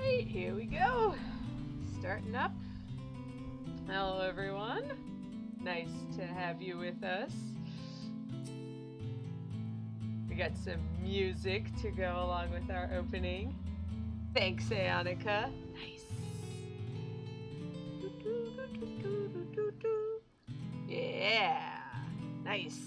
Alright, here we go. Starting up. Hello everyone. Nice to have you with us. We got some music to go along with our opening. Thanks, Aonica. Nice. Yeah. Nice.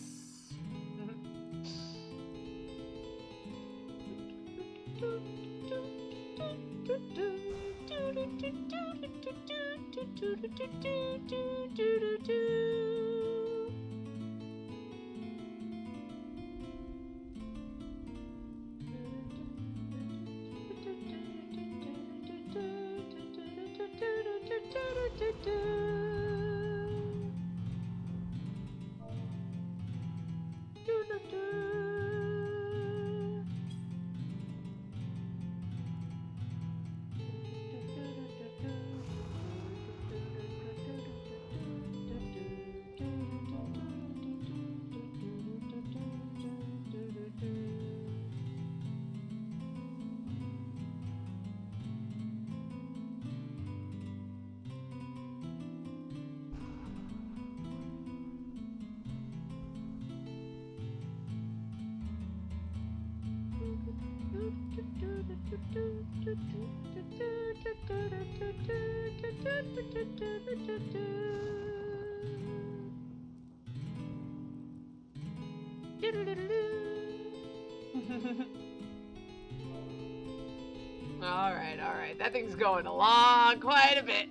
Alright. That thing's going along quite a bit.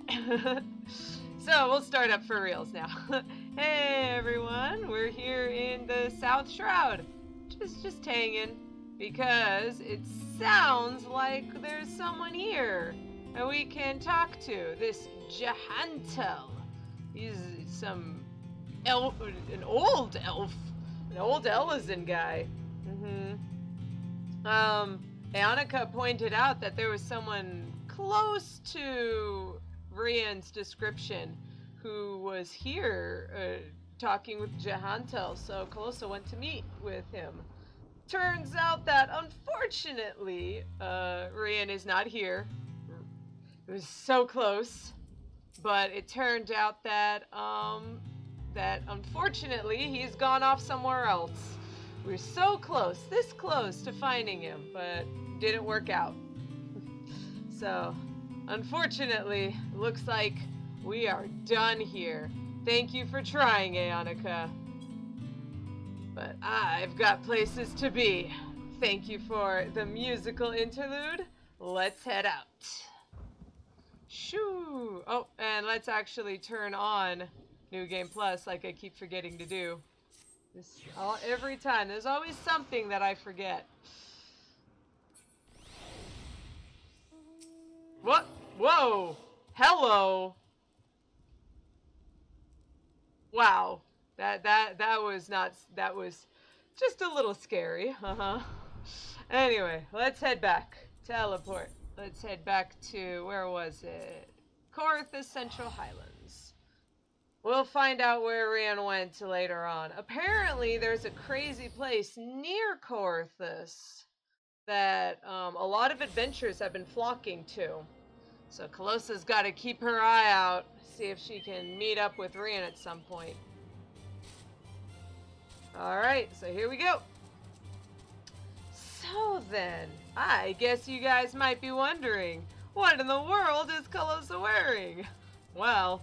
So we'll start up for reals now. Hey everyone, we're here in the South Shroud. Just hanging because it sounds like there's someone here and we can talk to. This Jahantel. He's some elf, an old Elizan guy. Aonica pointed out that there was someone close to Rian's description who was here talking with Jahantel, so Calosa went to meet with him. Turns out that unfortunately Rian is not here. It was so close, but it turned out that that unfortunately he's gone off somewhere else. We were so close, this close to finding him, but didn't work out. So, unfortunately, looks like we are done here. Thank you for trying, Aonica. But I've got places to be. Thank you for the musical interlude. Let's head out. Shoo! Oh, and let's actually turn on New Game Plus like I keep forgetting to do. Every time. There's always something that I forget. What? Whoa! Hello! Wow. That was not... That was just a little scary. Anyway, let's head back. Teleport. Let's head back to... Where was it? Korthus Central Highlands. We'll find out where Rian went later on. Apparently, there's a crazy place near Korthus that a lot of adventurers have been flocking to. So Calosa's got to keep her eye out, see if she can meet up with Rian at some point. Alright, so here we go. So then, I guess you guys might be wondering, what in the world is Calosa wearing? Well,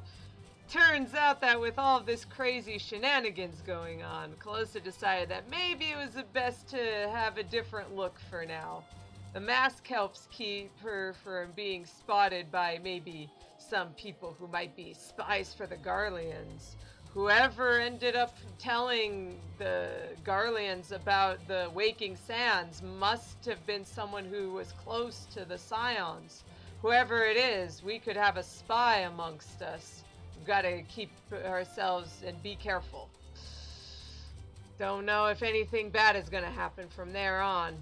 turns out that with all of this crazy shenanigans going on, Calosa decided that maybe it was best to have a different look for now. The mask helps keep her from being spotted by maybe some people who might be spies for the Garleans. Whoever ended up telling the Garleans about the Waking Sands must have been someone who was close to the Scions. Whoever it is, we could have a spy amongst us. We've got to keep ourselves and be careful. Don't know if anything bad is going to happen from there on.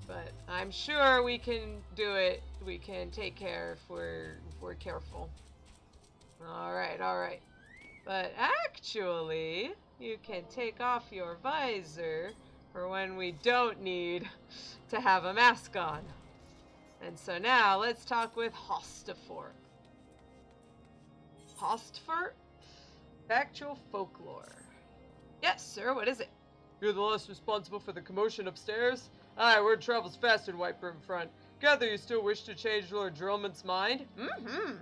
But I'm sure we can do it. We can take care if we're careful. Alright. But actually, you can take off your visor for when we don't need to have a mask on. And so now, let's talk with Hostafort. Hostafort? Factual folklore. Yes, sir, what is it? You're the less responsible for the commotion upstairs? Aye, word travels fast in Whitebrim Front. Gather you still wish to change Lord Drillman's mind? Mm-hmm.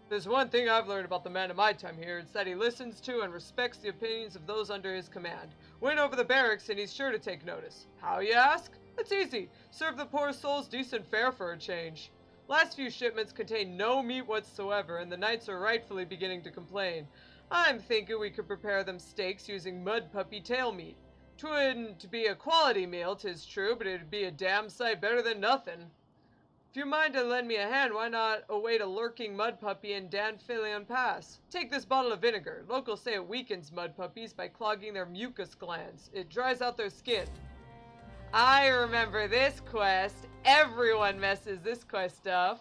There's one thing I've learned about the man in my time here, it's that he listens to and respects the opinions of those under his command. Win over the barracks and he's sure to take notice. How, you ask? It's easy. Serve the poor souls decent fare for a change. Last few shipments contain no meat whatsoever, and the knights are rightfully beginning to complain. I'm thinking we could prepare them steaks using mud puppy tail meat. 'Twouldn't be a quality meal, 'tis true, but it'd be a damn sight better than nothing. If you mind to lend me a hand, why not await a lurking mud puppy in Danfilion Pass? Take this bottle of vinegar. Locals say it weakens mud puppies by clogging their mucus glands. It dries out their skin. I remember this quest. Everyone messes this quest up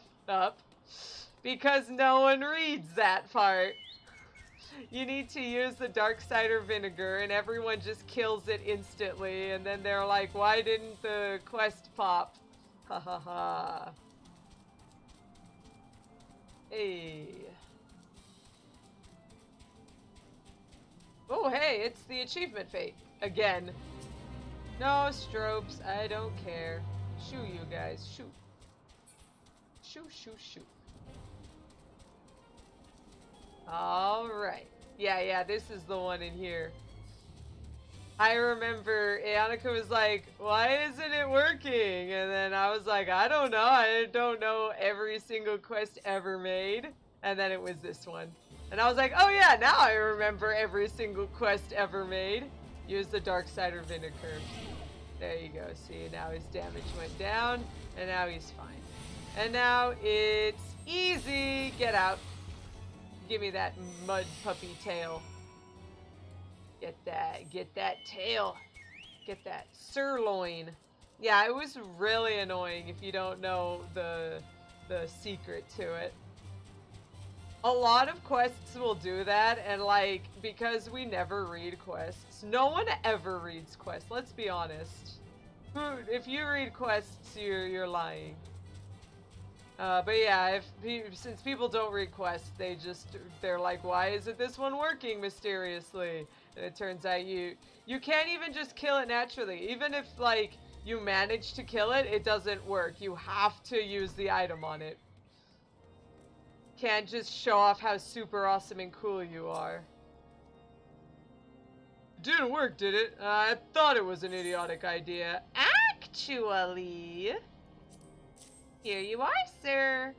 because no one reads that part. You need to use the dark cider vinegar and everyone just kills it instantly, and then they're like, why didn't the quest pop? Ha ha ha. Hey. Oh hey, it's the achievement fate. Again. No strobes, I don't care. Shoo you guys, shoot. Shoo, shoo, shoot. Alright. Yeah, this is the one in here. I remember Annika was like, why isn't it working? And then I was like, I don't know. I don't know every single quest ever made. And then it was this one. And I was like, oh yeah, now I remember every single quest ever made. Use the dark cider vinegar. There you go. See, now his damage went down. And now he's fine. And now it's easy. Get out. Give me that mud puppy tail. Get that tail. Get that sirloin. Yeah, it was really annoying if you don't know the secret to it. A lot of quests will do that, and like, because we never read quests, no one ever reads quests, let's be honest. If you read quests, you're lying. But yeah, since people don't read quests, they're like, why isn't this one working mysteriously? And it turns out you can't even just kill it naturally. Even if, like, you manage to kill it, it doesn't work. You have to use the item on it. Can't just show off how super awesome and cool you are. Didn't work, did it? I thought it was an idiotic idea. Actually... Here you are, sir.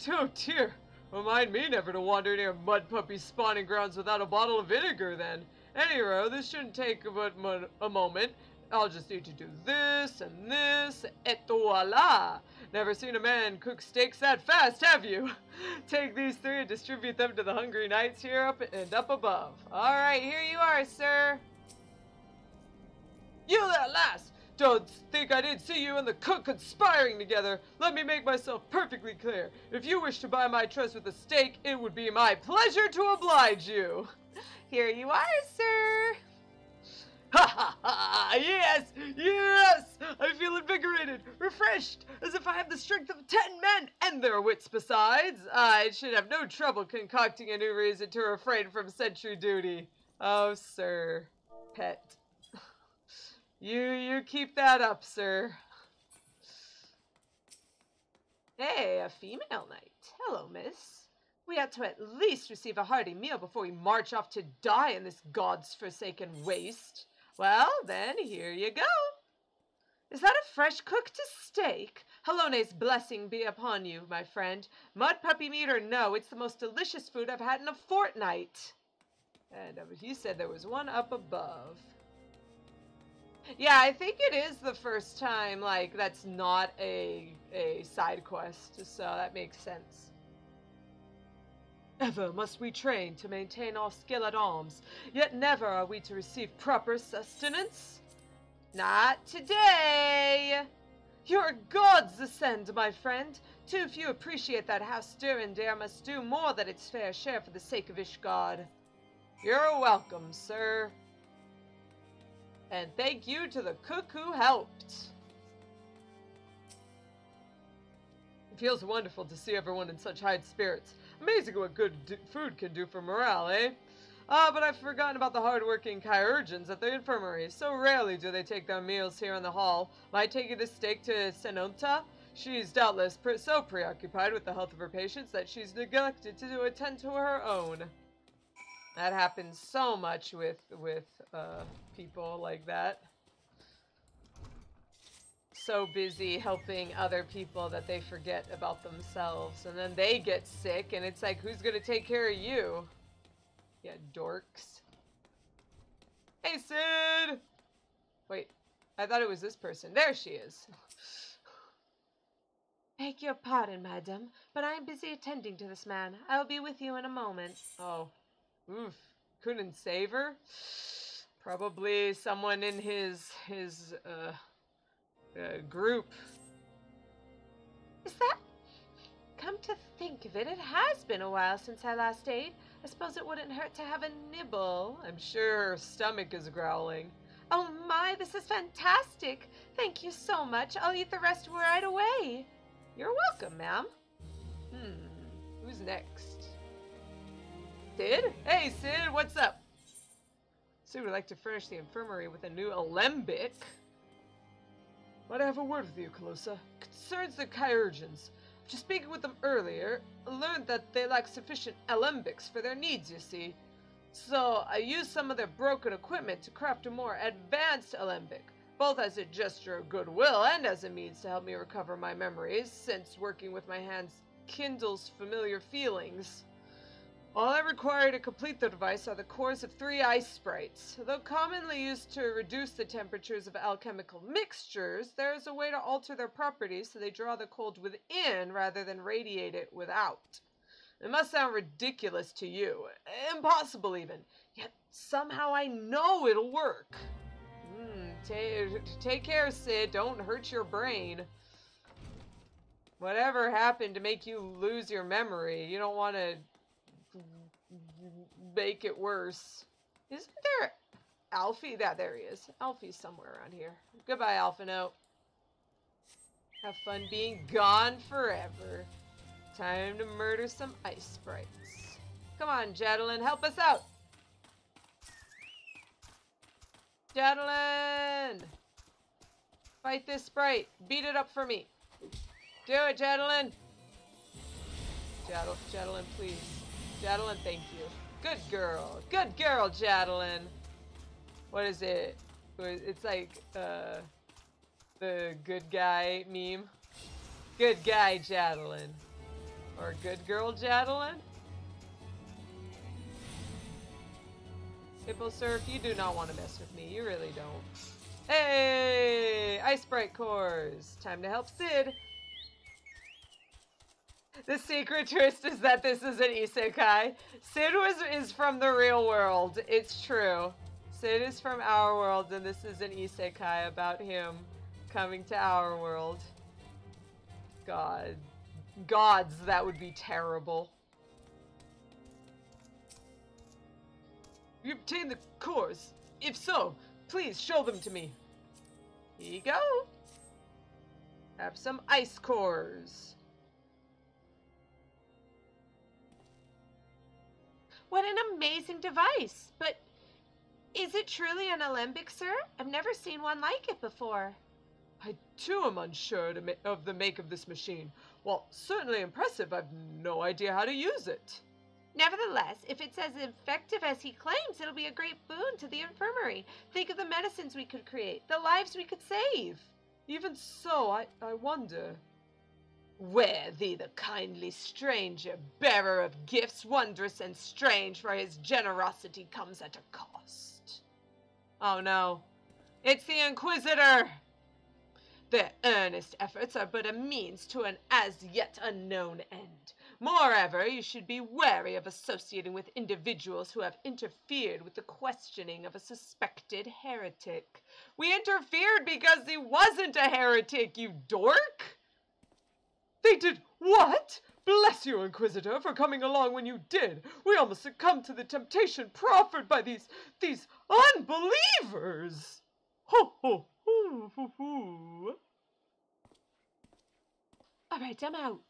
Oh dear. Remind me never to wander near mud puppy spawning grounds without a bottle of vinegar then. Anyhow, this shouldn't take but a moment. I'll just need to do this and this, et voila! Never seen a man cook steaks that fast, have you? Take these 3 and distribute them to the hungry knights here up above. Alright, here you are, sir. You there, lass! Don't think I didn't see you and the cook conspiring together. Let me make myself perfectly clear. If you wish to buy my trust with a steak, it would be my pleasure to oblige you. Here you are, sir. Ha ha ha! Yes! Yes! I feel invigorated, refreshed, as if I have the strength of 10 men and their wits besides. I should have no trouble concocting a new reason to refrain from sentry duty. Oh, sir. Pet. You keep that up, sir. Hey, a female knight. Hello, miss. We ought to at least receive a hearty meal before we march off to die in this god's-forsaken waste. Well, then, here you go. Is that a fresh-cooked steak? Halone's blessing be upon you, my friend. Mud puppy meat or no, it's the most delicious food I've had in a fortnight. And he said there was one up above. Yeah, I think it is the first time, like, that's not a side quest, so that makes sense. Ever must we train to maintain our skill at arms, yet never are we to receive proper sustenance? Not today! Your gods ascend, my friend. Too few appreciate that House Durandare must do more than its fair share for the sake of Ishgard. You're welcome, sir. And thank you to the cook who helped. Feels wonderful to see everyone in such high spirits. Amazing what good food can do for morale, eh? But I've forgotten about the hard-working chirurgeons at the infirmary. So rarely do they take their meals here in the hall. Might take you this steak to Senonta? She's doubtless so preoccupied with the health of her patients that she's neglected to attend to her own. That happens so much with people like that. So busy helping other people that they forget about themselves, and then they get sick, and it's like, who's gonna take care of you? Yeah, dorks. Hey, Sid! Wait, I thought it was this person. There she is. Beg your pardon, madam, but I am busy attending to this man. I will be with you in a moment. Oh. Oof. Couldn't save her? Probably someone in his group. Is that... Come to think of it, it has been a while since I last ate. I suppose it wouldn't hurt to have a nibble. I'm sure her stomach is growling. Oh my, this is fantastic. Thank you so much. I'll eat the rest right away. You're welcome, ma'am. Who's next? Sid? Hey, Sid, what's up? Sid would like to furnish the infirmary with a new alembic. Might I have a word with you, Calosa? Concerns the chirurgeons. After speaking with them earlier, I learned that they lack sufficient alembics for their needs, you see. So I used some of their broken equipment to craft a more advanced alembic, both as a gesture of goodwill and as a means to help me recover my memories, since working with my hands kindles familiar feelings. All I require to complete the device are the cores of 3 ice sprites. Though commonly used to reduce the temperatures of alchemical mixtures, there is a way to alter their properties so they draw the cold within rather than radiate it without. It must sound ridiculous to you, impossible even, yet somehow I know it'll work. Take care, Sid. Don't hurt your brain. Whatever happened to make you lose your memory? You don't want to make it worse. Isn't there Alfie? There he is. Alfie's somewhere around here. Goodbye, Alphino. Have fun being gone forever. Time to murder some ice sprites. Come on, Jadalyn, help us out. Jadalyn! Fight this sprite. Beat it up for me. Do it, Jadalyn. Jadalyn, please. Jadalyn, thank you. Good girl. Good girl, Jadalyn. What is it? It's like, the good guy meme. Good guy, Jadalyn. Or good girl, Jadalyn? Hippo Surf, you do not want to mess with me. You really don't. Hey! Ice Sprite cores. Time to help Sid. The secret twist is that this is an isekai. Sid is from the real world. It's true. Sid is from our world, and this is an isekai about him coming to our world. God. Gods, that would be terrible. You obtained the cores. If so, please show them to me. Here you go. Have some ice cores. What an amazing device! But is it truly an alembic, sir? I've never seen one like it before. I too am unsure of the make of this machine. While certainly impressive, I've no idea how to use it. Nevertheless, if it's as effective as he claims, it'll be a great boon to the infirmary. Think of the medicines we could create, the lives we could save. Even so, I wonder. Ware thee the kindly stranger, bearer of gifts wondrous and strange, for his generosity comes at a cost. Oh no. It's the Inquisitor! Their earnest efforts are but a means to an as yet unknown end. Moreover, you should be wary of associating with individuals who have interfered with the questioning of a suspected heretic. We interfered because he wasn't a heretic, you dork! They did what? Bless you, Inquisitor, for coming along when you did. We almost succumbed to the temptation proffered by these unbelievers. Ho, ho, ho, ho, ho. Alright, I'm out.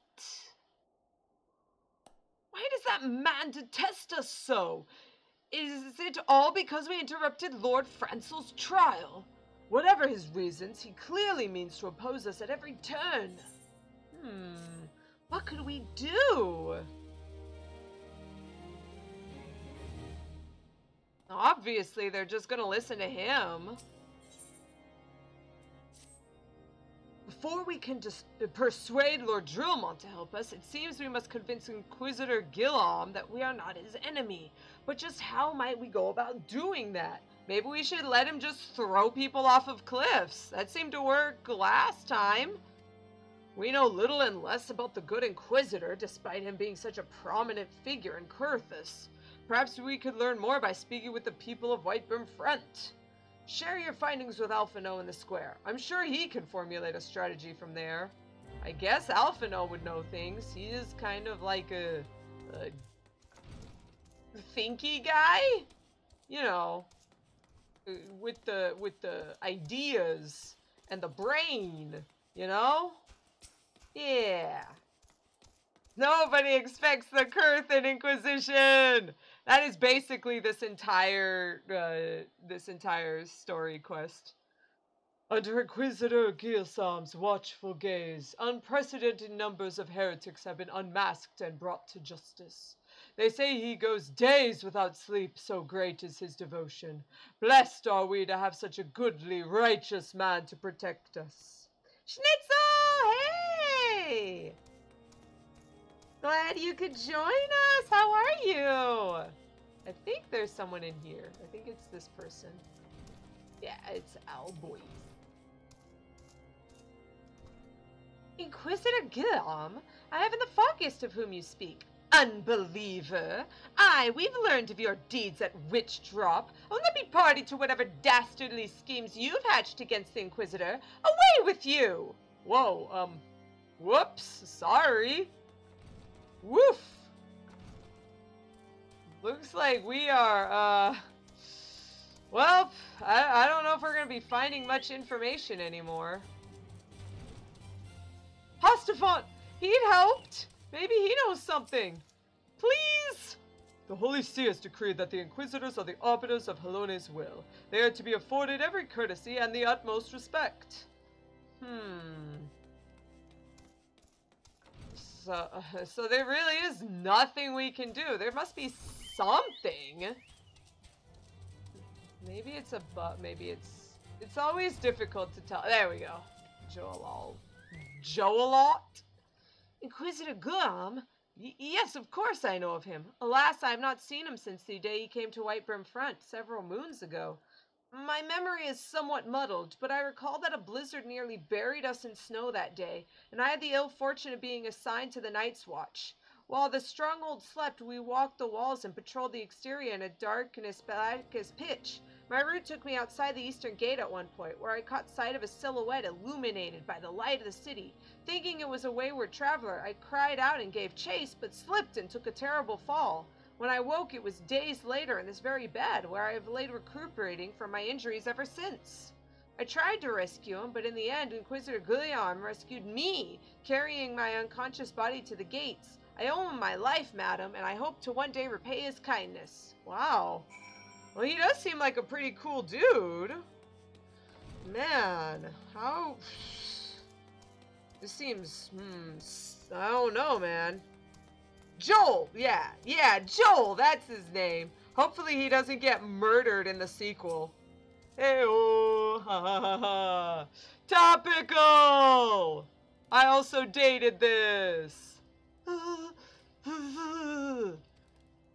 Why does that man detest us so? Is it all because we interrupted Lord Francel's trial? Whatever his reasons, he clearly means to oppose us at every turn. What could we do? Obviously, they're just gonna listen to him. Before we can persuade Lord Drillmont to help us, it seems we must convince Inquisitor Gillam that we are not his enemy. But just how might we go about doing that? Maybe we should let him just throw people off of cliffs. That seemed to work last time. We know little and less about the good Inquisitor, despite him being such a prominent figure in Curthus. Perhaps we could learn more by speaking with the people of Whitebrim Front. Share your findings with Alphino in the square. I'm sure he can formulate a strategy from there. I guess Alphino would know things. He is kind of like a thinky guy, you know, with the ideas and the brain, you know? Yeah. Nobody expects the Curthan Inquisition. That is basically this entire story quest. Under Inquisitor Gilsam's watchful gaze, unprecedented numbers of heretics have been unmasked and brought to justice. They say he goes days without sleep, so great is his devotion. Blessed are we to have such a goodly, righteous man to protect us. Schnitzel, hey! Glad you could join us. How are you? I think there's someone in here. I think it's this person. Yeah, it's Alboy. Inquisitor Gillam, I haven't the foggiest of whom you speak. Unbeliever! Aye, we've learned of your deeds at Witch Drop. I'll not be party to whatever dastardly schemes you've hatched against the Inquisitor. Away with you! Whoa, whoops, sorry. Woof! Looks like we are, well, I don't know if we're gonna be finding much information anymore. Hostafont! He'd helped! Maybe he knows something. Please! The Holy See has decreed that the Inquisitors are the arbiters of Helone's will. They are to be afforded every courtesy and the utmost respect. So there really is nothing we can do. There must be something. Maybe it's a maybe it's always difficult to tell. There we go. Joelot? Inquisitor Gillam? Yes, of course I know of him. Alas, I have not seen him since the day he came to Whitebrim Front several moons ago. My memory is somewhat muddled, but I recall that a blizzard nearly buried us in snow that day, and I had the ill fortune of being assigned to the Night's Watch. While the stronghold slept, we walked the walls and patrolled the exterior in a darkness black as pitch. My route took me outside the eastern gate at one point, where I caught sight of a silhouette illuminated by the light of the city. Thinking it was a wayward traveler, I cried out and gave chase, but slipped and took a terrible fall. When I woke, it was days later in this very bed, where I have laid recuperating from my injuries ever since. I tried to rescue him, but in the end, Inquisitor Guillaume rescued me, carrying my unconscious body to the gates. I owe him my life, madam, and I hope to one day repay his kindness. Wow. Well, he does seem like a pretty cool dude. Man, how... This seems... I don't know, man. Joel! Yeah, Joel! That's his name. Hopefully he doesn't get murdered in the sequel. Hey-oh! Ha ha ha ha! Topical! I also dated this.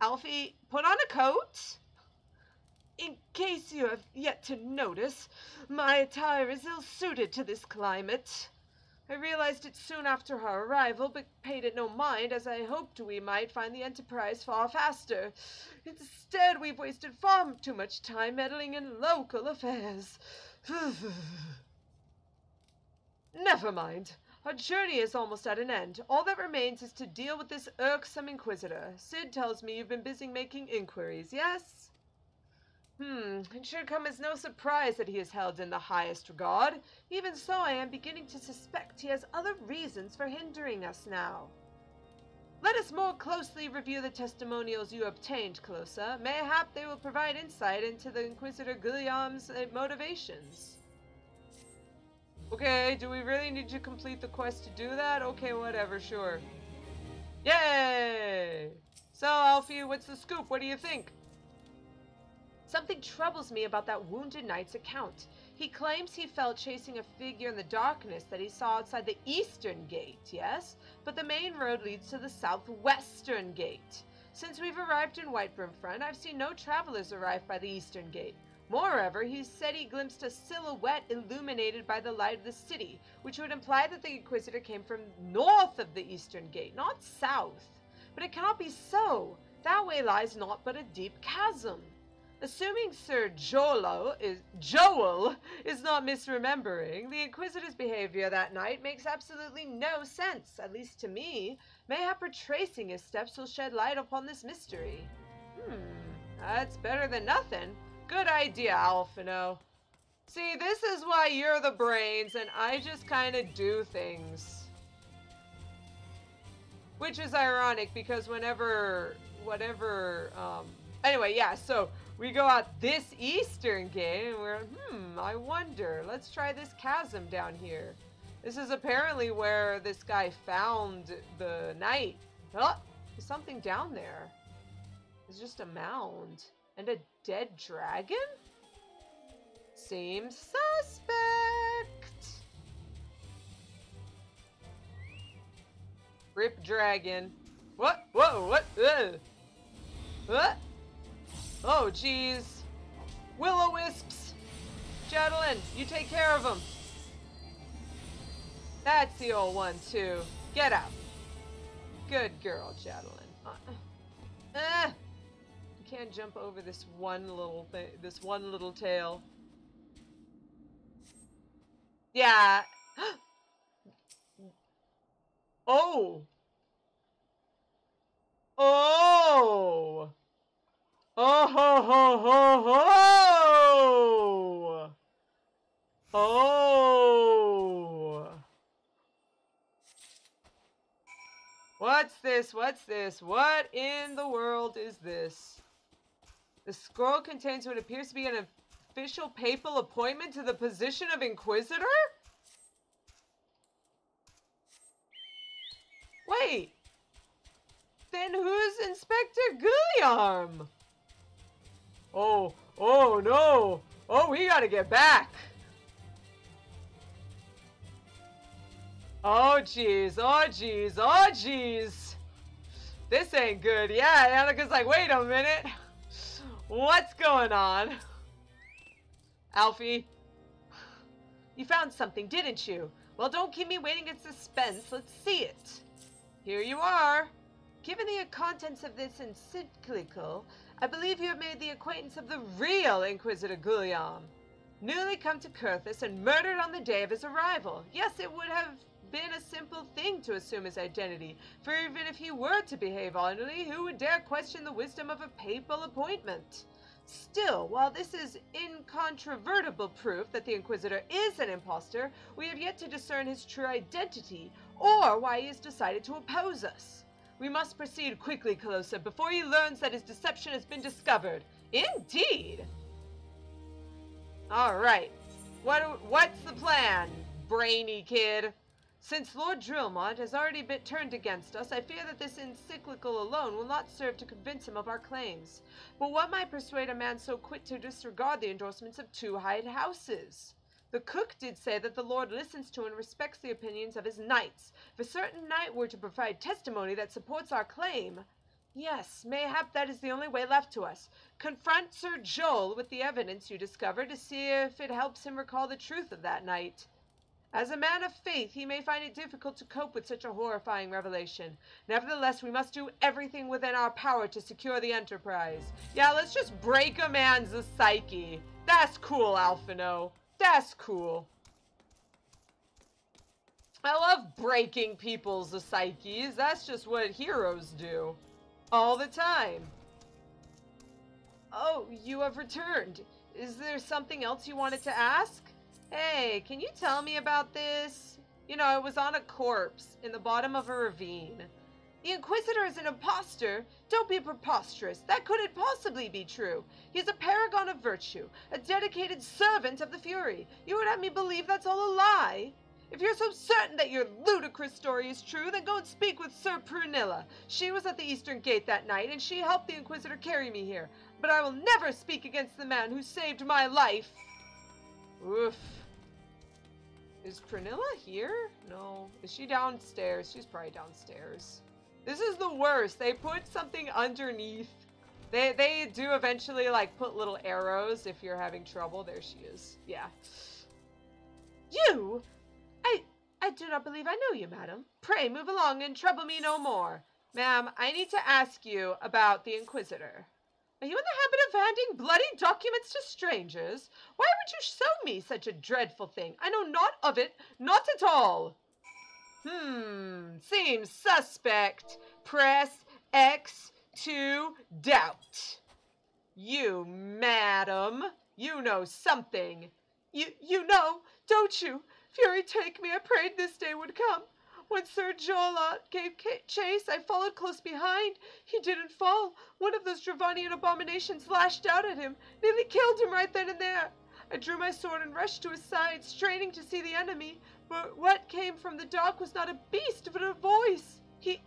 Alfie, put on a coat. In case you have yet to notice, my attire is ill-suited to this climate. I realized it soon after our arrival, but paid it no mind, as I hoped we might find the Enterprise far faster. Instead, we've wasted far too much time meddling in local affairs. Never mind. Our journey is almost at an end. All that remains is to deal with this irksome Inquisitor. Sid tells me you've been busy making inquiries, yes? It should come as no surprise that he is held in the highest regard. Even so, I am beginning to suspect he has other reasons for hindering us now. Let us more closely review the testimonials you obtained, Calosa. Mayhap they will provide insight into the Inquisitor Guillaume's motivations. Okay, do we really need to complete the quest to do that? Okay, whatever, sure. Yay! So, Alfie, what's the scoop? What do you think? Something troubles me about that wounded knight's account. He claims he felt chasing a figure in the darkness that he saw outside the eastern gate, yes? But the main road leads to the southwestern gate. Since we've arrived in Whitebrimfront, I've seen no travelers arrive by the eastern gate. Moreover, he said he glimpsed a silhouette illuminated by the light of the city, which would imply that the Inquisitor came from north of the eastern gate, not south. But it cannot be so. That way lies naught but a deep chasm. Assuming Sir Joel is not misremembering, the Inquisitor's behavior that night makes absolutely no sense, at least to me. Mayhap retracing his steps will shed light upon this mystery. That's better than nothing. Good idea, Alphino. See, this is why you're the brains and I just kind of do things. Which is ironic because anyway, yeah, so we go out this eastern gate and we're, I wonder, let's try this chasm down here. This is apparently where this guy found the knight. Oh, there's something down there. It's just a mound. And a dead dragon? Seems suspect. Rip dragon. What? Whoa, what? What? Oh, jeez. Will-o-wisps. Jadalyn, you take care of them. That's the old one, too. Get out. Good girl, Jadalyn. You can't jump over this one little thing, this one little tail. Yeah. Oh. Oh. Oh ho ho ho ho! Oh! What's this? What's this? What in the world is this? The scroll contains what appears to be an official papal appointment to the position of Inquisitor? Wait! Then who's Inspector Guillaume? Oh no! Oh, we gotta get back! Oh jeez, oh jeez, oh jeez! This ain't good. Yeah, Annika's like, wait a minute! What's going on? Alfie? You found something, didn't you? Well, don't keep me waiting in suspense. Let's see it. Here you are. Given the contents of this encyclical, I believe you have made the acquaintance of the real Inquisitor Guillaume, newly come to Curthis and murdered on the day of his arrival. Yes, it would have been a simple thing to assume his identity, for even if he were to behave honorably, who would dare question the wisdom of a papal appointment? Still, while this is incontrovertible proof that the Inquisitor is an impostor, we have yet to discern his true identity, or why he has decided to oppose us. We must proceed quickly, Calosa, before he learns that his deception has been discovered. Indeed! Alright. What's the plan, brainy kid? Since Lord Drillmont has already been turned against us, I fear that this encyclical alone will not serve to convince him of our claims. But what might persuade a man so quick to disregard the endorsements of two hired houses? The cook did say that the Lord listens to and respects the opinions of his knights. If a certain knight were to provide testimony that supports our claim, yes, mayhap that is the only way left to us. Confront Sir Joel with the evidence you discover to see if it helps him recall the truth of that night. As a man of faith, he may find it difficult to cope with such a horrifying revelation. Nevertheless, we must do everything within our power to secure the enterprise. Yeah, let's just break a man's psyche. That's cool, Alphino. That's cool. I love breaking people's psyches. That's just what heroes do. All the time. Oh, you have returned. Is there something else you wanted to ask? Hey, can you tell me about this? You know, it was on a corpse in the bottom of a ravine. The Inquisitor is an imposter. Don't be preposterous. That couldn't possibly be true. He is a paragon of virtue, a dedicated servant of the Fury. You would have me believe that's all a lie? If you're so certain that your ludicrous story is true, then go and speak with Sir Prunilla. She was at the Eastern Gate that night, and she helped the Inquisitor carry me here. But I will never speak against the man who saved my life. Oof. Is Prunilla here? No. Is she downstairs? She's probably downstairs. This is the worst. They put something underneath. They do eventually, like, put little arrows if you're having trouble. There she is. Yeah. You? I do not believe I know you, madam. Pray move along and trouble me no more. Ma'am, I need to ask you about the Inquisitor. Are you in the habit of handing bloody documents to strangers? Why would you show me such a dreadful thing? I know not of it, not at all. Seems suspect. Press X to doubt. You, madam, you know something. You know, don't you? Fury take me, I prayed this day would come. When Sir Charlett gave chase, I followed close behind. He didn't fall. One of those Dravanian abominations lashed out at him, nearly killed him right then and there. I drew my sword and rushed to his side, straining to see the enemy. But what came from the dark was not a beast, but a voice. He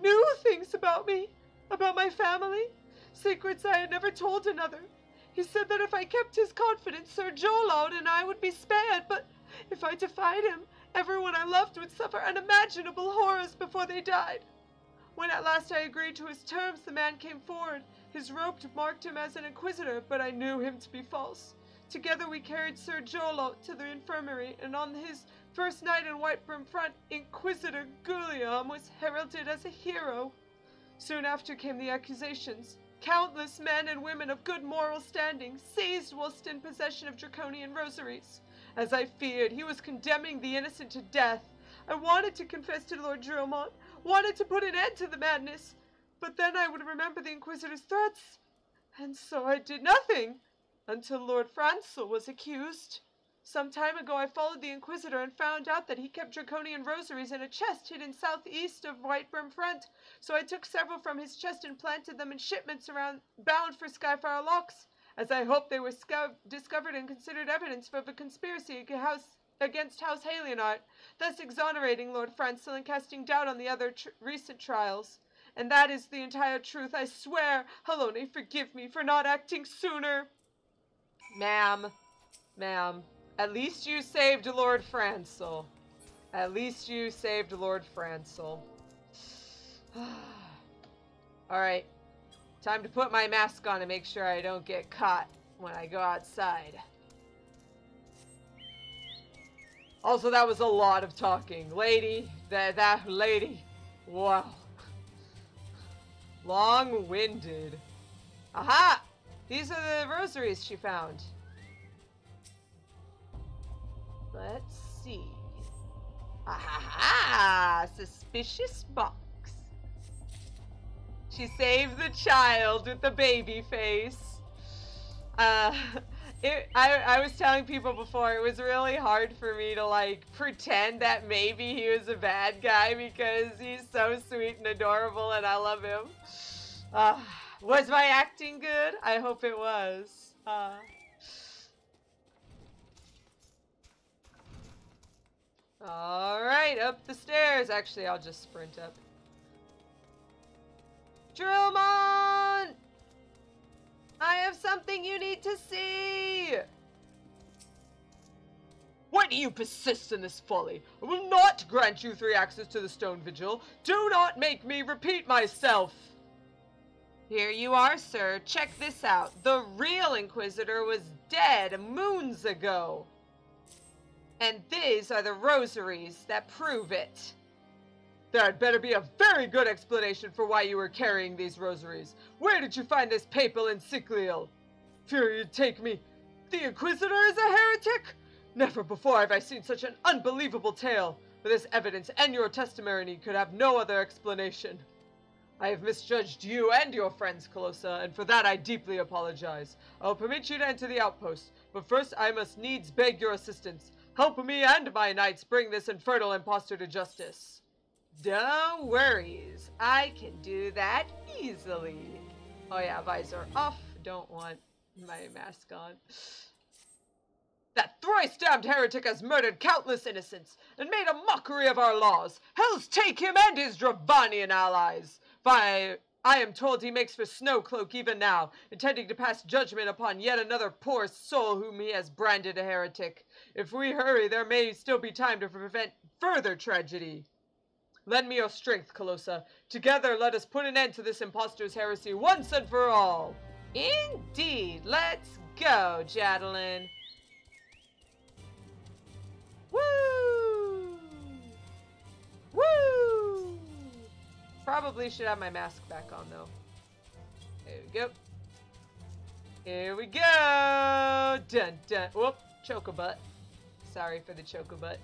knew things about me, about my family, secrets I had never told another. He said that if I kept his confidence, Sir Charlett and I would be spared, but if I defied him, everyone I loved would suffer unimaginable horrors before they died. When at last I agreed to his terms, the man came forward. His robe marked him as an Inquisitor, but I knew him to be false. Together we carried Sir Charlett to the infirmary, and on his first night in Whitebrim Front, Inquisitor Garleans was heralded as a hero. Soon after came the accusations. Countless men and women of good moral standing seized whilst in possession of draconian rosaries. As I feared, he was condemning the innocent to death. I wanted to confess to Lord Dromont, wanted to put an end to the madness, but then I would remember the Inquisitor's threats, and so I did nothing, until Lord Francel was accused. Some time ago I followed the Inquisitor and found out that he kept draconian rosaries in a chest hidden southeast of Whitebrim Front, so I took several from his chest and planted them in shipments bound for Skyfire Locks, as I hoped they were discovered and considered evidence of a conspiracy against House Halionart, thus exonerating Lord Francel and casting doubt on the other recent trials. And that is the entire truth, I swear. Halone, forgive me for not acting sooner. Ma'am, at least you saved Lord Francel. At least you saved Lord Francel. Alright. Time to put my mask on and make sure I don't get caught when I go outside. Also, that was a lot of talking. Lady, that lady. Wow. Long-winded. Aha! These are the rosaries she found. Let's see. Aha! Suspicious box. She saved the child with the baby face. I was telling people before, it was really hard for me to, like, pretend that maybe he was a bad guy because he's so sweet and adorable and I love him. Was my acting good? I hope it was. Alright, up the stairs. Actually, I'll just sprint up. Dromont! I have something you need to see! Why do you persist in this folly? I will not grant you 3 access to the Stone Vigil. Do not make me repeat myself! Here you are, sir. Check this out. The real Inquisitor was dead moons ago. And these are the rosaries that prove it. There had better be a very good explanation for why you were carrying these rosaries. Where did you find this papal encyclical? Fury, take me. The Inquisitor is a heretic? Never before have I seen such an unbelievable tale. But this evidence and your testimony could have no other explanation. I have misjudged you and your friends, Calosa, and for that I deeply apologize. I will permit you to enter the outpost, but first I must needs beg your assistance. Help me and my knights bring this infernal impostor to justice. Don't worries, I can do that easily. Oh yeah, visor off. Don't want my mask on. That thrice-damned heretic has murdered countless innocents and made a mockery of our laws. Hells take him and his Dravanian allies. I am told he makes for Snowcloak even now, intending to pass judgment upon yet another poor soul whom he has branded a heretic. If we hurry, there may still be time to prevent further tragedy. Lend me your strength, Calosa. Together, let us put an end to this impostor's heresy once and for all. Indeed. Let's go, Jadalyn. Woo! Woo! Probably should have my mask back on, though. There we go. Here we go! Dun dun. Whoop. Chocobutt. Sorry for the chocobutt.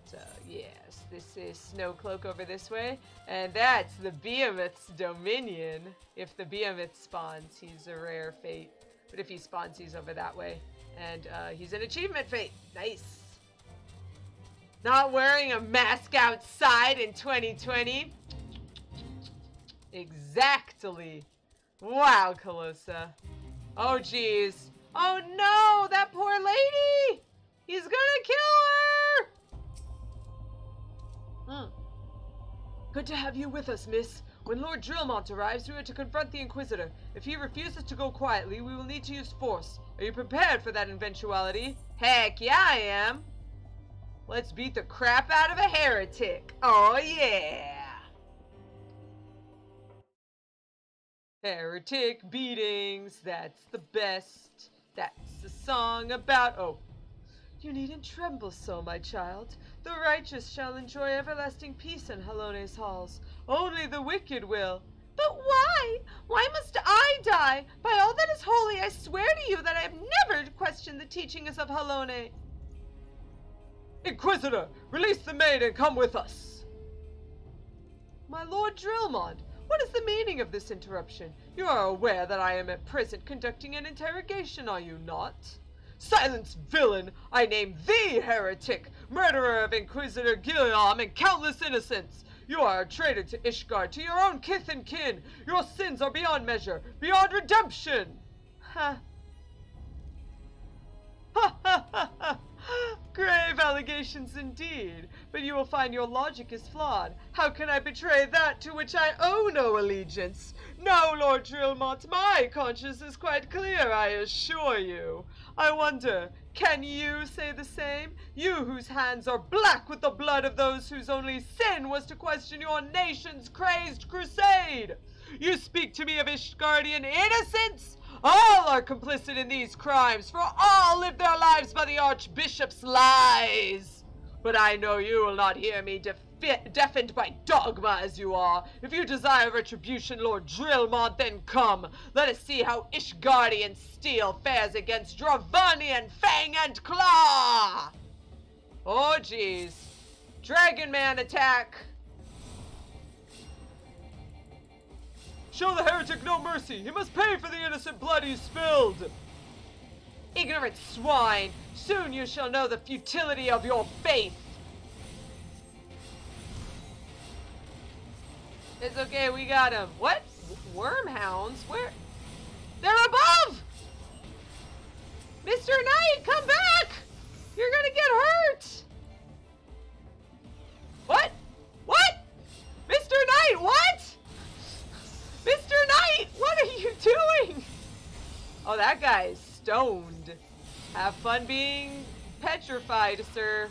So, yes, this is Snowcloak over this way. And that's the Behemoth's Dominion. If the Behemoth spawns, he's a rare fate. But if he spawns, he's over that way. And he's an achievement fate. Nice. Not wearing a mask outside in 2020? Exactly. Wow, Calosa. Oh, jeez. Oh no, that poor lady! He's gonna kill her! Good to have you with us, miss. When Lord Drillmont arrives, we are to confront the Inquisitor. If he refuses to go quietly, we will need to use force. Are you prepared for that eventuality? Heck yeah, I am. Let's beat the crap out of a heretic. Oh yeah. Heretic beatings, that's the best. That's the song about... Oh. You needn't tremble so, my child. The righteous shall enjoy everlasting peace in Halone's halls. Only the wicked will. But why? Why must I die? By all that is holy, I swear to you that I have never questioned the teachings of Halone. Inquisitor, release the maid and come with us. My Lord Drillmont, what is the meaning of this interruption? You are aware that I am at present conducting an interrogation, are you not? Silence, villain! I name thee heretic, murderer of Inquisitor Guillaume and countless innocents! You are a traitor to Ishgard, to your own kith and kin! Your sins are beyond measure, beyond redemption! Ha! Ha ha ha ha! Grave allegations indeed, but you will find your logic is flawed. How can I betray that to which I owe no allegiance? No, Lord Drillmont, my conscience is quite clear, I assure you. I wonder, can you say the same? You whose hands are black with the blood of those whose only sin was to question your nation's crazed crusade. You speak to me of Ishgardian innocence? All are complicit in these crimes, for all live their lives by the Archbishop's lies. But I know you will not hear me deafened by dogma as you are. If you desire retribution, Lord Drillmont, then come. Let us see how Ishgardian steel fares against Dravanian fang and claw. Oh, jeez. Dragon Man attack. Show the heretic no mercy. He must pay for the innocent blood he spilled. Ignorant swine. Soon you shall know the futility of your faith. It's okay, we got him. What? Wormhounds? Where? They're above! Mr. Knight, come back! You're gonna get hurt! What? What? Mr. Knight, what? Mr. Knight, what are you doing? Oh, that guy's stoned. Have fun being petrified, sir.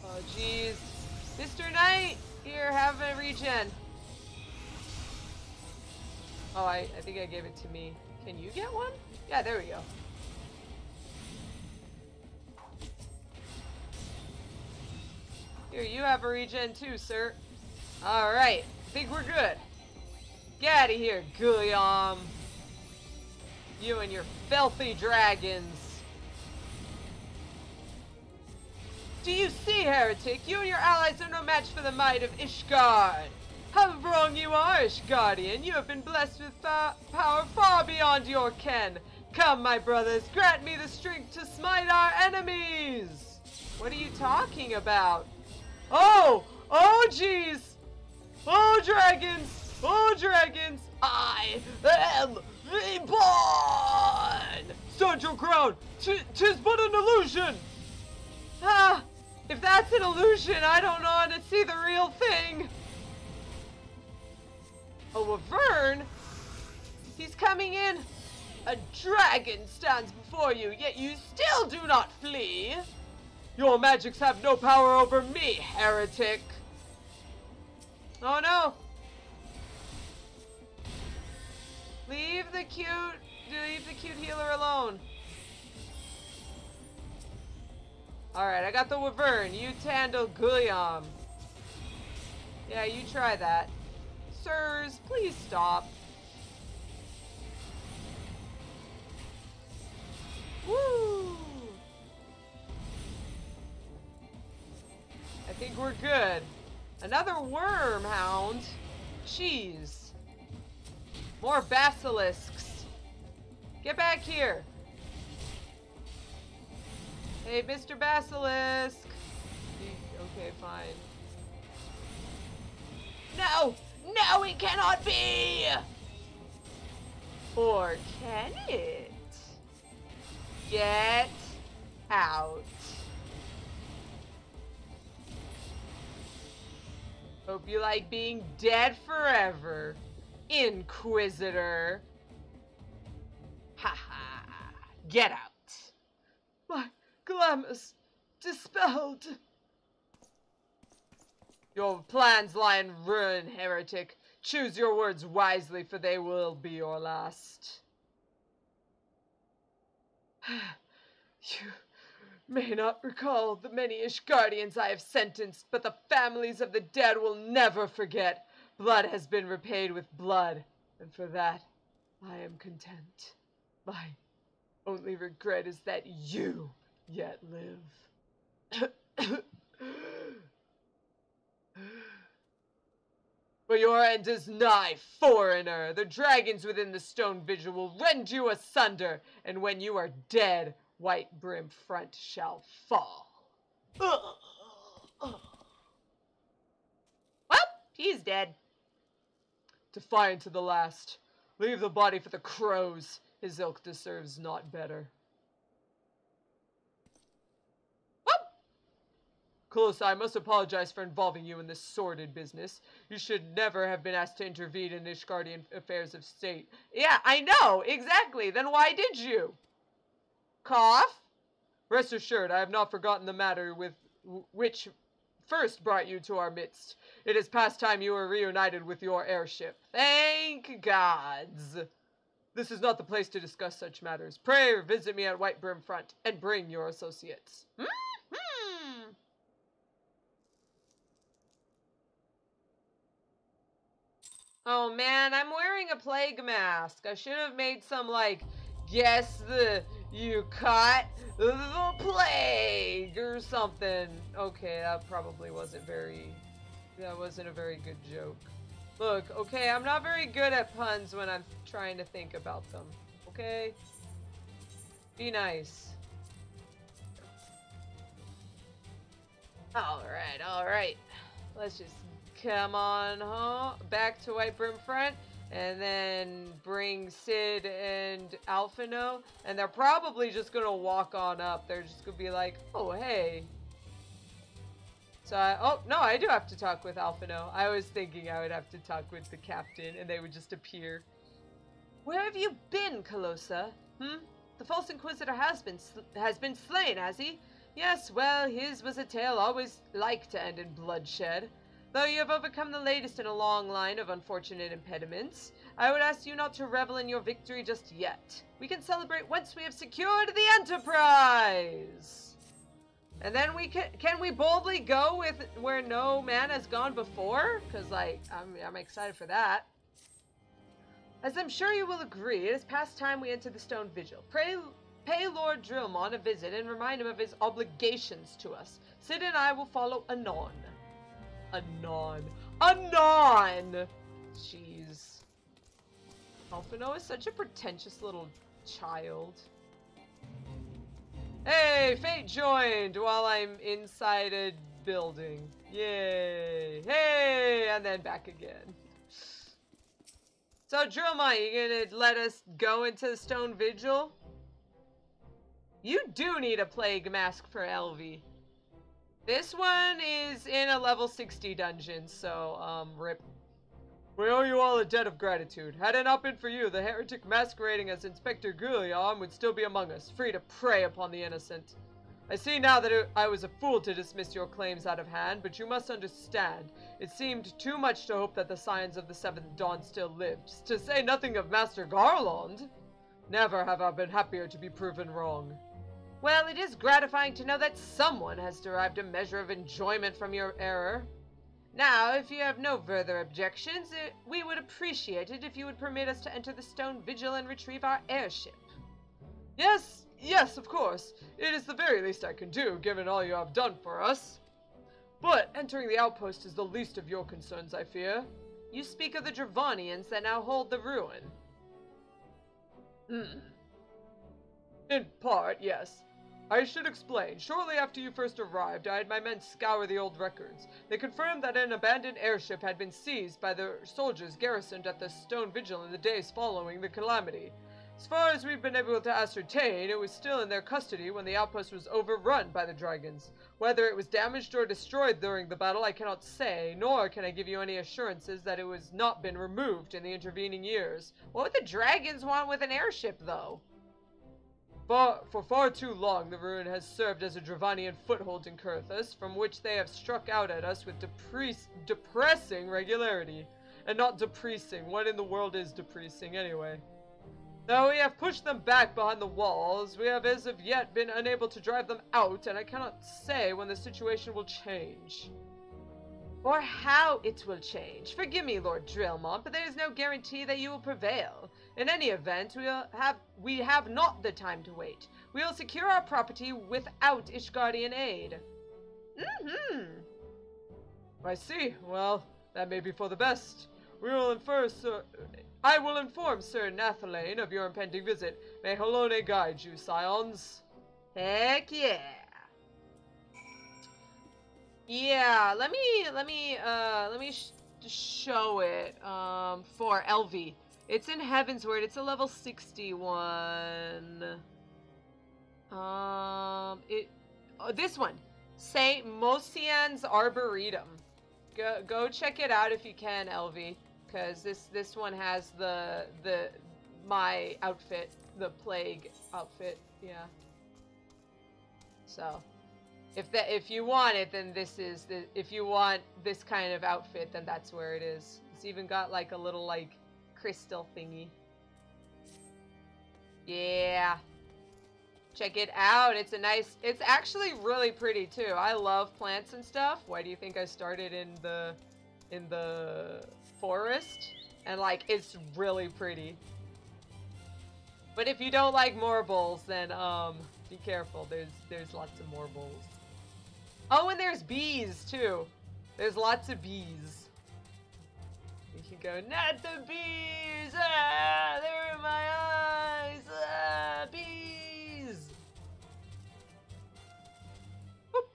Oh, jeez. Mr. Knight, here, have a regen. Oh, I think I gave it to me. Can you get one? Yeah, there we go. Here, you have a regen too, sir. Alright, think we're good. Get out of here, Guillaume. You and your filthy dragons. Do you see, heretic? You and your allies are no match for the might of Ishgard. How wrong you are, Ishgardian. You have been blessed with power far beyond your ken. Come, my brothers, grant me the strength to smite our enemies. What are you talking about? Oh, jeez. Oh, dragons. Oh, dragons. I am reborn. Stand your ground. 'Tis but an illusion. Ah, if that's an illusion, I don't know how to see the real thing. A wyvern? He's coming in. A dragon stands before you, yet you still do not flee. Your magics have no power over me, heretic. Oh no. Leave the cute healer alone. Alright, I got the wyvern. You handle Guliam. Yeah, you try that. Sirs, please stop. Woo! I think we're good. Another worm hound. Jeez. More basilisks. Get back here. Hey, Mr. Basilisk. Okay, fine. No! No, it cannot be! Or can it? Get out. Hope you like being dead forever, Inquisitor. Ha ha. Get out. My glamour's dispelled. Your plans lie in ruin, heretic. Choose your words wisely, for they will be your last. You may not recall the many Ishgardians I have sentenced, but the families of the dead will never forget. Blood has been repaid with blood, and for that, I am content. My only regret is that you yet live. For your end is nigh, foreigner. The dragons within the stone vigil will rend you asunder, and when you are dead, White Brim Front shall fall. Well, he's dead. Defiant to the last. Leave the body for the crows. His ilk deserves naught better. Calosa, I must apologize for involving you in this sordid business. You should never have been asked to intervene in Ishgardian affairs of state. Yeah, I know, exactly. Then why did you? Cough? Rest assured, I have not forgotten the matter which first brought you to our midst. It is past time you were reunited with your heirship. Thank gods. This is not the place to discuss such matters. Pray visit me at White Brim Front, and bring your associates. Oh man, I'm wearing a plague mask. I should have made some, like, guess you caught the plague or something. Okay, that probably wasn't a very good joke. Look, okay, I'm not very good at puns when I'm trying to think about them. Okay? Be nice. Alright. Let's just come on home, back to White Brim Front, and then bring Sid and Alphino, and they're probably just gonna walk on up. They're just gonna be like, oh, hey. So, I do have to talk with Alphino. I was thinking I would have to talk with the captain, and they would just appear. Where have you been, Calosa? The false Inquisitor has been slain, has he? Yes, well, his was a tale always like to end in bloodshed. Though you have overcome the latest in a long line of unfortunate impediments, I would ask you not to revel in your victory just yet. We can celebrate once we have secured the Enterprise! And then can we boldly go with where no man has gone before? Because, like, I'm excited for that. As I'm sure you will agree, it is past time we enter the Stone Vigil. Pray Pay Lord Drillmon a visit and remind him of his obligations to us. Sid and I will follow anon. Anon. Anon! Jeez. Alphino is such a pretentious little child. Hey, fate joined while I'm inside a building. Yay. Hey, and then back again. So, Drillmon, you gonna let us go into the Stone Vigil? You do need a plague mask for Elvie. This one is in a level 60 dungeon, so, rip. We owe you all a debt of gratitude. Had it not been for you, the heretic masquerading as Inspector Garleans would still be among us, free to prey upon the innocent. I see now that I was a fool to dismiss your claims out of hand, but you must understand, it seemed too much to hope that the signs of the Seventh Dawn still lived, to say nothing of Master Garlond. Never have I been happier to be proven wrong. Well, it is gratifying to know that someone has derived a measure of enjoyment from your error. Now, if you have no further objections, we would appreciate it if you would permit us to enter the Stone Vigil and retrieve our airship. Yes, of course. It is the very least I can do, given all you have done for us. But entering the outpost is the least of your concerns, I fear. You speak of the Dravanians that now hold the ruin. In part, yes. I should explain. Shortly after you first arrived, I had my men scour the old records. They confirmed that an abandoned airship had been seized by the soldiers garrisoned at the Stone Vigil in the days following the calamity. As far as we've been able to ascertain, it was still in their custody when the outpost was overrun by the dragons. Whether it was damaged or destroyed during the battle, I cannot say, nor can I give you any assurances that it was not been removed in the intervening years. What would the dragons want with an airship, though? For far too long, the ruin has served as a Dravanian foothold in Kurthus, from which they have struck out at us with depressing regularity. And not depressing. What in the world is depressing, anyway? Though we have pushed them back behind the walls, we have as of yet been unable to drive them out, and I cannot say when the situation will change. Or how it will change. Forgive me, Lord Drillmon, but there is no guarantee that you will prevail. In any event, we have not the time to wait. We will secure our property without Ishgardian aid. I see. Well, that may be for the best. I will inform Sir Nathalane of your impending visit. May Halone guide you, scions. Heck yeah. Yeah, let me show it for Elvie. It's in Heavensward. It's a level 61. This one, Saint Mosian's Arboretum. Go check it out if you can, Elvie, because this one has my outfit, the plague outfit. Yeah. So. If you want it, then if you want this kind of outfit, then that's where it is. It's even got like a little like crystal thingy. Yeah. Check it out. It's actually really pretty too. I love plants and stuff. Why do you think I started in the forest? And like it's really pretty. But if you don't like marbles, then be careful. There's lots of marbles. Oh, and there's bees, too. There's lots of bees. You can go, not the bees! Ah, they're in my eyes! Ah, bees! Whoop.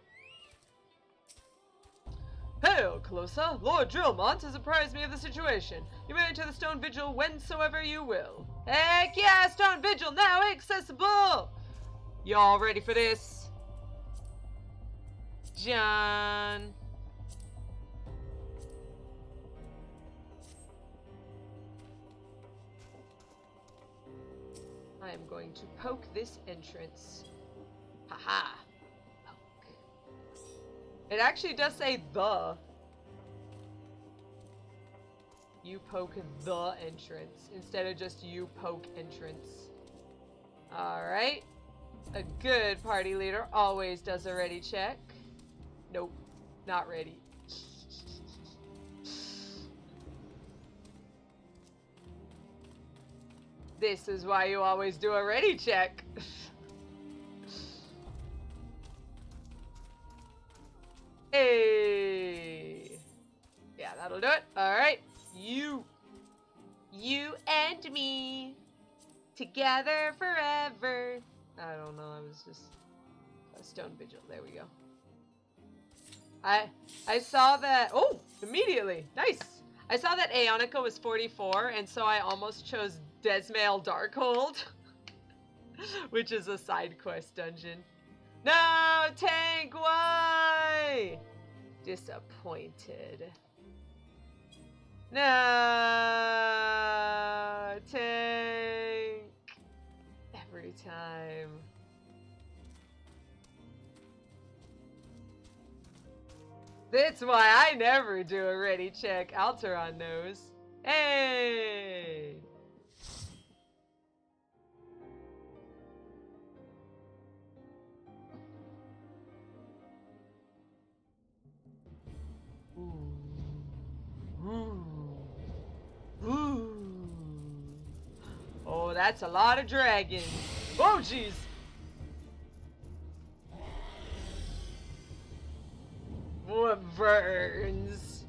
Hail, Calosa! Lord Drillmont has apprised me of the situation. You may enter the Stone Vigil whensoever you will. Heck yeah! Stone Vigil now accessible! Y'all ready for this? John. I am going to poke this entrance. Haha. Poke. It actually does say the. You poke the entrance instead of just you poke entrance. Alright. A good party leader always does a ready check. Nope, not ready. This is why you always do a ready check. That'll do it. Alright. You and me. Together forever. I don't know, I was just a stone vigil. There we go. I saw that. Oh, immediately. Nice. I saw that Aeonica was 44, and so I almost chose Desmail Darkhold, which is a side quest dungeon. No, Tank, why? Disappointed. No, Tank. Every time. That's why I never do a ready check. Alteron knows. Hey! Ooh. Oh, that's a lot of dragons. Oh, jeez. What burns?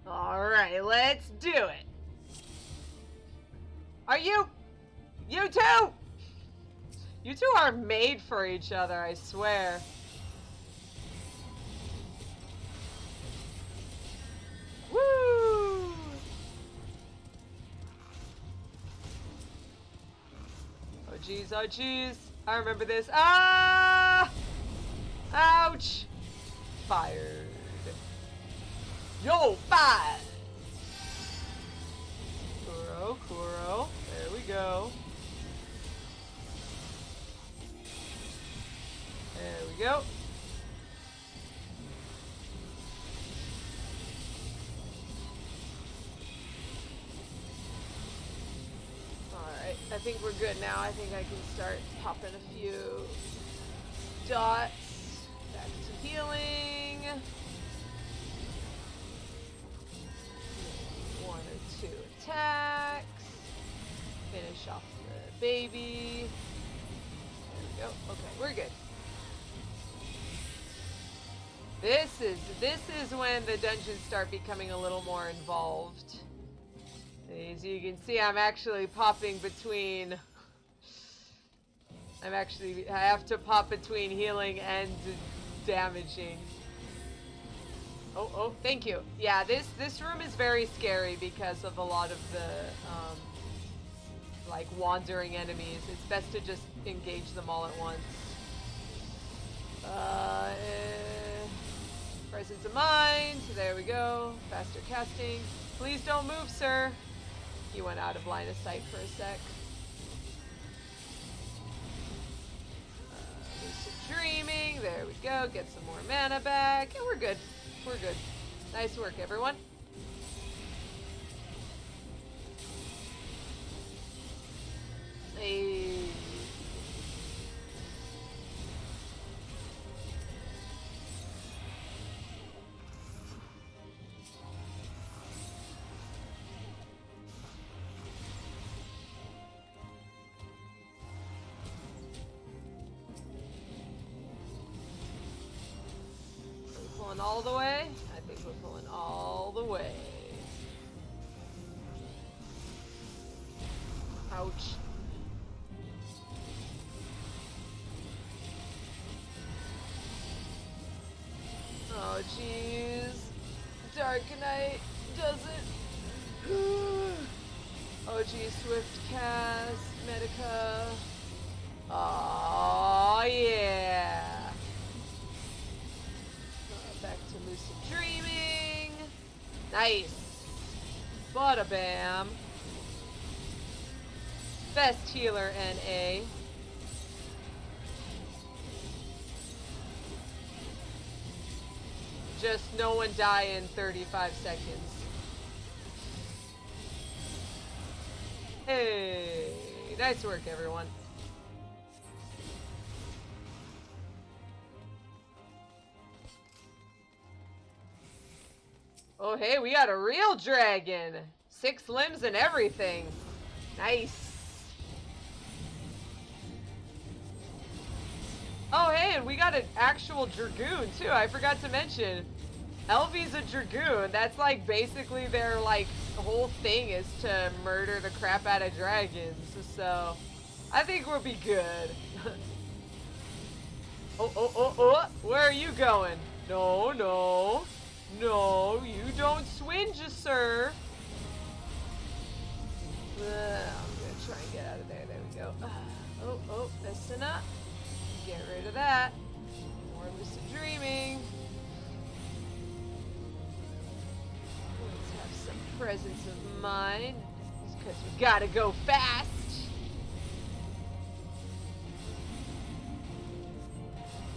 Alright, let's do it. Are you? You two? You two are made for each other, I swear. Woo! Oh jeez, oh jeez. I remember this. Ah! Ouch! Fired. Yo, fire! Kuro, Kuro. There we go. There we go. Alright, I think we're good now. I think I can start popping a few dots. Back to healing. 1 or 2 attacks. Finish off the baby. There we go. Okay, we're good. This is when the dungeons start becoming a little more involved. As you can see, I'm actually popping between. I have to pop between healing and damaging. Oh, thank you. Yeah, this room is very scary because of a lot of the like wandering enemies. It's best to just engage them all at once. Presence of mind. There we go. Faster casting. Please don't move, sir. He went out of line of sight for a sec. Lucid dreaming. There we go. Get some more mana back. And we're good. We're good. Nice work, everyone. Hey. All the way? I think we're pulling all the way. Ouch. Oh jeez. Dark Knight doesn't. Oh geez, Swift Cast, Medica. Oh yeah. Back to lucid dreaming. Nice. Bada bam. Best healer NA. Just no one die in 35 seconds. Hey, nice work, everyone. Oh, hey, we got a real dragon. 6 limbs and everything. Nice. Oh, hey, saying, we got an actual dragoon too. I forgot to mention. Elvie's a dragoon. That's like basically their like whole thing is to murder the crap out of dragons. So I think we'll be good. Oh, where are you going? No, you don't swinge, sir. I'm gonna try and get out of there. There we go. Oh, listen up. Get rid of that. More lucid dreaming. Let's have some presence of mind. Because we gotta go fast.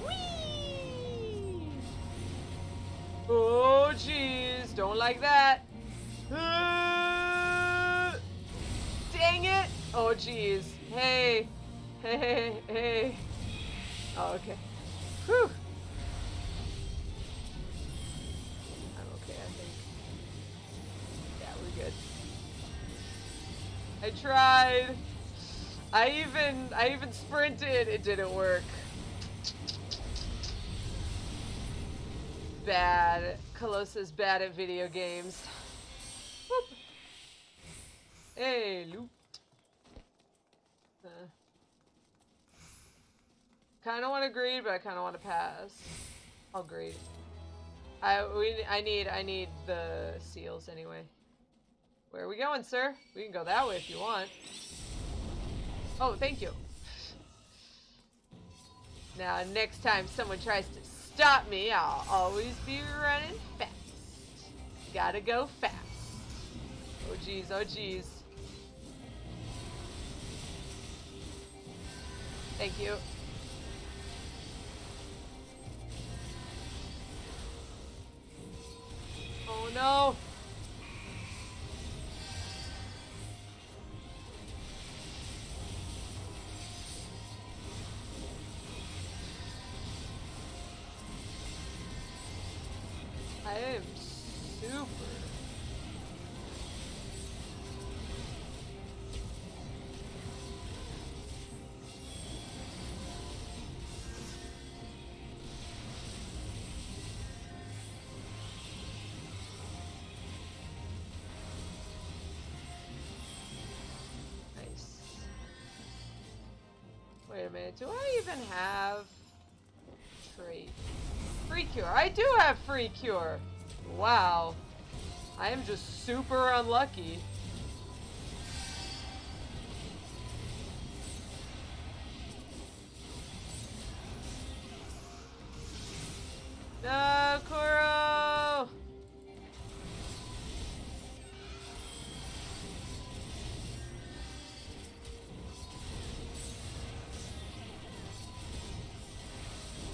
Whee! Oh, jeez. Don't like that. Dang it. Oh, jeez. Hey. Oh, okay. Whew. I'm okay, I think. Yeah, we're good. I tried. I even sprinted. It didn't work. Bad. Calosa's bad at video games. Whoop. Hey, loot. Kind of want to greed, but I kind of want to pass. I'll greed. I need the seals anyway. Where are we going, sir? We can go that way if you want. Oh, thank you. Now, next time someone tries to stop me, I'll always be running fast. Gotta go fast. Oh, jeez, oh, jeez. Thank you. Oh no! I am super. Wait a minute, do I even have trait? Free cure. I do have free cure. Wow. I am just super unlucky. No, Kuro!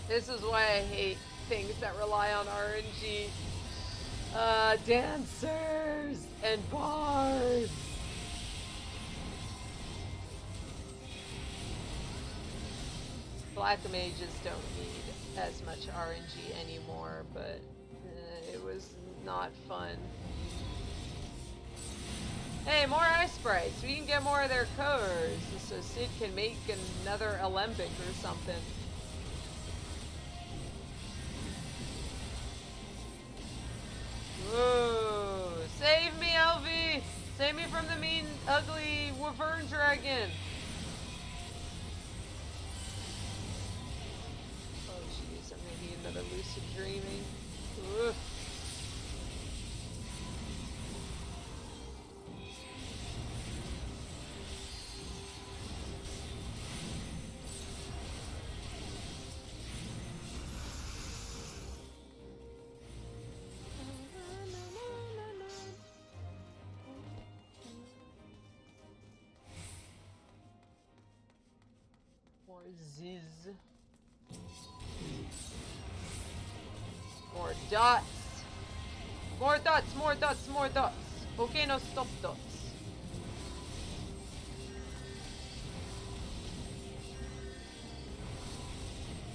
This is why I hate things that rely on RNG. Dancers and bards. Black mages don't need as much RNG anymore, but it was not fun. Hey, more ice sprites. We can get more of their colors, so Sid can make another alembic or something. Whoa! Save me, Elvie! Save me from the mean, ugly wyvern dragon! Oh jeez, I'm gonna need another lucid dreaming. Oof. Ziz. More dots. More dots, more dots, more dots. Okay, no, stop dots.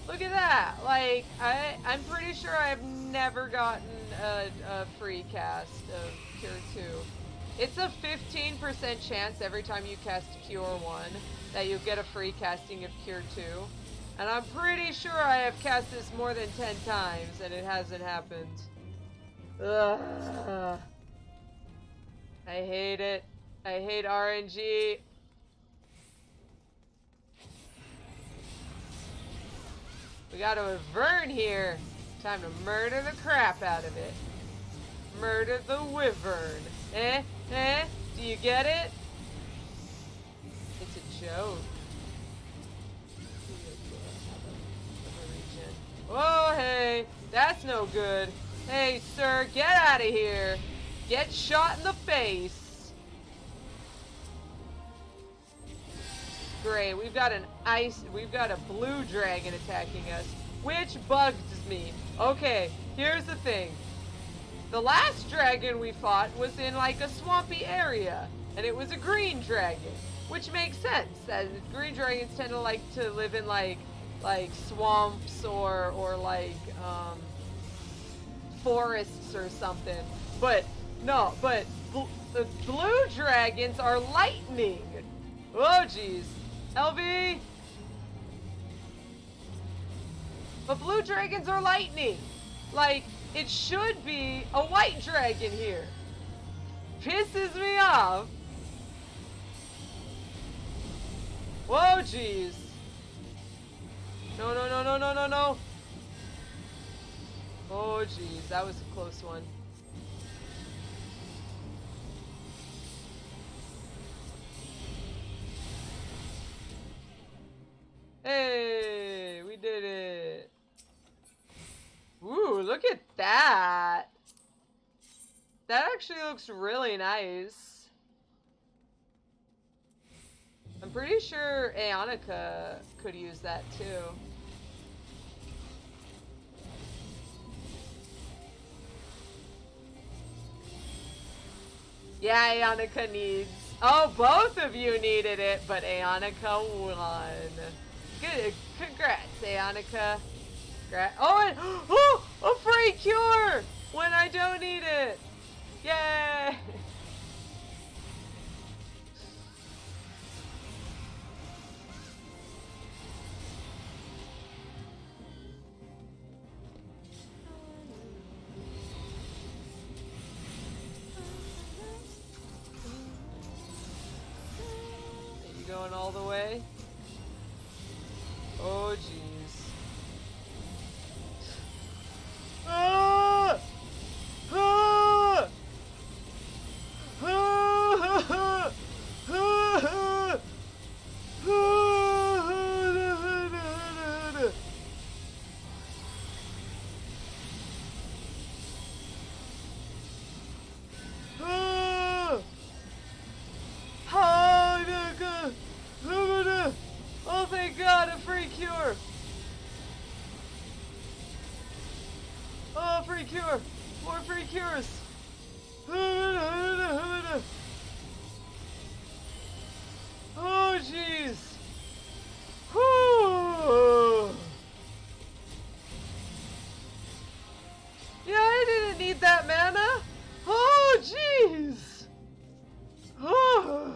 Look at that. Like, I'm pretty sure I've never gotten a free cast of Cure 2. It's a 15% chance every time you cast Cure 1 that you'll get a free casting of Cure 2. And I'm pretty sure I have cast this more than 10 times and it hasn't happened. Ugh. I hate it. I hate RNG. We got a Wyvern here. Time to murder the crap out of it. Murder the Wyvern. Eh? Do you get it? It's a joke. Oh, hey. That's no good. Hey, sir, get out of here. Get shot in the face. Great, we've got a blue dragon attacking us, which bugs me. Okay, here's the thing. The last dragon we fought was in like a swampy area, and it was a green dragon, which makes sense. That green dragons tend to like to live in like swamps or like forests or something. But no, the blue dragons are lightning. Oh jeez. LV? But blue dragons are lightning. Like, it should be a white dragon here. Pisses me off. Whoa, jeez. No. Oh, jeez. That was a close one. Hey, we did it. Ooh, look at that. That actually looks really nice. I'm pretty sure Aeonica could use that too. Yeah, Aeonica needs... Oh, both of you needed it, but Aeonica won. Good, congrats, Aeonica. Oh, a free cure when I don't need it. Yay! Are you going all the way? Oh, jeez. Ah! Ah! Ah! Ah! Oh, thank God, a free cure! Oh, free cure! More free cures! Oh, jeez! Whew. Yeah, I didn't need that mana! Oh, jeez! Oh.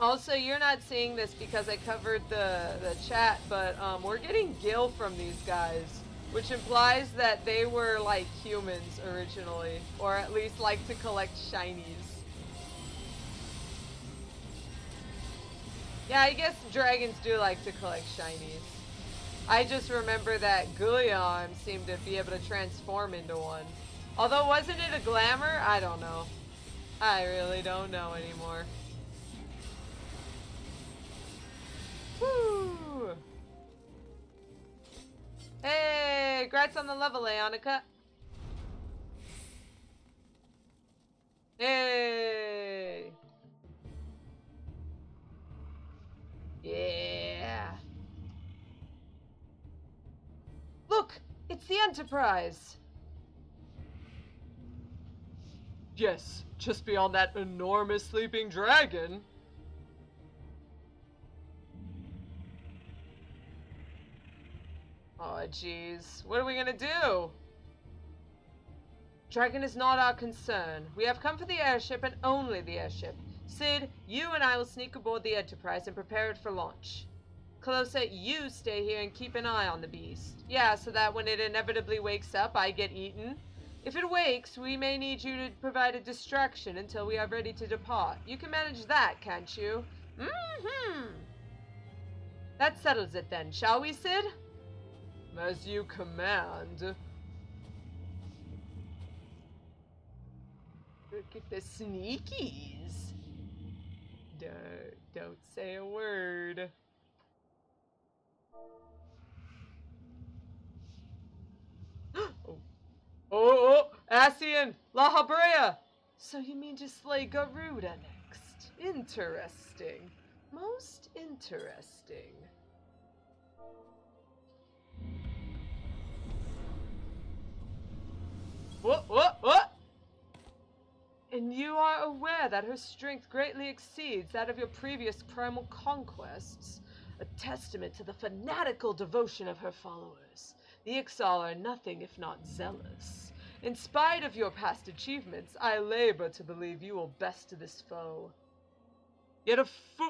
Also, you're not seeing this because I covered the chat, but we're getting gil from these guys, which implies that they were like humans originally, or at least like to collect shinies. Yeah, I guess dragons do like to collect shinies. I just remember that Garleans seemed to be able to transform into one. Although, wasn't it a glamour? I don't know. I really don't know anymore. Woo! Hey, congrats on the level, Aeonica. Hey! Yeah! Look! It's the Enterprise! Yes, just beyond that enormous sleeping dragon. Oh, jeez. What are we gonna do? Dragon is not our concern. We have come for the airship and only the airship. Sid, you and I will sneak aboard the Enterprise and prepare it for launch. Calosa, you stay here and keep an eye on the beast. Yeah, so that when it inevitably wakes up, I get eaten. If it wakes, we may need you to provide a distraction until we are ready to depart. You can manage that, can't you? Mm-hmm. That settles it then, shall we, Sid? As you command. Look at the sneakies. Don't say a word. Oh, Asian! La Habrea! So you mean to slay Garuda next? Interesting. Most interesting. What? And you are aware that her strength greatly exceeds that of your previous primal conquests, a testament to the fanatical devotion of her followers. The Ixal are nothing if not zealous. In spite of your past achievements, I labor to believe you will best this foe. Yet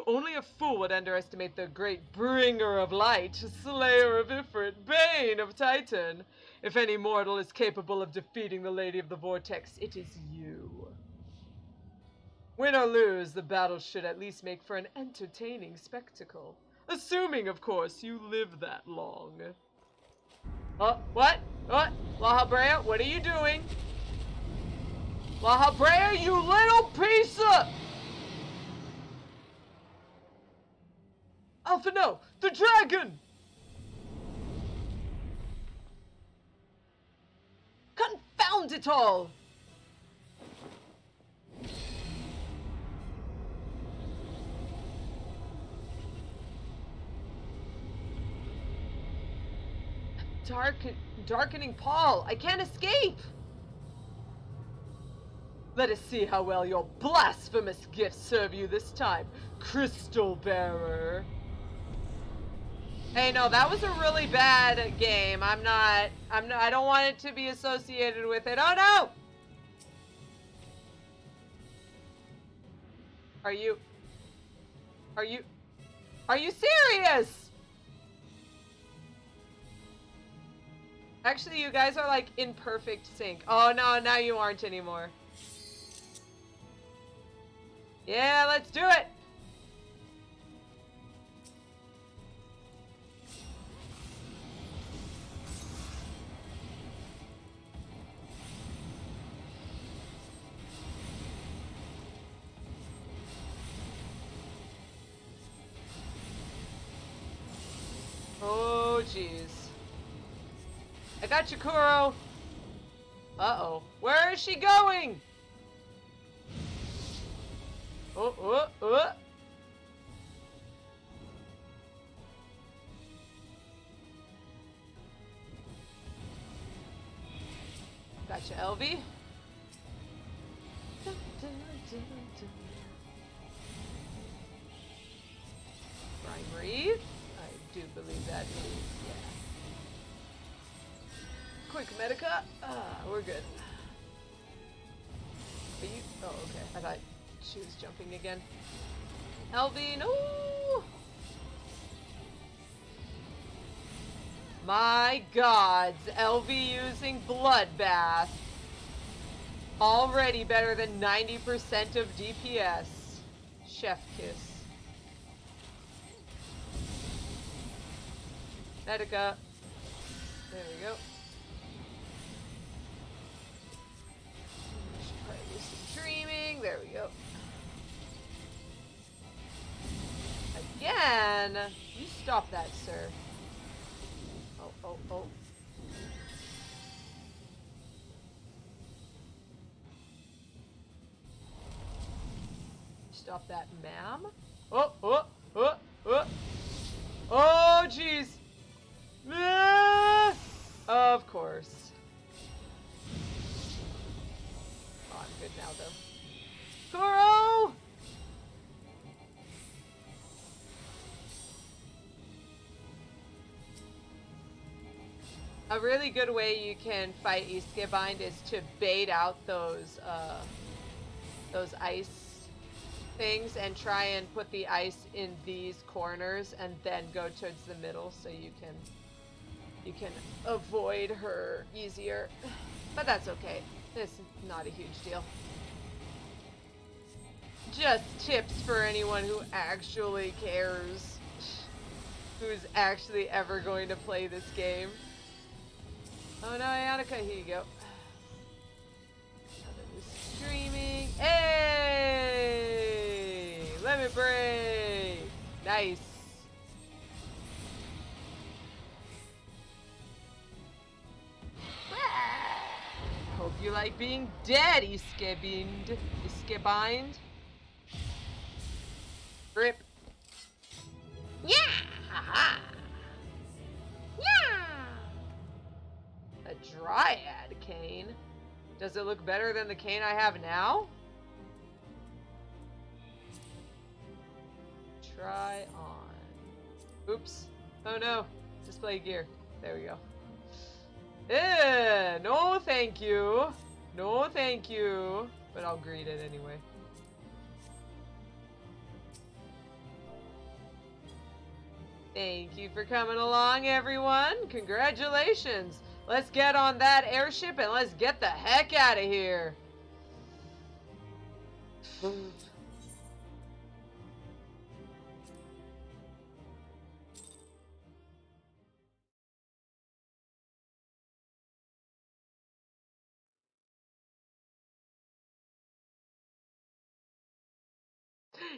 only a fool would underestimate the great bringer of light, slayer of Ifrit, bane of Titan. If any mortal is capable of defeating the Lady of the Vortex, it is you. Win or lose, the battle should at least make for an entertaining spectacle. Assuming, of course, you live that long. What? La Habrea, what are you doing? La Habrea, you little piece of... Alpha, no! The dragon! Confound it all! Darkening Paul, I can't escape! Let us see how well your blasphemous gifts serve you this time, Crystal Bearer. Hey, no, that was a really bad game. I don't want it to be associated with it. Oh no! Are you serious? Actually, you guys are like in perfect sync. Oh no, now you aren't anymore. Yeah, let's do it! Oh, jeez. I got you, Kuro! Uh-oh. Where is she going? Oh. Gotcha, LV. Prime Reeve. I do believe that is, yeah. Quick Medica. We're good. Are you? Oh, okay. I thought she was jumping again. LV, no! My gods, LV using Bloodbath. Already better than 90% of DPS. Chef kiss. Medica. There we go. Should probably do some dreaming. There we go. Again! You stop that, sir. Oh. Stop that, ma'am. Oh, jeez. Of course. Oh, I'm good now, though. Kuro! A really good way you can fight Eastgebind is to bait out those ice things and try and put the ice in these corners and then go towards the middle so you can avoid her easier. But that's okay. It's not a huge deal. Just tips for anyone who actually cares. Who's actually ever going to play this game. Oh no, Yannicka, here you go. Streaming. Hey! Limit break! Nice. Hope you like being dead, Iskibind. Rip. Yeah! Haha! Yeah! A dryad cane? Does it look better than the cane I have now? Try on. Oops. Oh no. Display gear. There we go. No thank you. No thank you. But I'll greet it anyway. Thank you for coming along, everyone. Congratulations. Let's get on that airship and let's get the heck out of here.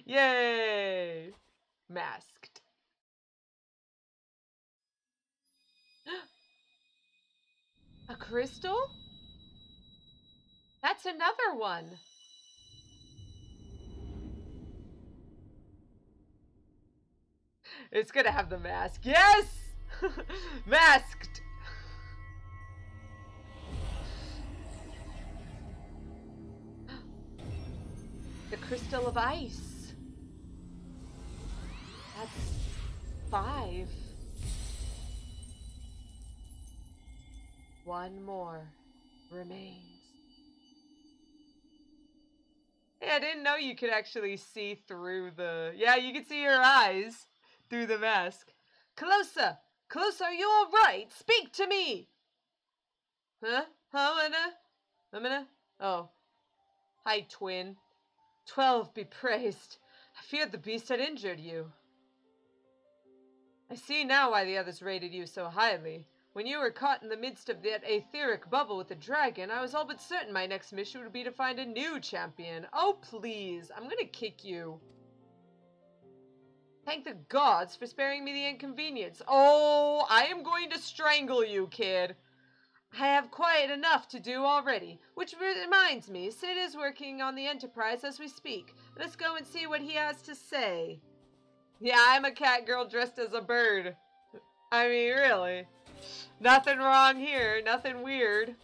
Yay! Masked. A crystal? That's another one. It's gonna have the mask. Yes! Masked! The crystal of ice. That's 5. One more remains. Hey, I didn't know you could actually see through the... Yeah, you can see your eyes through the mask. Calosa! Calosa, are you alright? Speak to me! Huh? Amina? Oh. Hi, twin. 12 be praised. I feared the beast had injured you. I see now why the others rated you so highly. When you were caught in the midst of that etheric bubble with the dragon, I was all but certain my next mission would be to find a new champion. Oh, please. I'm gonna kick you. Thank the gods for sparing me the inconvenience. Oh, I am going to strangle you, kid. I have quite enough to do already. Which reminds me, Sid is working on the Enterprise as we speak. Let's go and see what he has to say. Yeah, I'm a cat girl dressed as a bird. I mean, really. Nothing wrong here. Nothing weird.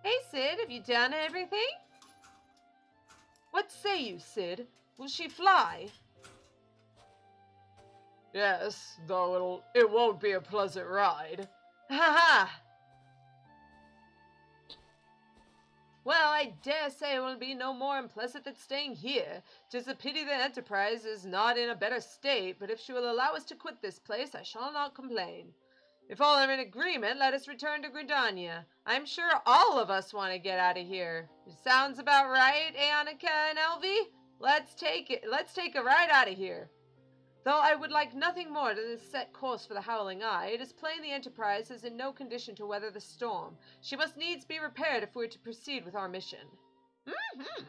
Hey, Sid, have you done everything? What say you, Sid? Will she fly? Yes, though it won't be a pleasant ride. Ha ha! Well, I dare say it will be no more unpleasant than staying here. 'Tis a pity the Enterprise is not in a better state, but if she will allow us to quit this place, I shall not complain. If all are in agreement, let us return to Gridania. I'm sure all of us want to get out of here. It sounds about right, Aonica and Elvie? Let's take a ride out of here. Though I would like nothing more than to set course for the Howling Eye, it is plain the Enterprise is in no condition to weather the storm. She must needs be repaired if we are to proceed with our mission. Mm-hmm.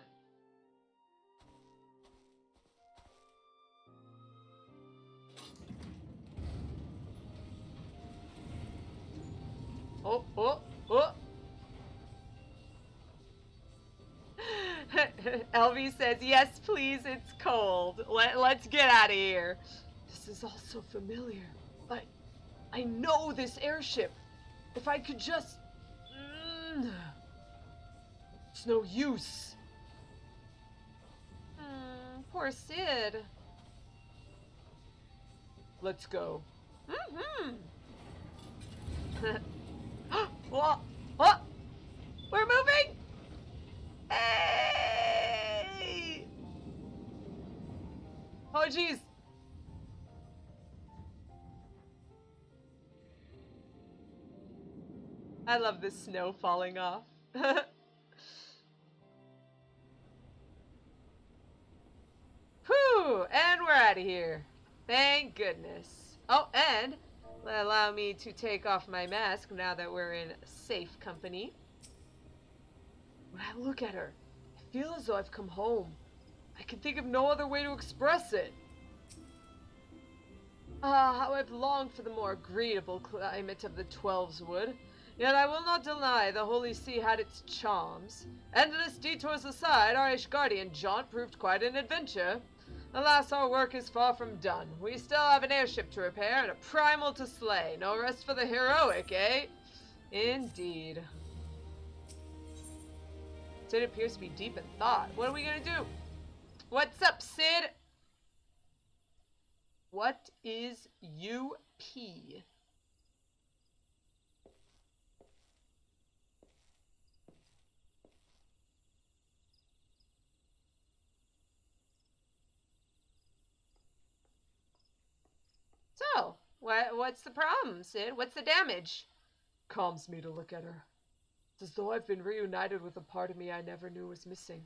Oh. Elvie says, yes, please, it's cold. Let's get out of here. This is all so familiar. I know this airship. If I could just... It's no use. Poor Sid. Let's go. What? We're moving! Hey! Oh, jeez. I love this snow falling off. Whew, and we're out of here. Thank goodness. Oh, and allow me to take off my mask now that we're in safe company. When I look at her, I feel as though I've come home. I can think of no other way to express it. Ah, how I've longed for the more agreeable climate of the Twelveswood. Yet I will not deny the Holy See had its charms. Endless detours aside, our Ishgardian jaunt proved quite an adventure. Alas, our work is far from done. We still have an airship to repair and a primal to slay. No rest for the heroic, eh? Indeed. Sid appears to be deep in thought. What are we gonna do? What's up, Sid? What is UP? So, what's the problem, Sid? What's the damage? Calms me to look at her. It's as though I've been reunited with a part of me I never knew was missing.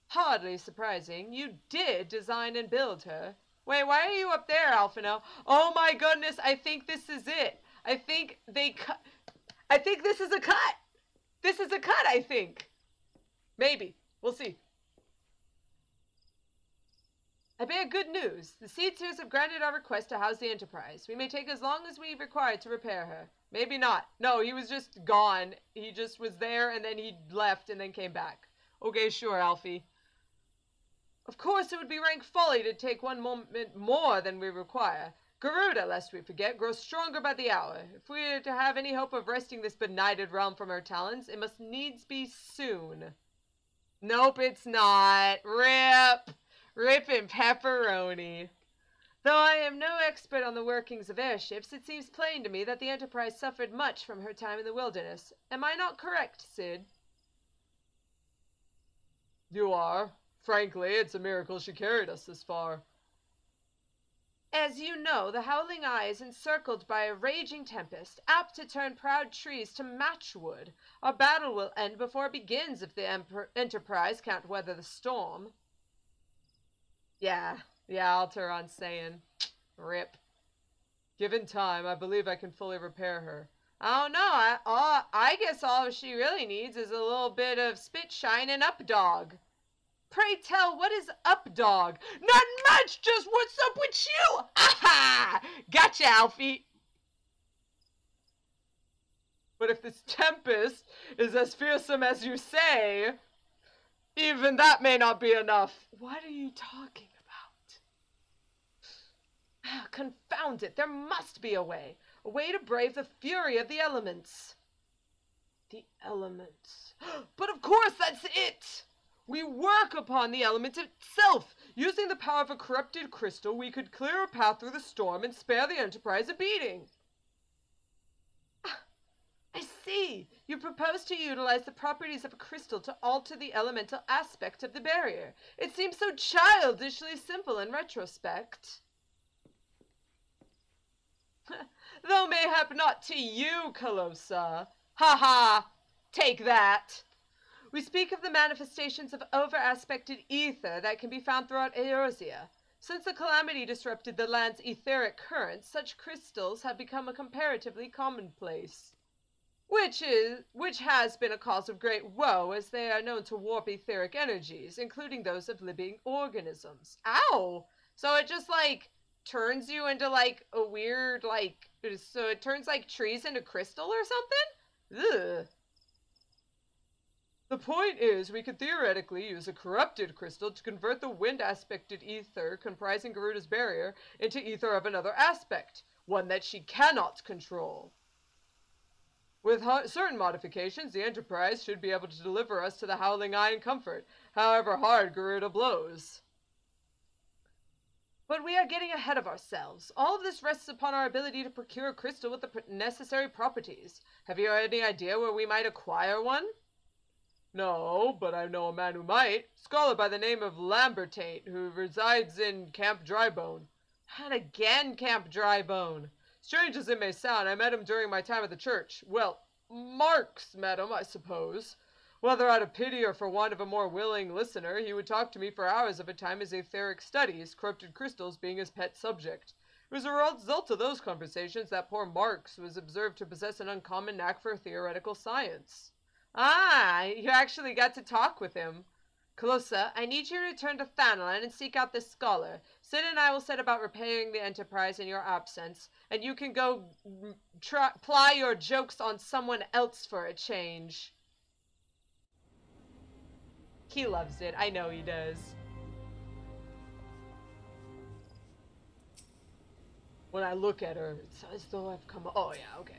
Hardly surprising. You did design and build her. Wait, why are you up there, Alphino? Oh my goodness, I think this is it. I think they cut. I think this is a cut. This is a cut, I think. Maybe. We'll see. I bear good news. The Seedseers have granted our request to house the Enterprise. We may take as long as we require to repair her. Maybe not. No, he was just gone. He just was there and then he left and then came back. Okay, sure, Alfie. Of course, it would be rank folly to take one moment more than we require. Garuda, lest we forget, grows stronger by the hour. If we are to have any hope of wresting this benighted realm from her talons, it must needs be soon. Nope, it's not. Rip. Rip and pepperoni. Though I am no expert on the workings of airships, it seems plain to me that the Enterprise suffered much from her time in the wilderness. Am I not correct, Sid? You are. Frankly, it's a miracle she carried us this far. As you know, the Howling Eye is encircled by a raging tempest, apt to turn proud trees to matchwood. Our battle will end before it begins if the Enterprise can't weather the storm. Yeah, Alteron's saying. Rip. Given time, I believe I can fully repair her. I don't know. I guess all she really needs is a little bit of spit shine and up dog. Pray tell, what is up dog? Not much, just what's up with you? Aha! Gotcha, Alfie. But if this tempest is as fearsome as you say, even that may not be enough. What are you talking about? Confound it, there must be a way to brave the fury of the elements. The elements. But of course, that's it! We work upon the element itself. Using the power of a corrupted crystal, we could clear a path through the storm and spare the Enterprise a beating. I see. You propose to utilize the properties of a crystal to alter the elemental aspect of the barrier. It seems so childishly simple in retrospect. Though mayhap not to you, Calosa. Ha ha! Take that! We speak of the manifestations of over-aspected ether that can be found throughout Eorzea. Since the calamity disrupted the land's etheric currents, such crystals have become a comparatively commonplace. Which has been a cause of great woe, as they are known to warp etheric energies, including those of living organisms. Ow! So it just, turns you into, a weird, so it turns, trees into crystal or something? Ugh. The point is, we could theoretically use a corrupted crystal to convert the wind-aspected ether comprising Garuda's barrier into ether of another aspect, one that she cannot control. With certain modifications, the Enterprise should be able to deliver us to the Howling Eye in comfort, however hard Garuda blows. But we are getting ahead of ourselves. All of this rests upon our ability to procure a crystal with the necessary properties. Have you any idea where we might acquire one? No, but I know a man who might. Scholar by the name of Lambertaint, who resides in Camp Drybone. And again, Camp Drybone. Strange as it may sound, I met him during my time at the church. Well, Marks met him, I suppose. Whether out of pity or for want of a more willing listener, he would talk to me for hours of a time as etheric studies, corrupted crystals being his pet subject. It was a result of those conversations that poor Marks was observed to possess an uncommon knack for theoretical science. Ah, you actually got to talk with him. Calosa, I need you to return to Thanalan and seek out this scholar. Sid and I will set about repairing the Enterprise in your absence, and you can go ply your jokes on someone else for a change. He loves it. I know he does. When I look at her, it's as though I've come... Oh, yeah, okay.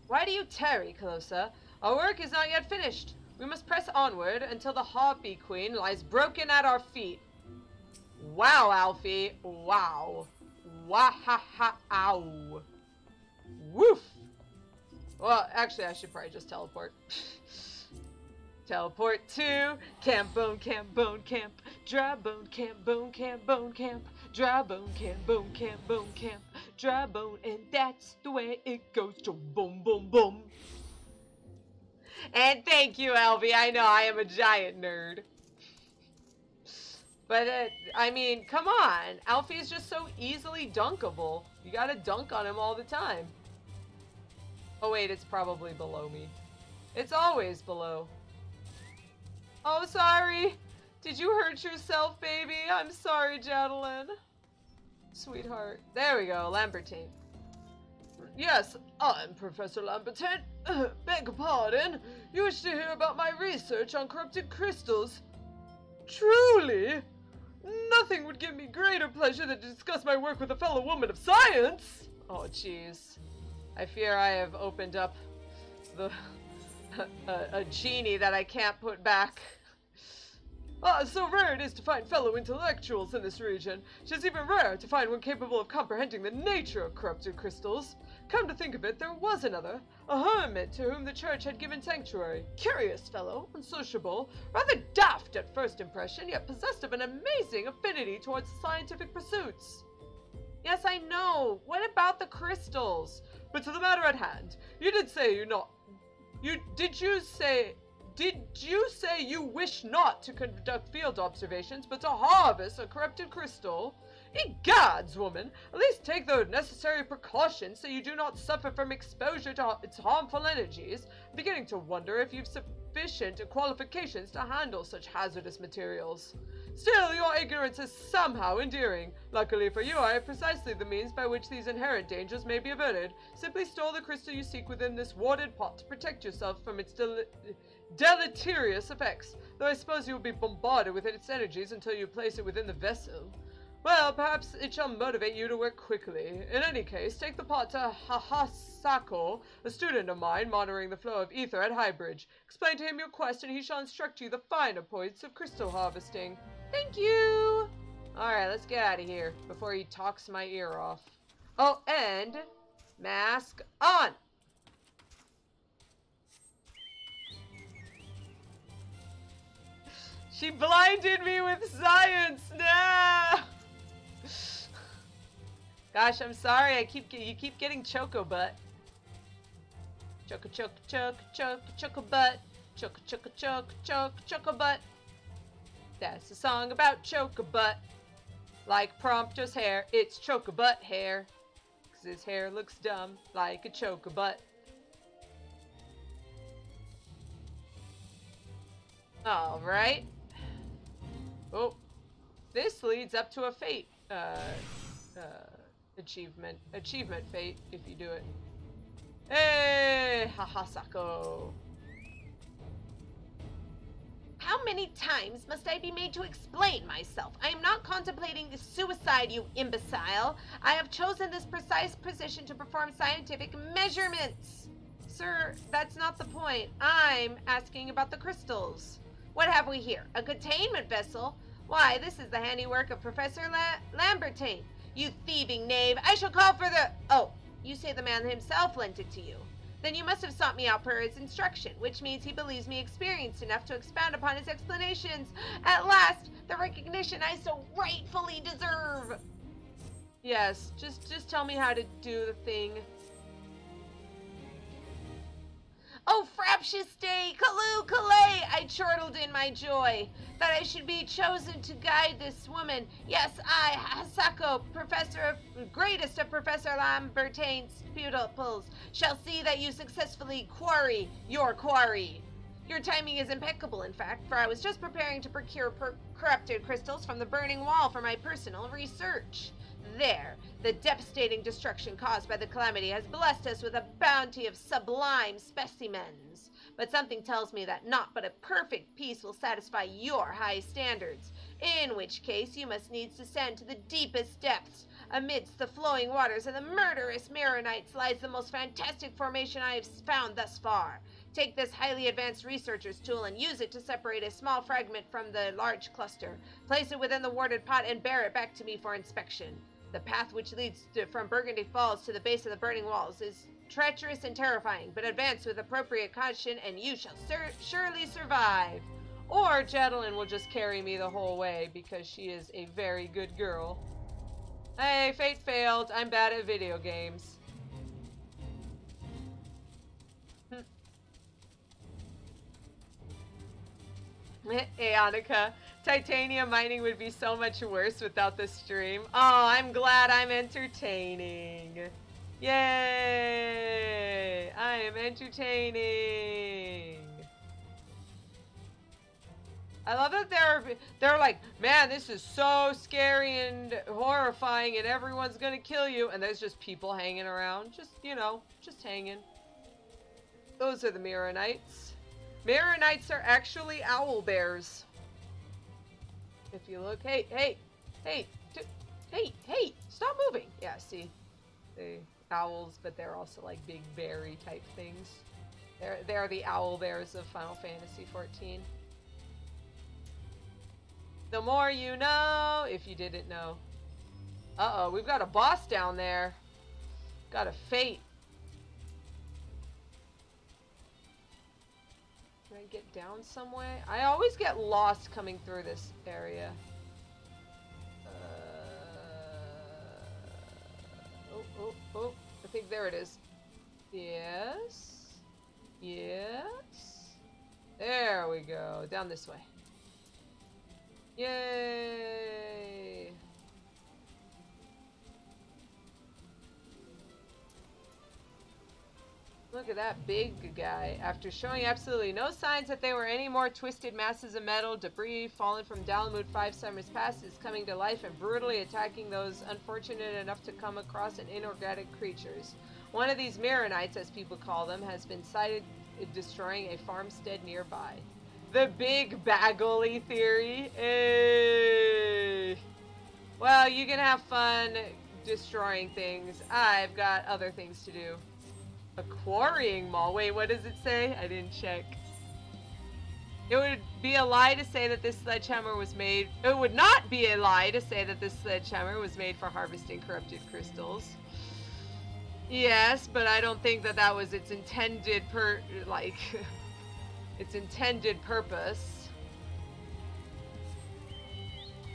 Why do you tarry, Calosa? Our work is not yet finished. We must press onward until the Harpy Queen lies broken at our feet. Wow, Alfie. Wow. Wah-ha-ha-ow. Woof. Well, actually, I should probably just teleport. Teleport to Camp Bone, Camp Bone, Camp. Dry Bone, Camp Bone, Camp Bone, Camp. Dry Bone, Camp Bone, Camp Bone, Camp. Dry Bone, and that's the way it goes. Boom, boom, boom. And thank you, Elvie. I know I am a giant nerd. But, I mean, come on. Alfie is just so easily dunkable. You gotta dunk on him all the time. Oh, wait, it's probably below me. It's always below. Oh, sorry. Did you hurt yourself, baby? I'm sorry, Jadelyn. Sweetheart. There we go, Lambertaint. Yes, I'm Professor Lambertaint. Beg your pardon. You wish to hear about my research on corrupted crystals? Truly? Nothing would give me greater pleasure than to discuss my work with a fellow woman of science. Oh, jeez. I fear I have opened up a genie that I can't put back. So rare it is to find fellow intellectuals in this region. It is even rare to find one capable of comprehending the nature of corrupted crystals. Come to think of it, there was another, a hermit to whom the church had given sanctuary. Curious fellow, unsociable, rather daft at first impression, yet possessed of an amazing affinity towards scientific pursuits. Yes, I know. What about the crystals? But to the matter at hand, you did say Did you say you wish not to conduct field observations, but to harvest a corrupted crystal? Egads, woman, at least take the necessary precautions so you do not suffer from exposure to its harmful energies. I'm beginning to wonder if you've sufficient qualifications to handle such hazardous materials. Still, your ignorance is somehow endearing. Luckily for you, I have precisely the means by which these inherent dangers may be averted. Simply store the crystal you seek within this warded pot to protect yourself from its deleterious effects, though I suppose you will be bombarded with its energies until you place it within the vessel. Well, perhaps it shall motivate you to work quickly. In any case, take the pot to Hahasako, a student of mine monitoring the flow of ether at Highbridge. Explain to him your quest and he shall instruct you the finer points of crystal harvesting. Thank you! Alright, let's get out of here before he talks my ear off. Oh, and mask on! She blinded me with science! No! Gosh, I'm sorry. You keep getting choco butt. Choco butt. Choco butt. That's a song about choco butt. Like Prompter's hair, it's choco butt hair. 'Cause his hair looks dumb like a choco butt. All right. Oh, this leads up to a fate. Achievement fate, if you do it. Hey, Hahasako. How many times must I be made to explain myself? I am not contemplating suicide, you imbecile. I have chosen this precise position to perform scientific measurements. Sir, that's not the point. I'm asking about the crystals. What have we here? A containment vessel? Why, this is the handiwork of Professor Lambertaint. You thieving knave, I shall call for the... Oh, you say the man himself lent it to you. Then you must have sought me out per his instruction, which means he believes me experienced enough to expound upon his explanations. At last, the recognition I so rightfully deserve. Yes, just tell me how to do the thing. Oh, fraptious day! Callooh, Calais! I chortled in my joy that I should be chosen to guide this woman. Yes, I, Hasako, greatest of Professor Lambertain's pupils, shall see that you successfully quarry your quarry. Your timing is impeccable, in fact, for I was just preparing to procure corrupted crystals from the burning wall for my personal research. There, the devastating destruction caused by the calamity has blessed us with a bounty of sublime specimens. But something tells me that naught but a perfect piece will satisfy your high standards, in which case you must needs descend to the deepest depths. Amidst the flowing waters and the murderous Maronites lies the most fantastic formation I have found thus far. Take this highly advanced researcher's tool and use it to separate a small fragment from the large cluster. Place it within the warded pot and bear it back to me for inspection. The path which leads from Burgundy Falls to the base of the burning walls is treacherous and terrifying, but advance with appropriate caution and you shall surely survive. Or Jadelyn will just carry me the whole way because she is a very good girl. Hey, fate failed. I'm bad at video games. Hey, Annika. Titanium mining would be so much worse without the stream. Oh, I'm glad I'm entertaining. Yay! I am entertaining. I love that they're like, man, this is so scary and horrifying and everyone's gonna kill you. And there's just people hanging around. Just, you know, just hanging. Those are the Maronites. Maronites are actually owl bears. If you look, hey, stop moving. Yeah, see, the owls, but they're also like big berry type things. They're the owl bears of Final Fantasy XIV. The more you know, if you didn't know. Uh-oh, we've got a boss down there. Got a fate. Can I get down some way? I always get lost coming through this area. Oh, I think there it is. Yes. Yes. There we go. Down this way. Yay! Look at that big guy. After showing absolutely no signs that they were any more twisted masses of metal, debris fallen from Dalamud 5 summers past is coming to life and brutally attacking those unfortunate enough to come across an inorganic creatures. One of these Maronites, as people call them, has been sighted destroying a farmstead nearby. The big Bagoli theory. Hey. Well, you can have fun destroying things. I've got other things to do. A quarrying mall. Wait, what does it say? I didn't check. It would be a lie to say that this sledgehammer was made... It would not be a lie to say that this sledgehammer was made for harvesting corrupted crystals. Yes, but I don't think that that was its intended its intended purpose.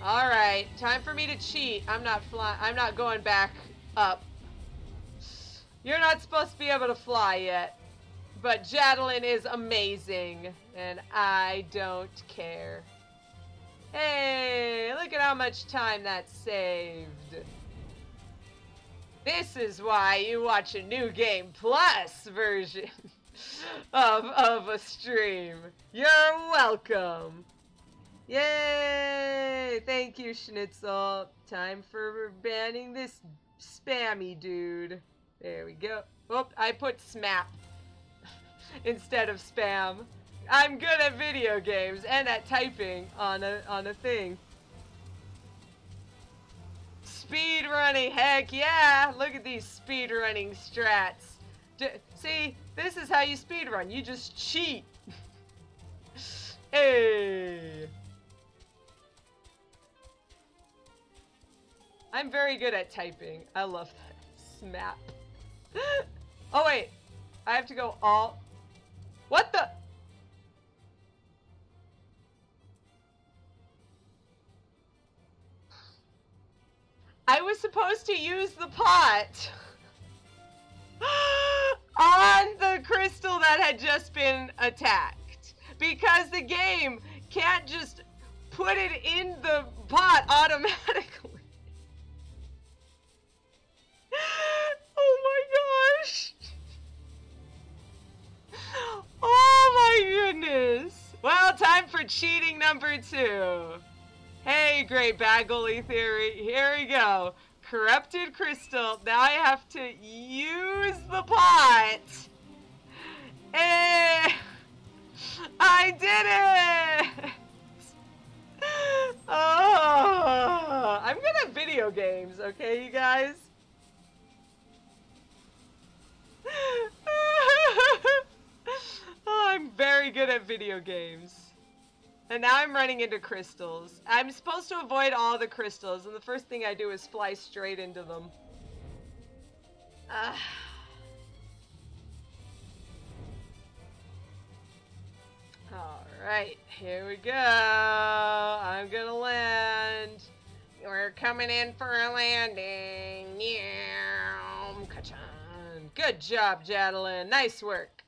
Alright, time for me to cheat. I'm not going back up. You're not supposed to be able to fly yet. But Jadelyn is amazing. And I don't care. Hey, look at how much time that saved. This is why you watch a New Game Plus version of a stream. You're welcome. Yay! Thank you, Schnitzel. Time for banning this spammy dude. There we go. Oh, I put smap instead of spam. I'm good at video games and at typing on a thing. Speed running, heck yeah! Look at these speed running strats. See, this is how you speed run. You just cheat. Hey. I'm very good at typing. I love that. Smap. Oh wait. I have to go all... What the... I was supposed to use the pot on the crystal that had just been attacked. Because the game can't just put it in the pot automatically. Oh my gosh. Oh my goodness. Well, time for cheating number 2. Hey, great Baggly theory. Here we go. Corrupted crystal. Now I have to use the pot. I did it! Oh, I'm good at video games, okay, you guys? Oh, I'm very good at video games. And now I'm running into crystals. I'm supposed to avoid all the crystals, and the first thing I do is fly straight into them. Alright, here we go. I'm gonna land. We're coming in for a landing. Yeah, ka-chan. Good job, Jadalyn. Nice work.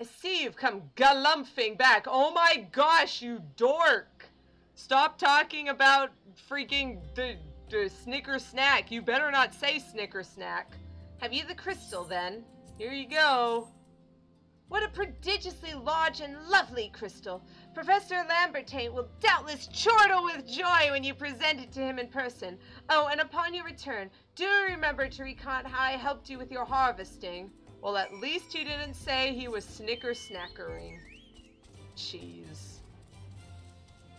I see you've come galumphing back. Oh my gosh, you dork. Stop talking about freaking the Snicker Snack. You better not say Snicker Snack. Have you the crystal then? Here you go. What a prodigiously large and lovely crystal. Professor Lambertain will doubtless chortle with joy when you present it to him in person. Oh, and upon your return, do remember to recount how I helped you with your harvesting. Well, at least he didn't say he was Snicker Snackering. Jeez.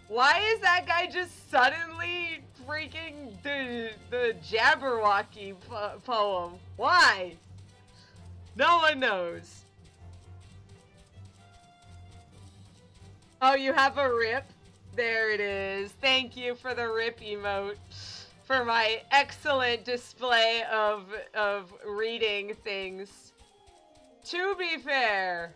Why is that guy just suddenly freaking the Jabberwocky poem? Why? No one knows. Oh, you have a rip? There it is. Thank you for the rip emote. For my excellent display of reading things. To be fair,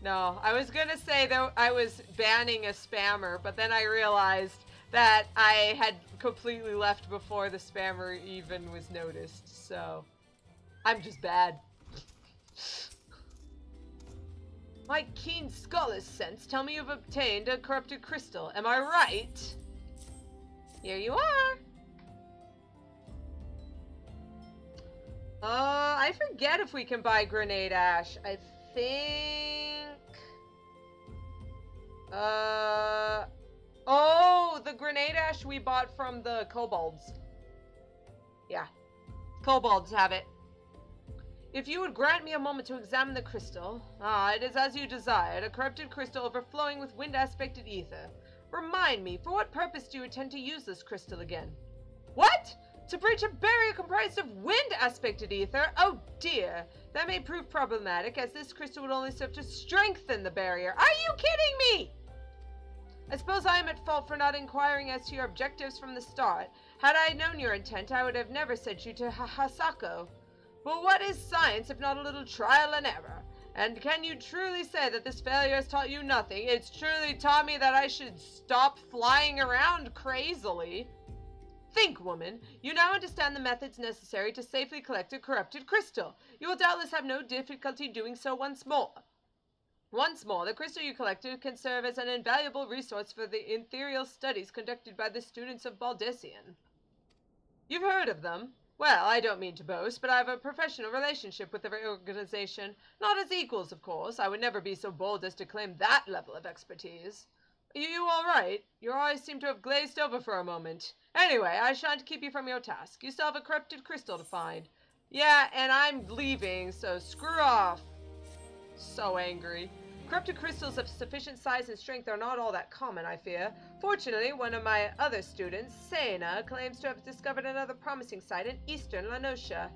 no, I was gonna say that I was banning a spammer, but then I realized that I had completely left before the spammer even was noticed, so I'm just bad. My keen scholar's sense tell me you've obtained a corrupted crystal. Am I right? Here you are. I forget if we can buy grenade ash. I think... Oh, the grenade ash we bought from the kobolds. Yeah. Kobolds have it. If you would grant me a moment to examine the crystal. Ah, it is as you desired, a corrupted crystal overflowing with wind-aspected ether. Remind me, for what purpose do you intend to use this crystal again? What? To breach a barrier comprised of wind-aspected ether? Oh dear, that may prove problematic, as this crystal would only serve to strengthen the barrier. Are you kidding me? I suppose I am at fault for not inquiring as to your objectives from the start. Had I known your intent, I would have never sent you to Hasako. But what is science if not a little trial and error? And can you truly say that this failure has taught you nothing? It's truly taught me that I should stop flying around crazily. Think, woman. You now understand the methods necessary to safely collect a corrupted crystal. You will doubtless have no difficulty doing so once more. Once more, the crystal you collected can serve as an invaluable resource for the ethereal studies conducted by the students of Baldessian. You've heard of them? Well, I don't mean to boast, but I have a professional relationship with the organization. Not as equals, of course. I would never be so bold as to claim that level of expertise. Are you all right? Your eyes seem to have glazed over for a moment. Anyway, I shan't keep you from your task. You still have a corrupted crystal to find. Yeah, and I'm leaving, so screw off. So angry. Corrupted crystals of sufficient size and strength are not all that common, I fear. Fortunately, one of my other students, Sena, claims to have discovered another promising site in eastern Lanosia.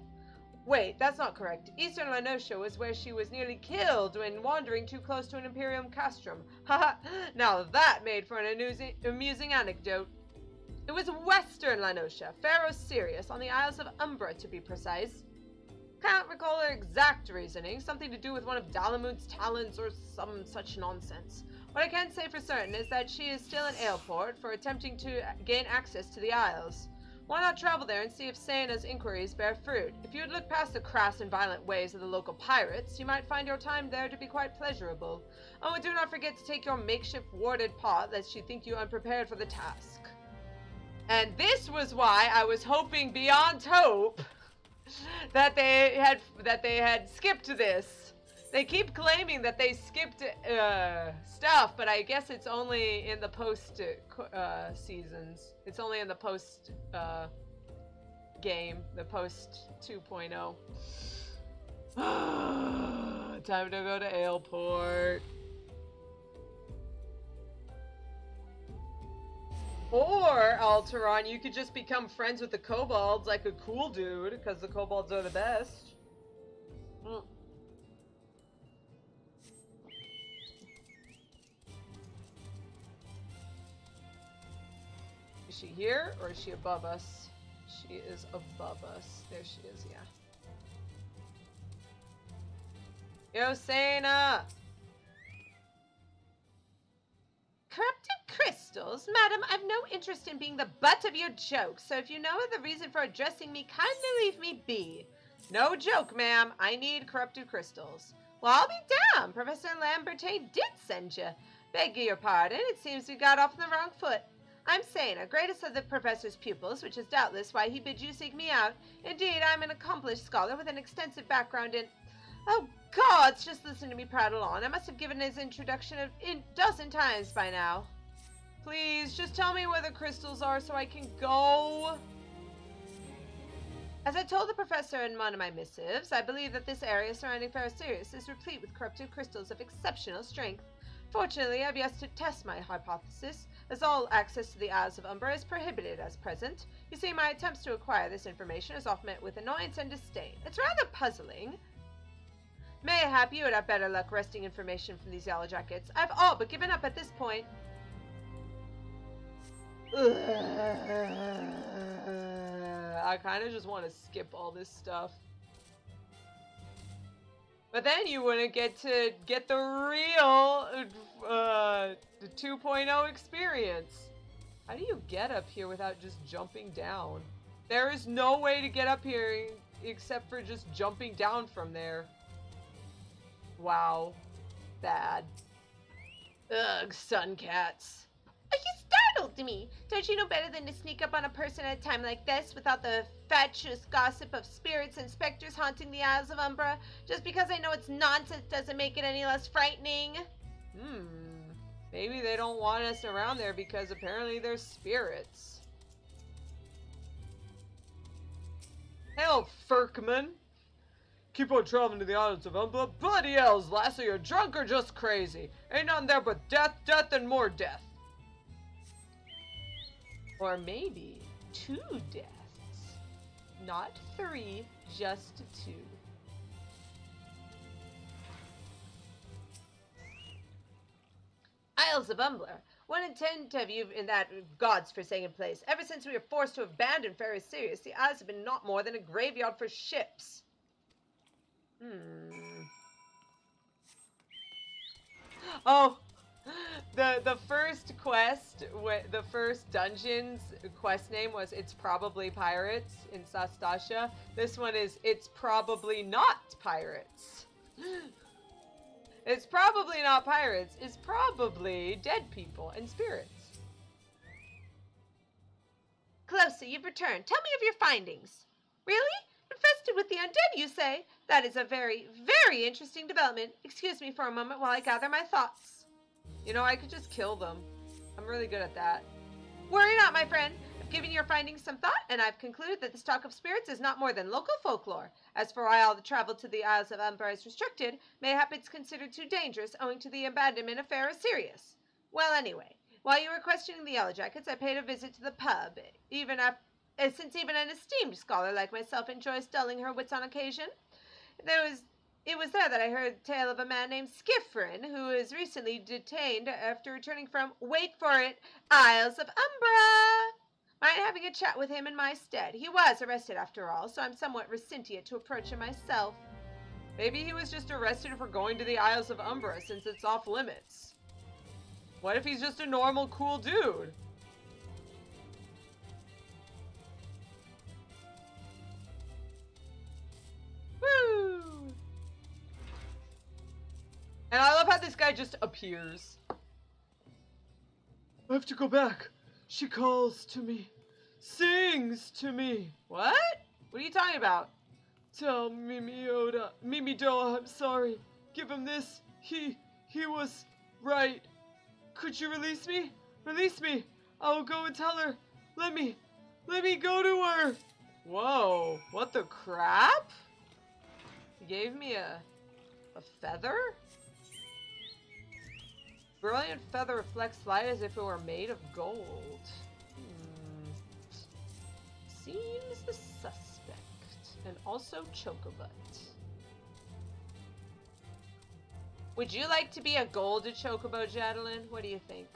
Wait, that's not correct. Eastern Lanosia was where she was nearly killed when wandering too close to an Imperium castrum. Haha, now that made for an amusing anecdote. It was Western Lanosia, Pharaoh Sirius, on the Isles of Umbra to be precise. Can't recall her exact reasoning, something to do with one of Dalamut's talents or some such nonsense. What I can say for certain is that she is still in Aleport for attempting to gain access to the Isles. Why not travel there and see if Saena's inquiries bear fruit? If you would look past the crass and violent ways of the local pirates, you might find your time there to be quite pleasurable. Oh, and do not forget to take your makeshift warded pot, lest you think you unprepared for the task. And this was why I was hoping beyond hope that they had skipped this. They keep claiming that they skipped stuff, but I guess it's only in the post seasons. It's only in the post game, the post 2.0. Time to go to Aleport. Or, Alteron, you could just become friends with the kobolds like a cool dude, because the kobolds are the best. Is she here, or is she above us? She is above us. There she is, yeah. Eorzea! Corrupted crystals? Madam, I've no interest in being the butt of your jokes, so if you know of the reason for addressing me, kindly leave me be. No joke, ma'am. I need corrupted crystals. Well, I'll be damned. Professor Lambertain did send you. Beg your pardon. It seems we got off on the wrong foot. I'm Saena, greatest of the professor's pupils, which is doubtless why he bid you seek me out. Indeed, I'm an accomplished scholar with an extensive background in... Oh, gods, just listen to me prattle on. I must have given his introduction a dozen times by now. Please, just tell me where the crystals are so I can go. As I told the professor in one of my missives, I believe that this area surrounding Ferrocerius is replete with corrupted crystals of exceptional strength. Fortunately, I've yet to test my hypothesis, as all access to the Isles of Umbra is prohibited as present. You see, my attempts to acquire this information is often met with annoyance and disdain. It's rather puzzling. Mayhap you would have better luck wresting information from these yellow jackets. I've all but given up at this point. I kind of just want to skip all this stuff. But then you wouldn't get to get the real the 2.0 experience. How do you get up here without just jumping down? There is no way to get up here except for just jumping down from there. Wow. Bad. Ugh, sun cats. Oh, you startled me! Don't you know better than to sneak up on a person at a time like this without the fatuous gossip of spirits and specters haunting the Isles of Umbra? Just because I know it's nonsense doesn't make it any less frightening. Maybe they don't want us around there because apparently there's spirits. Hell, Furkman! Keep on traveling to the islands of Umbra. Bloody hells, lassie, you're drunk or just crazy. Ain't nothing there but death, death, and more death. Or maybe 2 deaths. Not 3, just 2. Isles of Umbra. One intent of you in that god's forsaken place. Ever since we were forced to abandon Ferrocerius, the Isles have been not more than a graveyard for ships. Oh, the first quest, the first dungeon's quest name was It's Probably Pirates in Sastasia. This one is It's Probably Not Pirates. It's probably not pirates. It's probably dead people and spirits. Calosa, you've returned. Tell me of your findings. Really? Infested with the undead, you say? That is a very, very interesting development. Excuse me for a moment while I gather my thoughts. You know, I could just kill them. I'm really good at that. Worry not, my friend. I've given your findings some thought, and I've concluded that this talk of spirits is not more than local folklore. As for why all the travel to the Isles of Umbra is restricted, mayhap it's considered too dangerous owing to the abandonment of Ferrocerius. Well, anyway, while you were questioning the Yellowjackets, I paid a visit to the pub, since even an esteemed scholar like myself enjoys dulling her wits on occasion. It was there that I heard the tale of a man named Skifrin, who was recently detained after returning from, wait for it, Isles of Umbra. Mind having a chat with him in my stead? He was arrested after all, so I'm somewhat resentient to approach him myself. Maybe he was just arrested for going to the Isles of Umbra since it's off limits. What if he's just a normal, cool dude? Woo! And I love how this guy just appears. I have to go back. She calls to me. Sings to me. What? What are you talking about? Tell Mimidoa I'm sorry. Give him this. He was right. Could you release me? Release me. I will go and tell her. Let me go to her. Whoa, what the crap? He gave me a feather? Brilliant feather reflects light as if it were made of gold. Seems the suspect. And also Chocobut. Would you like to be a golden chocobo, Jadalyn? What do you think?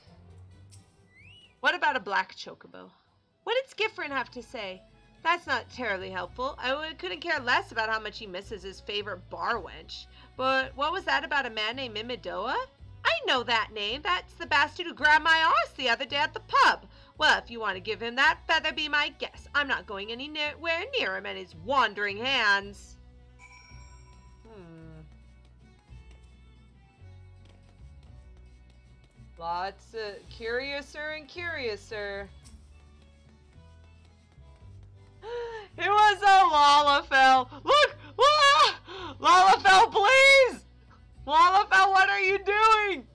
What about a black chocobo? What did Skiffrin have to say? That's not terribly helpful. I couldn't care less about how much he misses his favorite bar wench. But what was that about a man named Mimidoa? I know that name. That's the bastard who grabbed my arse the other day at the pub. Well, if you want to give him that feather, be my guest. I'm not going anywhere near him and his wandering hands. Lots curiouser and curiouser. It was a Lalafell. Look! Lalafell, please! Lalafell, what are you doing?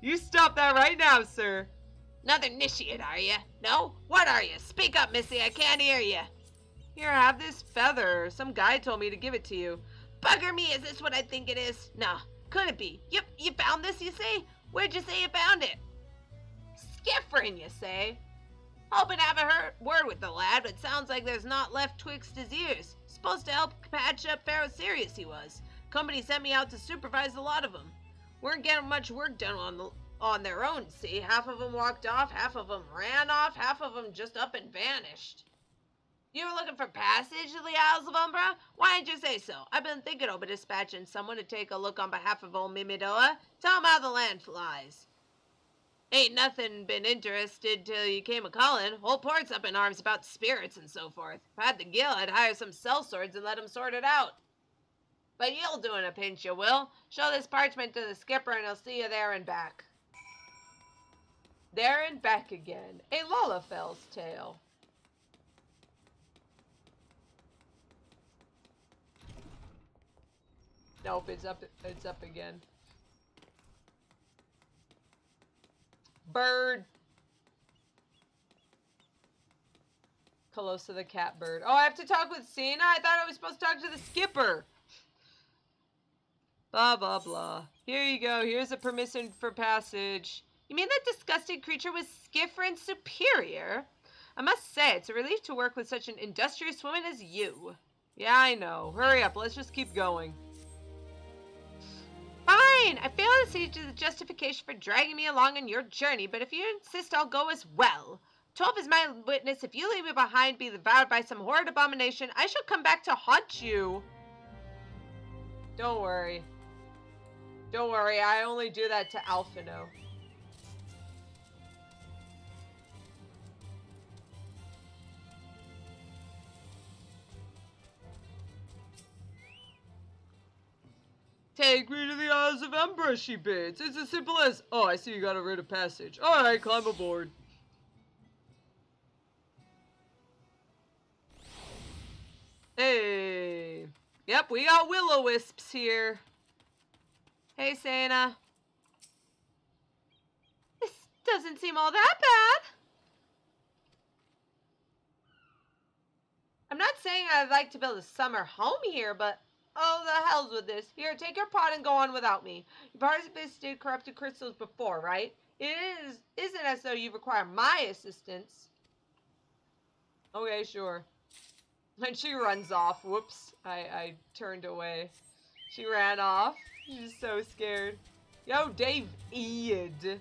You stop that right now, sir. Another initiate, are you? No? What are you? Speak up, Missy. I can't hear you. Here, have this feather. Some guy told me to give it to you. Bugger me, is this what I think it is? No, couldn't be. You found this, you say? Where'd you say you found it? Skiffrin, you say? Hoping to have a word with the lad, but sounds like there's not left twixt his ears. Supposed to help patch up Pharaoh Sirius, he was. Company sent me out to supervise a lot of them. Weren't getting much work done on their own, see? Half of them walked off, half of them ran off, half of them just up and vanished. You were looking for passage to the Isles of Umbra? Why didn't you say so? I've been thinking over dispatching someone to take a look on behalf of old Mimidoa. Tell him how the land flies. Ain't nothing been interested till you came a-callin'. Whole port's up in arms about spirits and so forth. If I had the gil, I'd hire some sellswords and let 'em sort it out. But you'll do in a pinch, you will. Show this parchment to the skipper and he'll see you there and back. There and back again. A Lalafell's tale. Nope, it's up again. Bird. Calosa the cat bird. Oh, I have to talk with Cena? I thought I was supposed to talk to the skipper. Blah, blah, blah. Here you go. Here's a permission for passage. You mean that disgusting creature was Skiffrin's superior? I must say, it's a relief to work with such an industrious woman as you. Yeah, I know. Hurry up. Let's just keep going. Fine! I fail to see the justification for dragging me along on your journey, but if you insist, I'll go as well. 12 is my witness. If you leave me behind, be devoured by some horrid abomination, I shall come back to haunt you. Don't worry. Don't worry, I only do that to Alphino. Take me to the Isles of Umbra, she bids. It's as simple as, oh, I see you got a writ of passage. Alright, climb aboard. Hey. Yep, we got will-o-wisps here. Hey, Santa. This doesn't seem all that bad. I'm not saying I'd like to build a summer home here, but oh, the hell's with this. Here, take your pot and go on without me. You've harvested corrupted crystals before, right? It isn't as though you require my assistance. Okay, sure. And she runs off. Whoops. I turned away. She ran off. She's so scared. Yo, Dave Eid.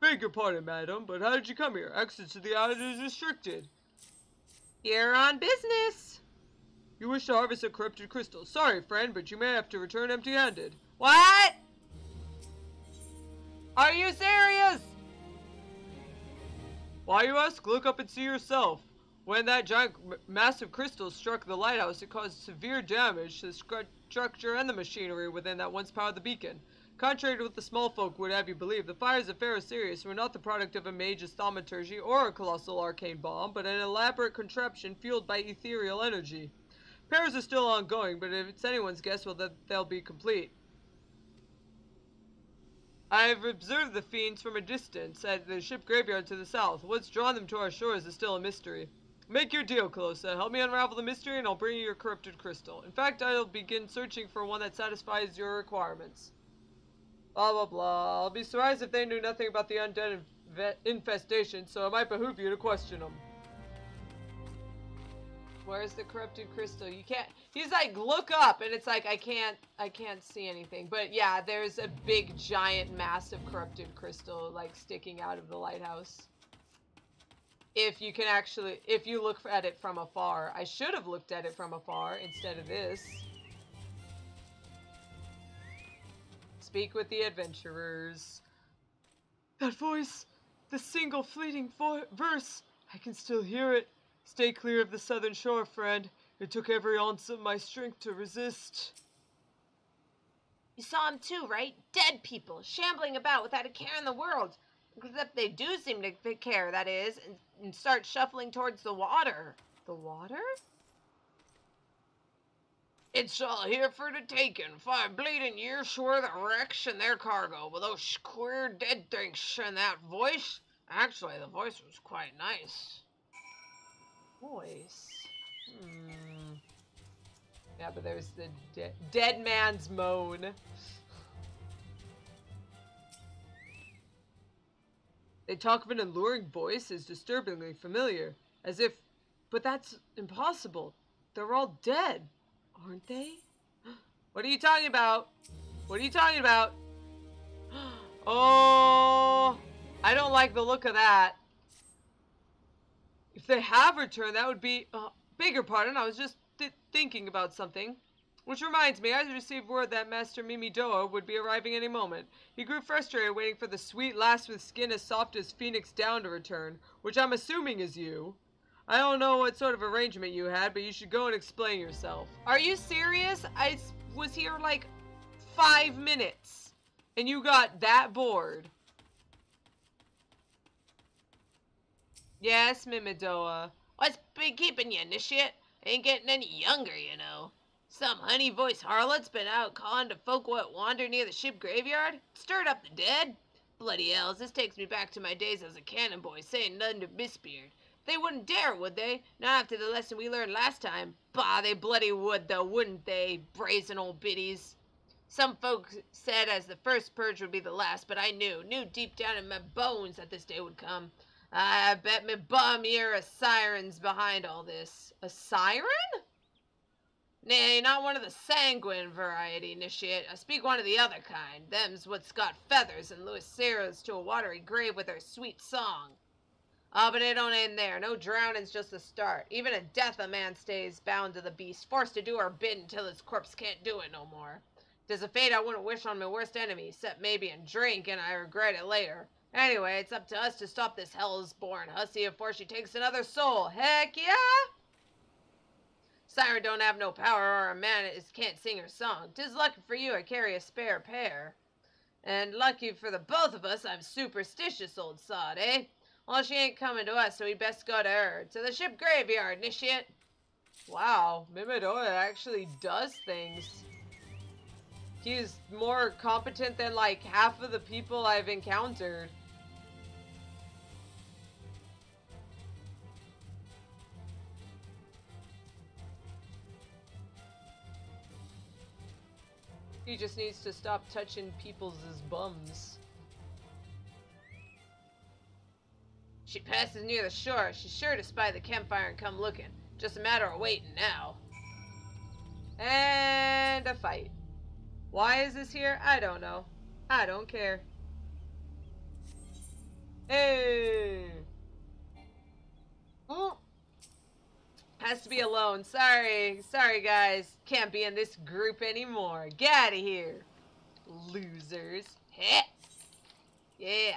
Beg your pardon, madam, but how did you come here? Access to the island is restricted. Here on business. You wish to harvest a corrupted crystal. Sorry, friend, but you may have to return empty-handed. What? Are you serious? Why, you ask? Look up and see yourself. When that giant, massive crystal struck the lighthouse, it caused severe damage to the structure and the machinery within that once powered the beacon. Contrary to what the small folk would have you believe, the fires of Eorzea were not the product of a mage's thaumaturgy or a colossal arcane bomb, but an elaborate contraption fueled by ethereal energy. Repairs are still ongoing, but if it's anyone's guess, well, that they'll be complete. I've observed the fiends from a distance at the ship graveyard to the south. What's drawn them to our shores is still a mystery. Make your deal, Calosa. Help me unravel the mystery and I'll bring you your corrupted crystal. In fact, I'll begin searching for one that satisfies your requirements. Blah, blah, blah. I'll be surprised if they knew nothing about the undead infestation, so it might behoove you to question them. Where's the corrupted crystal? You can't. He's like, look up, and it's like, I can't see anything. But yeah, there's a big, giant, massive corrupted crystal like sticking out of the lighthouse. If you can actually, if you look at it from afar. I should have looked at it from afar instead of this. Speak with the adventurers. That voice! The single fleeting verse! I can still hear it. Stay clear of the southern shore, friend. It took every ounce of my strength to resist. You saw him too, right? Dead people, shambling about without a care in the world. Except they do seem to care, that is, and start shuffling towards the water. The water? It's all here for the taking. 5 bleeding years worth of wrecks and their cargo. With those queer dead things and that voice. Actually, the voice was quite nice. Voice. Yeah, but there's the dead man's moan. They talk of an alluring voice as disturbingly familiar, as if... But that's impossible. They're all dead, aren't they? What are you talking about? What are you talking about? Oh, I don't like the look of that. If they have returned, that would be... beg your pardon, I was just thinking about something. Which reminds me, I received word that Master Mimidoa would be arriving any moment. He grew frustrated waiting for the sweet lass with skin as soft as phoenix down to return, which I'm assuming is you. I don't know what sort of arrangement you had, but you should go and explain yourself. Are you serious? I was here like 5 minutes. And you got that bored. Yes, Mimidoa. What's been keeping you, initiate? Ain't getting any younger, you know. Some honey-voiced harlot's been out calling to folk what wander near the ship graveyard. Stirred up the dead. Bloody hells, this takes me back to my days as a cannon boy, saying nothing to Mistbeard. They wouldn't dare, would they? Not after the lesson we learned last time. Bah, they bloody would, though, wouldn't they? Brazen old biddies. Some folks said as the first purge would be the last, but I knew deep down in my bones that this day would come. I bet me bum ear a siren's behind all this. A siren? Nay, not one of the sanguine variety, initiate. I speak one of the other kind. Them's what's got feathers and lures sailors to a watery grave with their sweet song. Ah, but it don't end there. No drowning's just the start. Even at death a man stays bound to the beast, forced to do her bid until his corpse can't do it no more. 'Tis a fate I wouldn't wish on my worst enemy, except maybe in drink, and I regret it later. Anyway, it's up to us to stop this hell's-born hussy before she takes another soul. Heck yeah! Siren don't have no power, or a man can't sing her song. 'Tis lucky for you I carry a spare pair. And lucky for the both of us I'm superstitious, old sod, eh? Well, she ain't coming to us, so we best go to her. To the ship graveyard, initiate. Wow, Mimidoa actually does things. He's more competent than like half of the people I've encountered. He just needs to stop touching people's bums. She passes near the shore. She's sure to spy the campfire and come looking. Just a matter of waiting now. And a fight. Why is this here? I don't know. I don't care. Hey! Oh. Has to be alone. Sorry. Sorry, guys. Can't be in this group anymore. Get out of here. Losers. Heh. Yeah.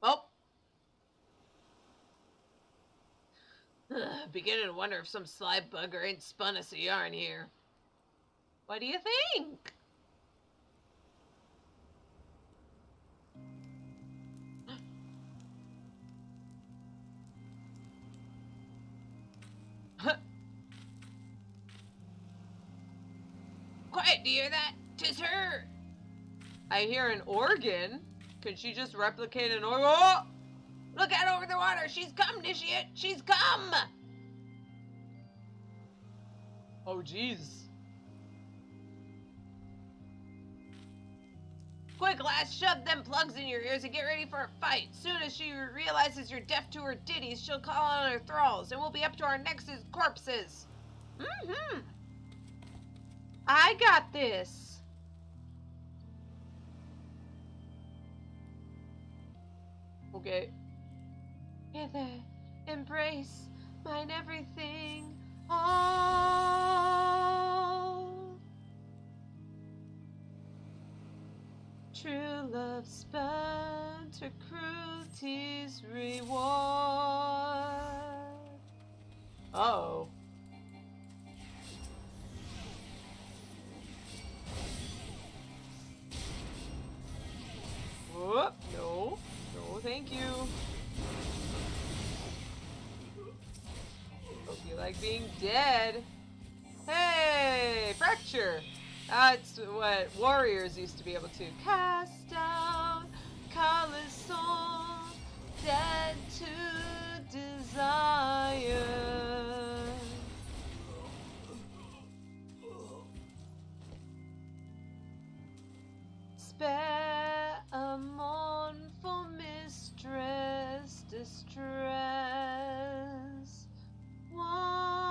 Oh. Beginning to wonder if some sly bugger ain't spun us a yarn here. What do you think? Quiet, do you hear that? 'Tis her! I hear an organ. Could she just replicate an organ? Oh! Look out over the water! She's come, Nishiet! She's come! Oh, jeez. Quick, lass, shove them plugs in your ears and get ready for a fight. Soon as she realizes you're deaf to her ditties, she'll call on her thralls, and we'll be up to our necks as corpses. Mm-hmm. I got this. Okay. Hither, embrace mine everything, all. True love spent her cruelty's reward. Uh-oh. Whoop, no. No, thank you. Hope you like being dead. Hey, fracture. That's what warriors used to be able to. Cast down, Calosa, dead to desire. Spare a mournful mistress distress. Why?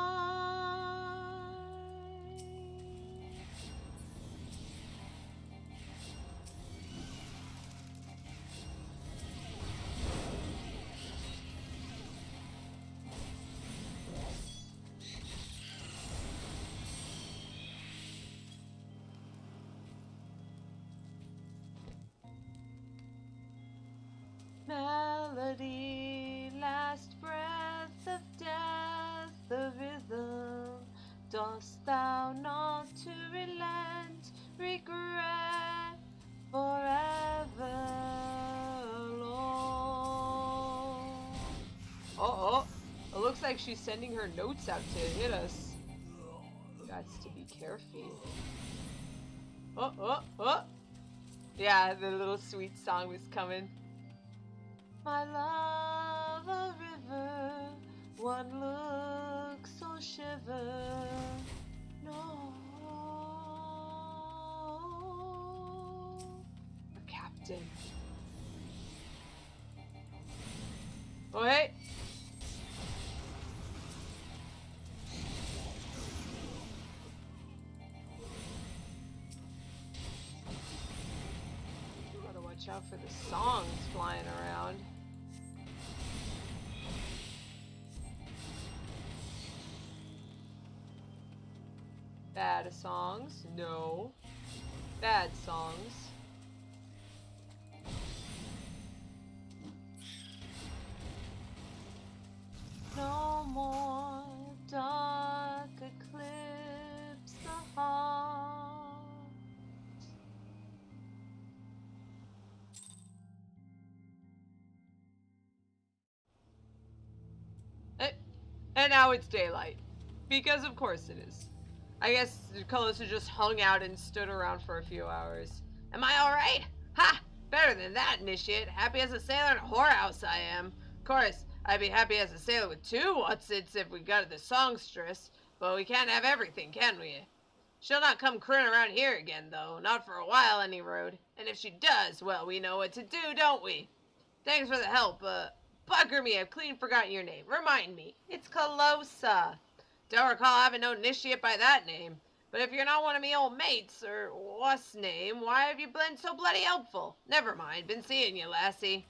Melody, last breath of death, the rhythm, dost thou not to relent, regret forever alone. Uh-oh, it looks like she's sending her notes out to hit us. Gots to be careful. Oh. Yeah, the little sweet song was coming. My love, a river, one look so shiver. No. A captain. Oh, hey. Gotta watch out for the songs flying around. Bad songs? No. Bad songs. No more dark eclipse the heart. And now it's daylight. Because of course it is. I guess Calosa just hung out and stood around for a few hours. Am I alright? Ha! Better than that, Initiate. Happy as a sailor in a whorehouse I am. Of course, I'd be happy as a sailor with 2 Watsits if we got the songstress, but we can't have everything, can we? She'll not come crooning around here again, though. Not for a while, any road. And if she does, well, we know what to do, don't we? Thanks for the help, bugger me, I've clean forgotten your name. Remind me. It's Calosa. Don't recall having no initiate by that name. But if you're not one of me old mates, or what's name, why have you been so bloody helpful? Never mind, been seeing you, lassie.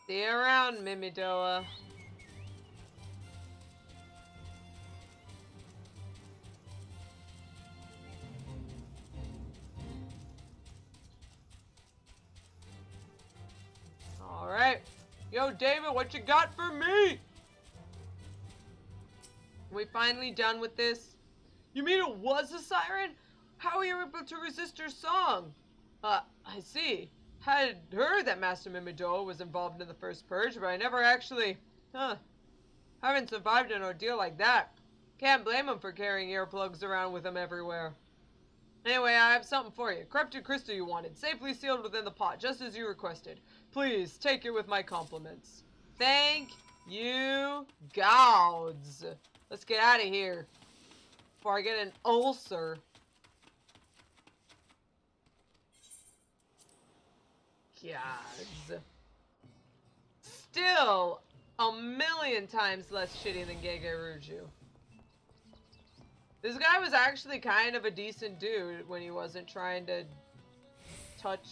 See you around, Mimidoa. Alright. Yo, David, what you got for me? We finally done with this? You mean it was a siren? How were you able to resist her song? I see. Had heard that Master Mimidoa was involved in the first purge, but I never actually... haven't survived an ordeal like that. Can't blame him for carrying earplugs around with him everywhere. Anyway, I have something for you. Corrupted crystal you wanted, safely sealed within the pot, just as you requested. Please, take it with my compliments. Thank you, gods. Let's get out of here before I get an ulcer. Gods. Still a million times less shitty than Garuda. This guy was actually kind of a decent dude when he wasn't trying to touch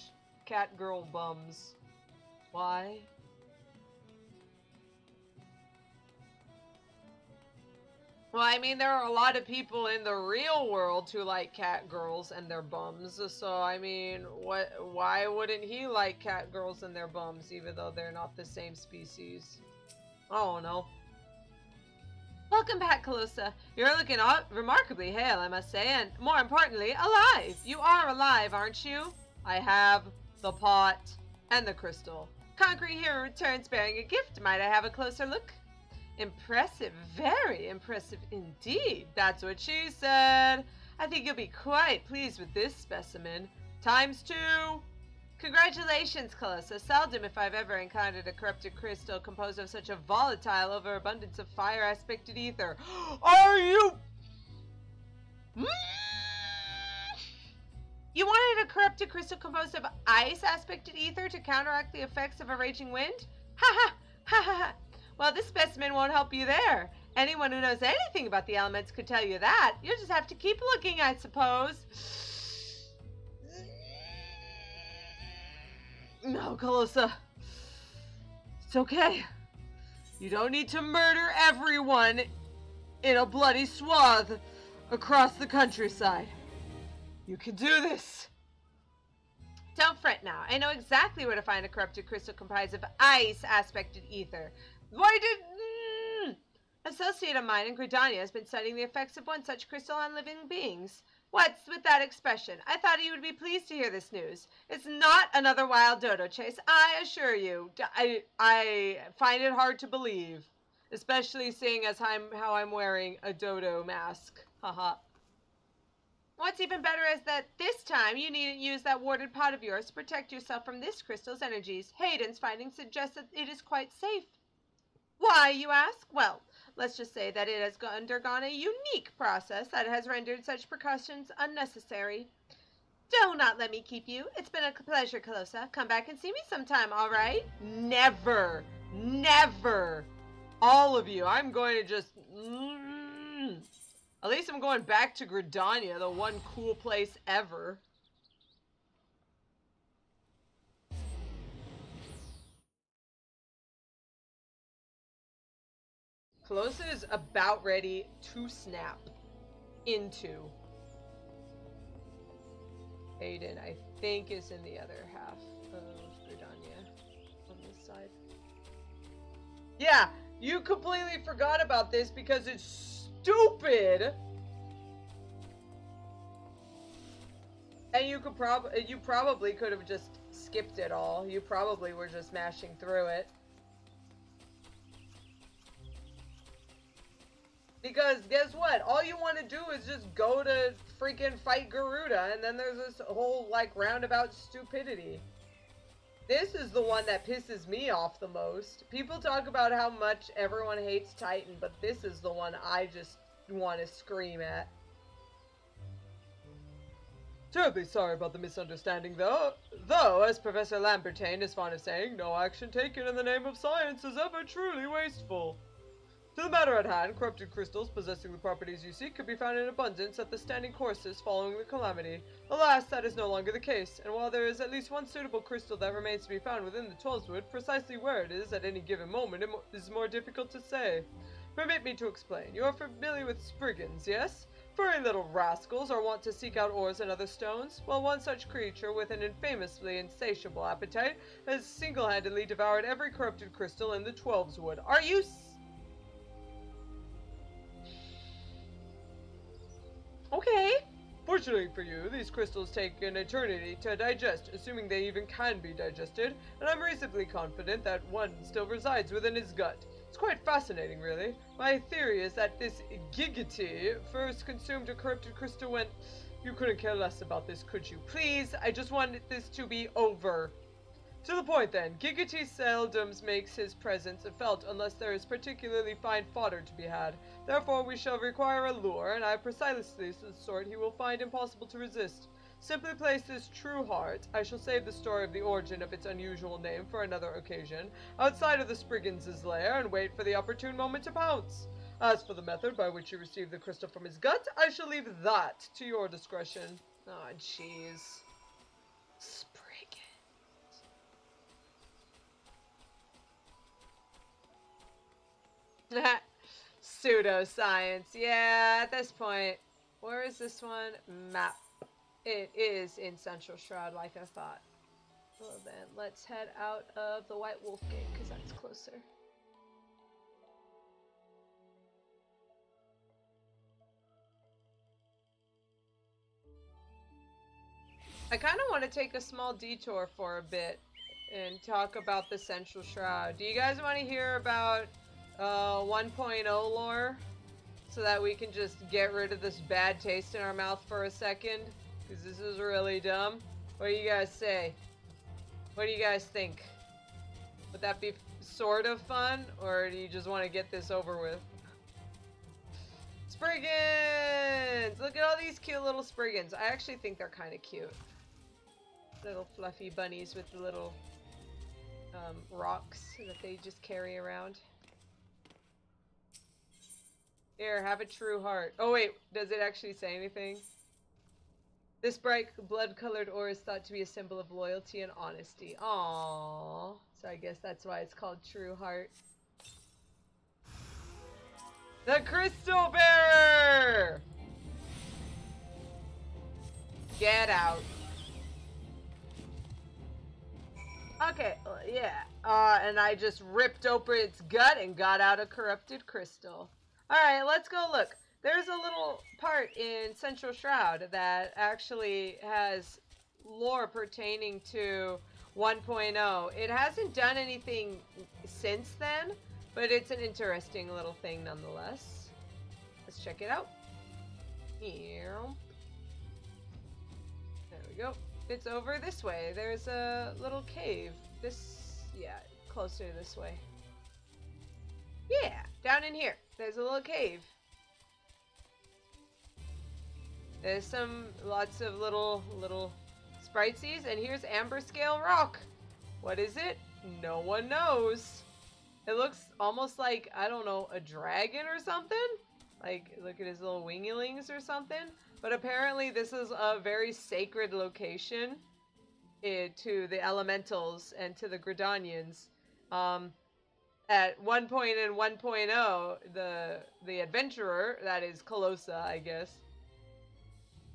cat girl bums. Why? Well, I mean, there are a lot of people in the real world who like cat girls and their bums, so I mean, why wouldn't he like cat girls and their bums, even though they're not the same species? I don't know. Welcome back, Calosa. You're looking remarkably hale, I must say, and more importantly, alive. You are alive, aren't you? I have the pot and the crystal. Conquering hero returns bearing a gift. Might I have a closer look? Impressive, very impressive indeed. That's what she said. I think you'll be quite pleased with this specimen. ×2. Congratulations, Calosa. Seldom, if I've ever encountered a corrupted crystal composed of such a volatile overabundance of fire aspected ether. Are you... You wanted a corrupted crystal composed of ice aspected ether to counteract the effects of a raging wind? Ha ha ha ha ha. Well, this specimen won't help you there. Anyone who knows anything about the elements could tell you that. You'll just have to keep looking, I suppose. No, Calosa. It's okay. You don't need to murder everyone in a bloody swath across the countryside. You can do this. Don't fret now. I know exactly where to find a corrupted crystal comprised of ice aspected ether. Why did... Associate of mine in Gridania has been studying the effects of one such crystal on living beings. What's with that expression? I thought you would be pleased to hear this news. It's not another wild dodo chase, I assure you. I find it hard to believe, especially seeing as how I'm wearing a dodo mask. Haha. What's even better is that this time you needn't use that warded pot of yours to protect yourself from this crystal's energies. Hayden's findings suggest that it is quite safe. Why, you ask? Well, let's just say that it has undergone a unique process that has rendered such precautions unnecessary. Do not let me keep you. It's been a pleasure, Calosa. Come back and see me sometime, all right? Never. Never. All of you. I'm going to just... At least I'm going back to Gridania, the one cool place ever. Calosa is about ready to snap into Aiden. I think is in the other half of Gridania on this side. Yeah, you completely forgot about this because it's stupid. And you probably could have just skipped it all. You probably were just mashing through it. Because guess what? All you want to do is just go to freaking fight Garuda, and then there's this whole, like, roundabout stupidity. This is the one that pisses me off the most. People talk about how much everyone hates Titan, but this is the one I just want to scream at. Terribly sorry about the misunderstanding, though, as Professor Lambertain is fond of saying, no action taken in the name of science is ever truly wasteful. To the matter at hand, corrupted crystals possessing the properties you seek could be found in abundance at the standing courses following the calamity. Alas, that is no longer the case, and while there is at least one suitable crystal that remains to be found within the Twelveswood, precisely where it is at any given moment is more difficult to say. Permit me to explain. You are familiar with Spriggans, yes? Furry little rascals are wont to seek out ores and other stones. Well, one such creature with an infamously insatiable appetite has single-handedly devoured every corrupted crystal in the Twelveswood. Are you okay? Fortunately for you, these crystals take an eternity to digest, assuming they even can be digested, and I'm reasonably confident that one still resides within his gut. It's quite fascinating, really. My theory is that this Giggity first consumed a corrupted crystal when... You couldn't care less about this, could you? Please, I just wanted this to be over. To the point, then. Giggity seldom makes his presence felt unless there is particularly fine fodder to be had. Therefore, we shall require a lure, and I have precisely the sort he will find impossible to resist. Simply place this true heart, I shall save the story of the origin of its unusual name for another occasion, outside of the Spriggans' lair, and wait for the opportune moment to pounce. As for the method by which you receive the crystal from his gut, I shall leave that to your discretion. Oh, jeez. Pseudoscience. Yeah, at this point. Where is this one? Map. It is in Central Shroud, like I thought. Well then, let's head out of the White Wolf Gate, because that's closer. I kind of want to take a small detour for a bit and talk about the Central Shroud. Do you guys want to hear about 1.0 lore? So that we can just get rid of this bad taste in our mouth for a second? Because this is really dumb. What do you guys say? What do you guys think? Would that be sort of fun? Or do you just want to get this over with? Spriggans! Look at all these cute little Spriggans. I actually think they're kind of cute. Little fluffy bunnies with the little rocks that they just carry around. Here, have a true heart. Oh wait, does it actually say anything? This bright blood-colored ore is thought to be a symbol of loyalty and honesty. Aww. So I guess that's why it's called True Heart. The Crystal Bearer! Get out. Okay, yeah. And I just ripped open its gut and got out a corrupted crystal. Alright, let's go look. There's a little part in Central Shroud that actually has lore pertaining to 1.0. It hasn't done anything since then, but it's an interesting little thing nonetheless. Let's check it out. Here. There we go. It's over this way. There's a little cave. Yeah, closer this way. Yeah, down in here. There's a little cave. There's lots of little spritesies, and here's amber scale rock. What is it? No one knows. It looks almost like, I don't know, a dragon or something? Like, look at his little wingulings or something. But apparently this is a very sacred location to the elementals and to the Gridanians. At one point in 1.0, the adventurer, that is Calosa, I guess,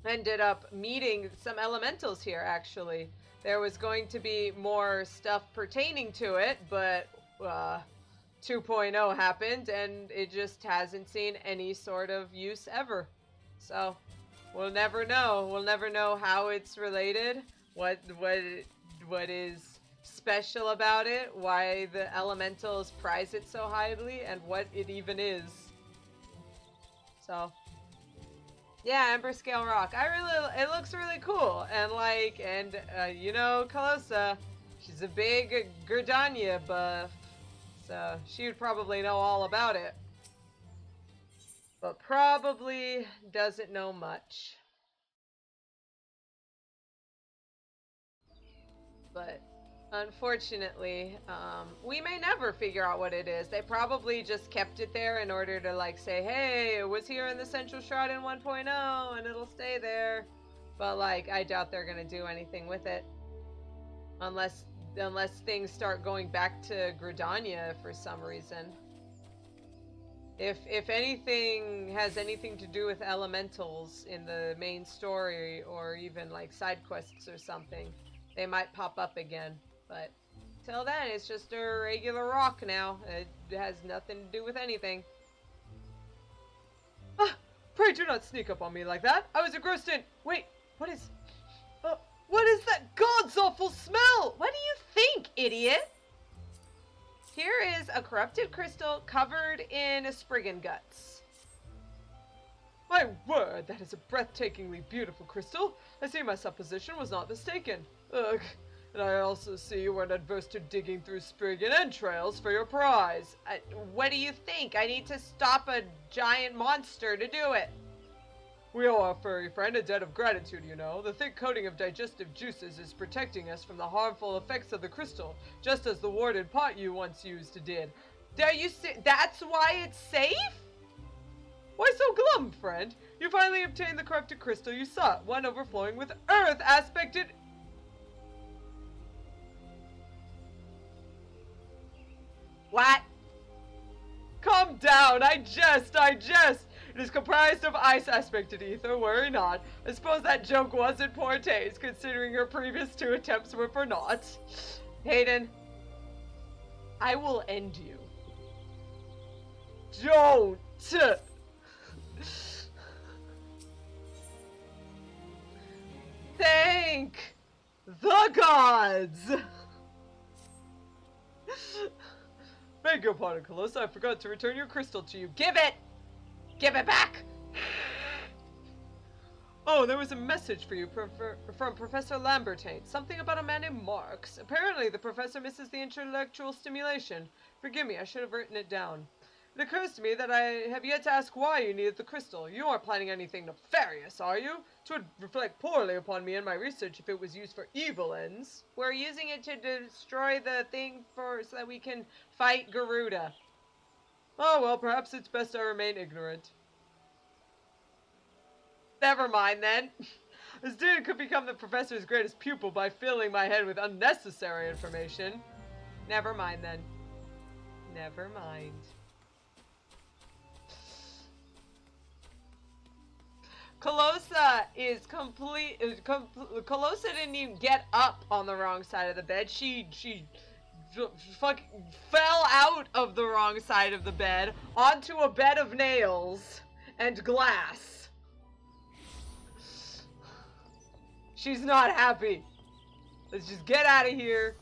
ended up meeting some elementals here, actually. There was going to be more stuff pertaining to it, but 2.0 happened, and it just hasn't seen any sort of use ever. So, we'll never know. We'll never know how it's related, what is special about it, why the elementals prize it so highly, and what it even is. So, yeah, Amber Scale Rock. It looks really cool, and you know, Calosa, she's a big Gridania buff, so she would probably know all about it, but probably doesn't know much. But unfortunately, we may never figure out what it is. They probably just kept it there in order to, like, say, hey, it was here in the Central Shroud in 1.0, and it'll stay there. But, like, I doubt they're gonna do anything with it. Unless things start going back to Gridania for some reason. If anything has anything to do with elementals in the main story, or even, like, side quests or something, they might pop up again. But till then, it's just a regular rock now. It has nothing to do with anything. Ah, pray do not sneak up on me like that. I was engrossed in... Wait, what is that god's awful smell? What do you think, idiot? Here is a corrupted crystal covered in Spriggan guts. My word, that is a breathtakingly beautiful crystal. I see my supposition was not mistaken. Ugh. And I also see you weren't adverse to digging through Spriggan entrails for your prize. What do you think? I need to stop a giant monster to do it. We owe our furry friend a debt of gratitude, you know. The thick coating of digestive juices is protecting us from the harmful effects of the crystal, just as the warded pot you once used did. That's why it's safe? Why so glum, friend? You finally obtained the corrupted crystal you sought, one overflowing with earth aspected... What? Calm down, I jest! It is comprised of ice-aspected ether, worry not. I suppose that joke was in poor taste, considering your previous 2 attempts were for naught. Hayden, I will end you. Don't! Thank the gods! Beg your pardon, Calosa, I forgot to return your crystal to you. Give it! Give it back! Oh, there was a message for you from Professor Lambertain. Something about a man named Marks. Apparently, the professor misses the intellectual stimulation. Forgive me, I should have written it down. It occurs to me that I have yet to ask why you needed the crystal. You aren't planning anything nefarious, are you? It would reflect poorly upon me and my research if it was used for evil ends. We're using it to destroy the thing so that we can fight Garuda. Oh, well, perhaps it's best I remain ignorant. Never mind, then. This dude could become the professor's greatest pupil by filling my head with unnecessary information. Never mind, then. Never mind. Calosa is Calosa didn't even get up on the wrong side of the bed. She fucking fell out of the wrong side of the bed onto a bed of nails and glass. She's not happy. Let's just get out of here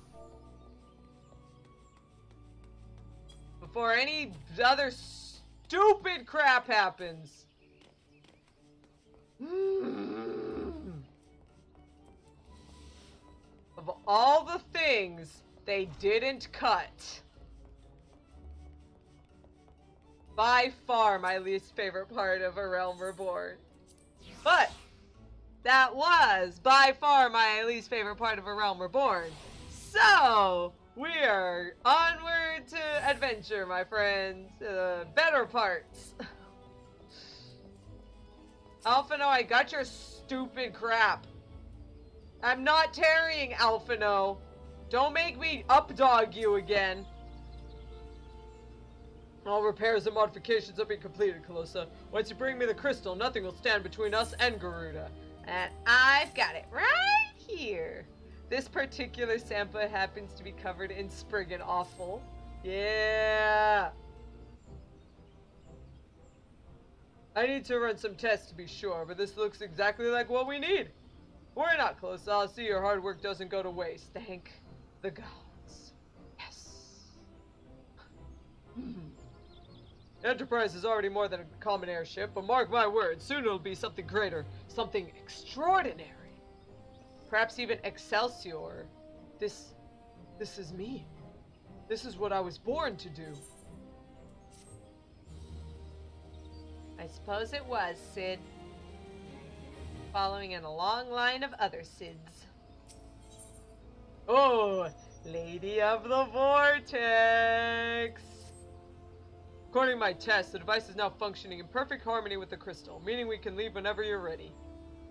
before any other stupid crap happens. Of all the things they didn't cut, by far my least favorite part of A Realm Reborn. But that was by far my least favorite part of A Realm Reborn. So we are onward to adventure, my friends. Better parts. Alphino, I got your stupid crap. I'm not tarrying, Alphino. Don't make me updog you again. All repairs and modifications have been completed, Calosa. Once you bring me the crystal, nothing will stand between us and Garuda. And I've got it right here. This particular sample happens to be covered in Spriggan offal. Yeah. I need to run some tests to be sure, but this looks exactly like what we need. Worry not, Calosa. I'll see your hard work doesn't go to waste. Thank the gods. Yes. Enterprise is already more than a common airship, but mark my words, soon it'll be something greater, something extraordinary. Perhaps even Excelsior. This is me. This is what I was born to do. I suppose it was, Sid. Following in a long line of other Sids. Oh, Lady of the Vortex! According to my test, the device is now functioning in perfect harmony with the crystal, meaning we can leave whenever you're ready.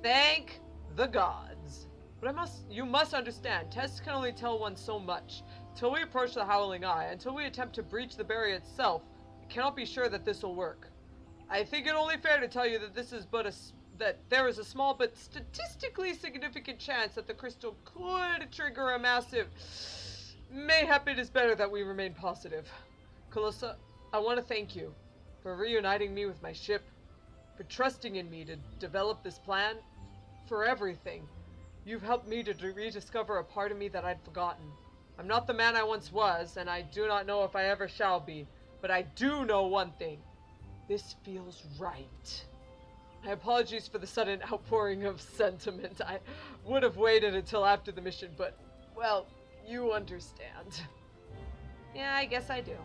Thank the gods. But you must understand, tests can only tell one so much. Until we approach the Howling Eye, until we attempt to breach the barrier itself, I cannot be sure that this will work. I think it only fair to tell you that that there is a small but statistically significant chance that the crystal could trigger a massive... Mayhap it is better that we remain positive. Calosa, I want to thank you for reuniting me with my ship, for trusting in me to develop this plan, for everything. You've helped me to rediscover a part of me that I'd forgotten. I'm not the man I once was, and I do not know if I ever shall be, but I do know one thing. This feels right. My apologies for the sudden outpouring of sentiment. I would have waited until after the mission, but, well, you understand. Yeah, I guess I do.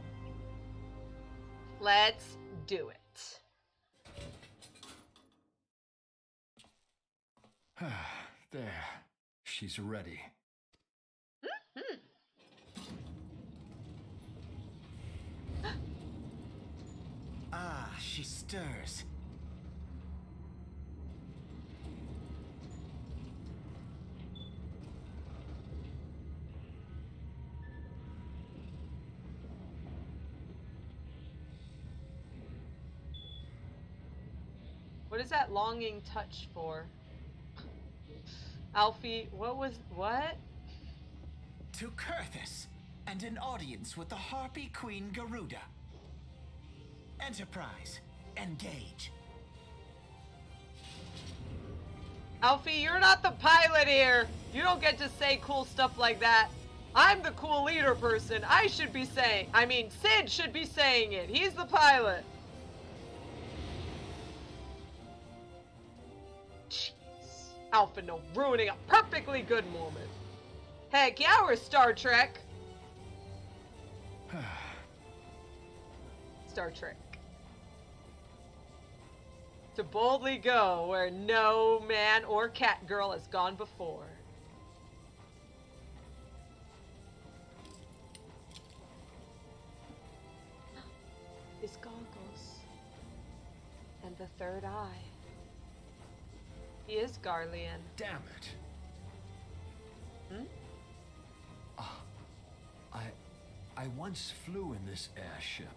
Let's do it. There. She's ready. Ah, she stirs. What is that longing touch for? Alfie, what? To Kurthus, and an audience with the Harpy Queen Garuda. Enterprise, engage. Alfie, you're not the pilot here. You don't get to say cool stuff like that. I'm the cool leader person. Sid should be saying it. He's the pilot. Jeez. Alpha, no, ruining a perfectly good moment. Heck yeah, we're Star Trek. Star Trek. To boldly go where no man or cat girl has gone before. His goggles. And the third eye. He is Garlean. Damn it. I once flew in this airship,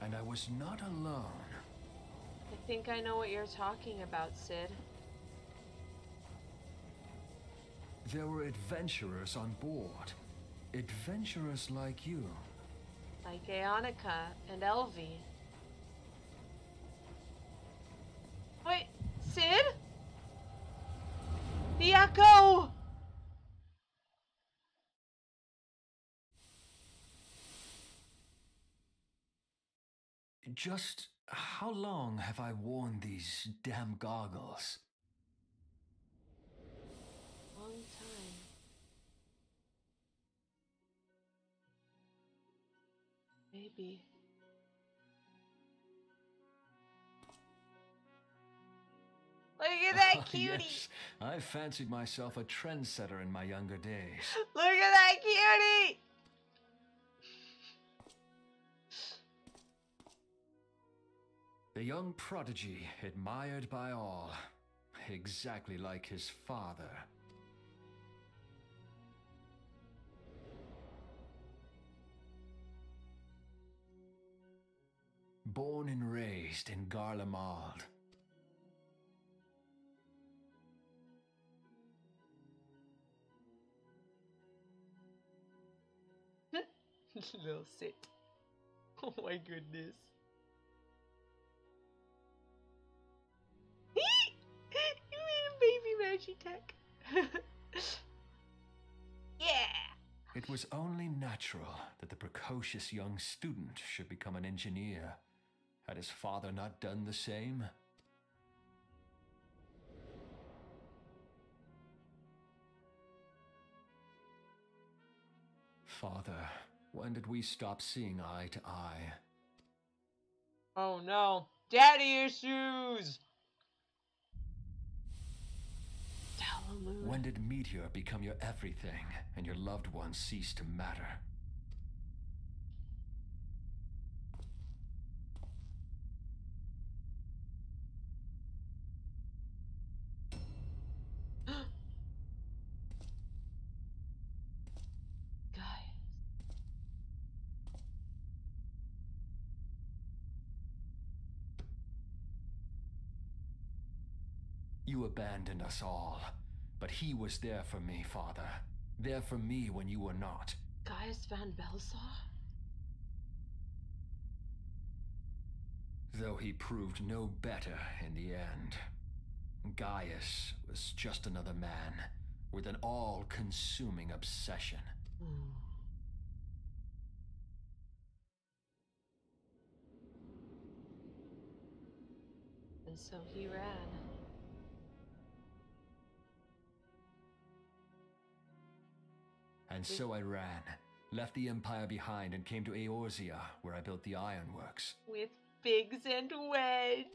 and I was not alone. I think I know what you're talking about, Sid. There were adventurers on board. Adventurers like you. Like Aonica and Elvie. Wait, Sid? The echo! Just how long have I worn these damn goggles? Long time. Maybe. Look at that cutie! Yes, I fancied myself a trendsetter in my younger days. Look at that cutie! The young prodigy, admired by all, exactly like his father. Born and raised in Garlemald. Little sit. Oh my goodness. You made a baby Magitech. Yeah. It was only natural that the precocious young student should become an engineer. Had his father not done the same? Father, when did we stop seeing eye to eye? Oh no. Daddy issues! Tell moon. When did Meteor become your everything and your loved ones cease to matter? Gaius. You abandoned us all, but he was there for me, Father. There for me when you were not. Gaius van Baelsar? Though he proved no better in the end. Gaius was just another man with an all-consuming obsession. And so he ran. And so I ran, left the Empire behind and came to Eorzea, where I built the ironworks. With Biggs and Wedge.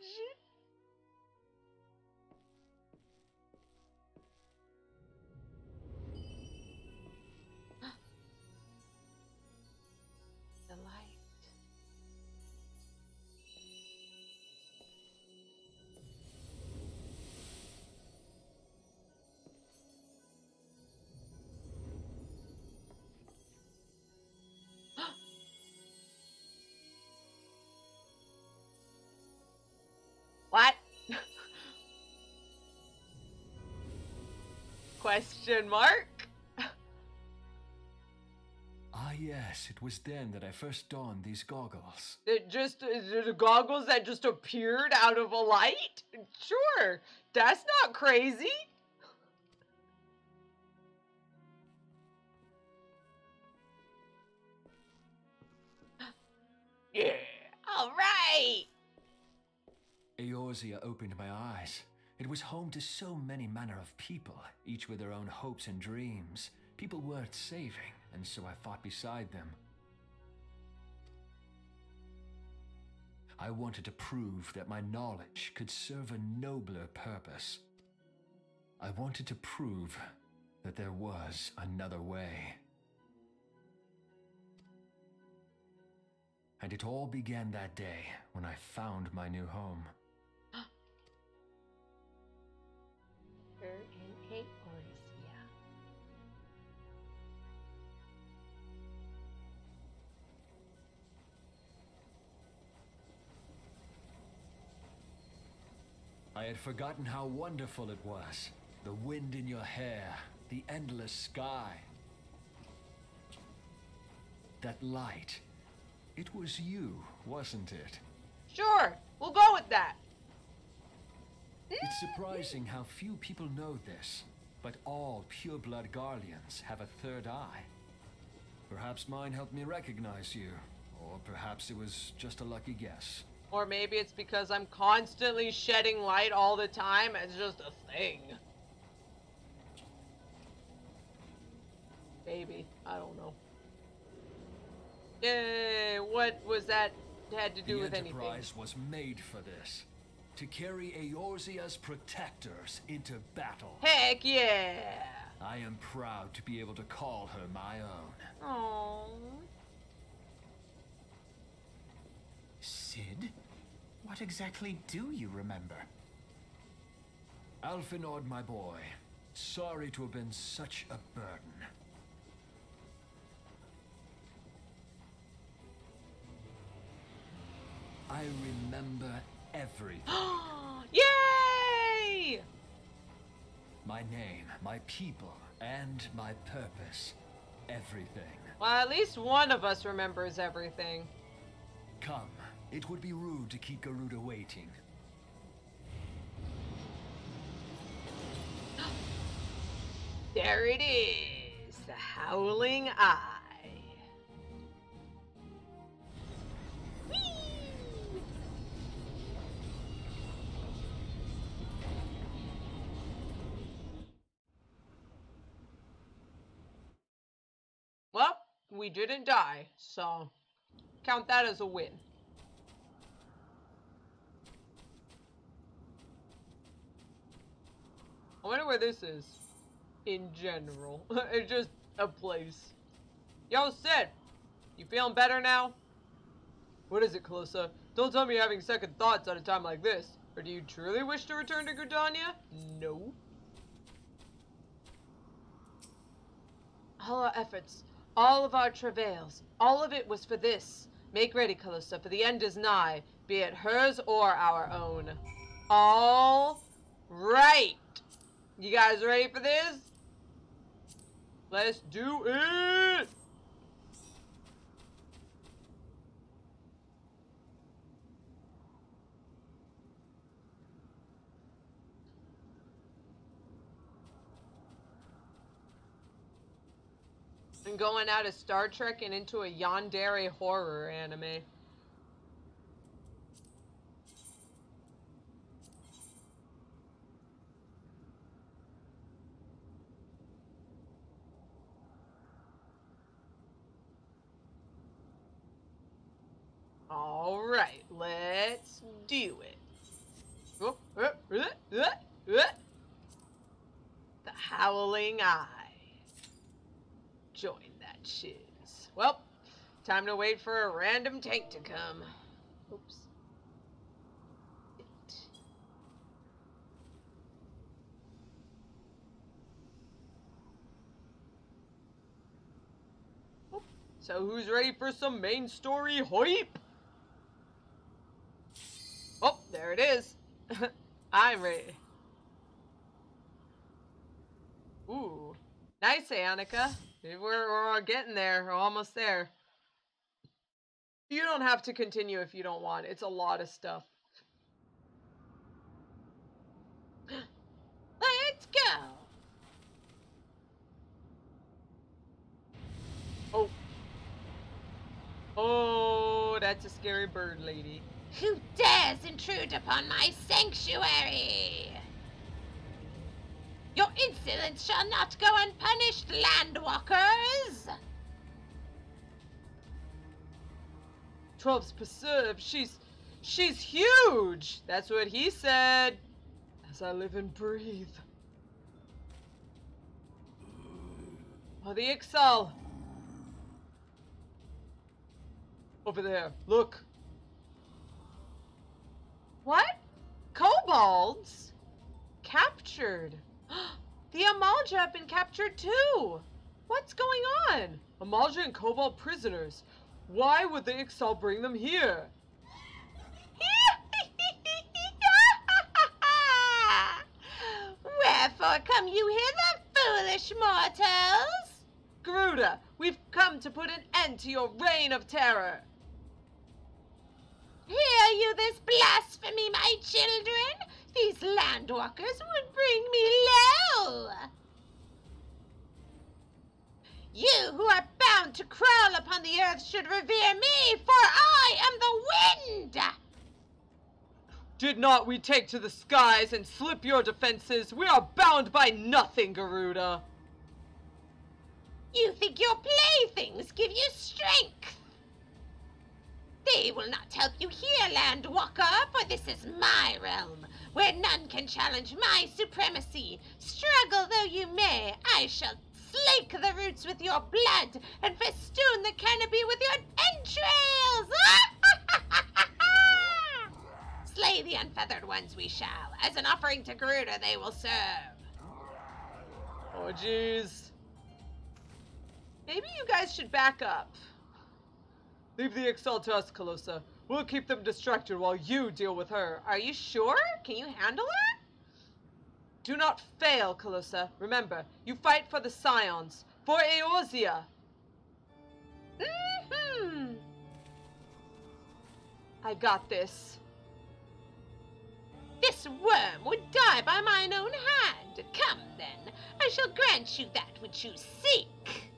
The light. What? Question mark? Ah yes, it was then that I first donned these goggles. The goggles that just appeared out of a light? Sure, that's not crazy. Yeah, all right. Eorzea opened my eyes. It was home to so many manner of people, each with their own hopes and dreams. People worth saving, and so I fought beside them. I wanted to prove that my knowledge could serve a nobler purpose. I wanted to prove that there was another way. And it all began that day when I found my new home. We're in Eorzea. I had forgotten how wonderful it was. The wind in your hair, the endless sky. That light. It was you, wasn't it? Sure, we'll go with that. It's surprising how few people know this, but all pure-blood Garleans have a third eye. Perhaps mine helped me recognize you, or perhaps it was just a lucky guess. Or maybe it's because I'm constantly shedding light all the time. It's just a thing. Maybe. I don't know. Yay, what was that had to do with anything? The Enterprise was made for this. To carry Eorzea's protectors into battle. Heck yeah! I am proud to be able to call her my own. Aww. Sid? What exactly do you remember? Alphinaud, my boy. Sorry to have been such a burden. I remember everything. Yay! My name, my people, and my purpose. Everything. Well, at least one of us remembers everything. Come, it would be rude to keep Garuda waiting. There it is, the Howling Eye. Whee! Well, we didn't die, so count that as a win. I wonder where this is. in general. It's just a place. Yo, Sid! You feeling better now? What is it, Calosa? Don't tell me you're having second thoughts at a time like this. Or do you truly wish to return to Gridania? No. All our efforts, all of our travails, all of it was for this. Make ready, Calosa, for the end is nigh, be it hers or our own. All right. You guys ready for this? Let's do it! And going out of Star Trek and into a yandere horror anime. All right, let's do it. The Howling Eye. Join that shiz. Well, time to wait for a random tank to come. Oops. So who's ready for some main story hype? Oh, there it is. I'm ready. Ooh. Nice, Annika. We're getting there. We're almost there. You don't have to continue if you don't want. It's a lot of stuff. Let's go. Oh. Oh, that's a scary bird lady. Who dares intrude upon my sanctuary? Your insolence shall not go unpunished, landwalkers! 12's preserved. She's huge. That's what he said. As I live and breathe. Oh, the Ixal. Over there. Look. What? Kobolds? Captured. The Amalja have been captured too. What's going on? Amalja and Kobold prisoners. Why would the Ixal bring them here? Wherefore come you hither, foolish mortals? Garuda, we've come to put an end to your reign of terror. Hear you this blasphemy, my children? These landwalkers would bring me low. You who are bound to crawl upon the earth should revere me, for I am the wind. Did not we take to the skies and slip your defenses? We are bound by nothing, Garuda. You think your playthings give you strength? They will not help you here, Landwalker, for this is my realm, where none can challenge my supremacy. Struggle though you may, I shall slake the roots with your blood and festoon the canopy with your entrails! Slay the unfeathered ones we shall. As an offering to Garuda they will serve. Oh, jeez. Maybe you guys should back up. Leave the Ixal to us, Calosa. We'll keep them distracted while you deal with her. Are you sure? Can you handle her? Do not fail, Calosa. Remember, you fight for the Scions, for Eorzea. Mm-hmm. I got this. This worm would die by mine own hand. Come, then. I shall grant you that which you seek.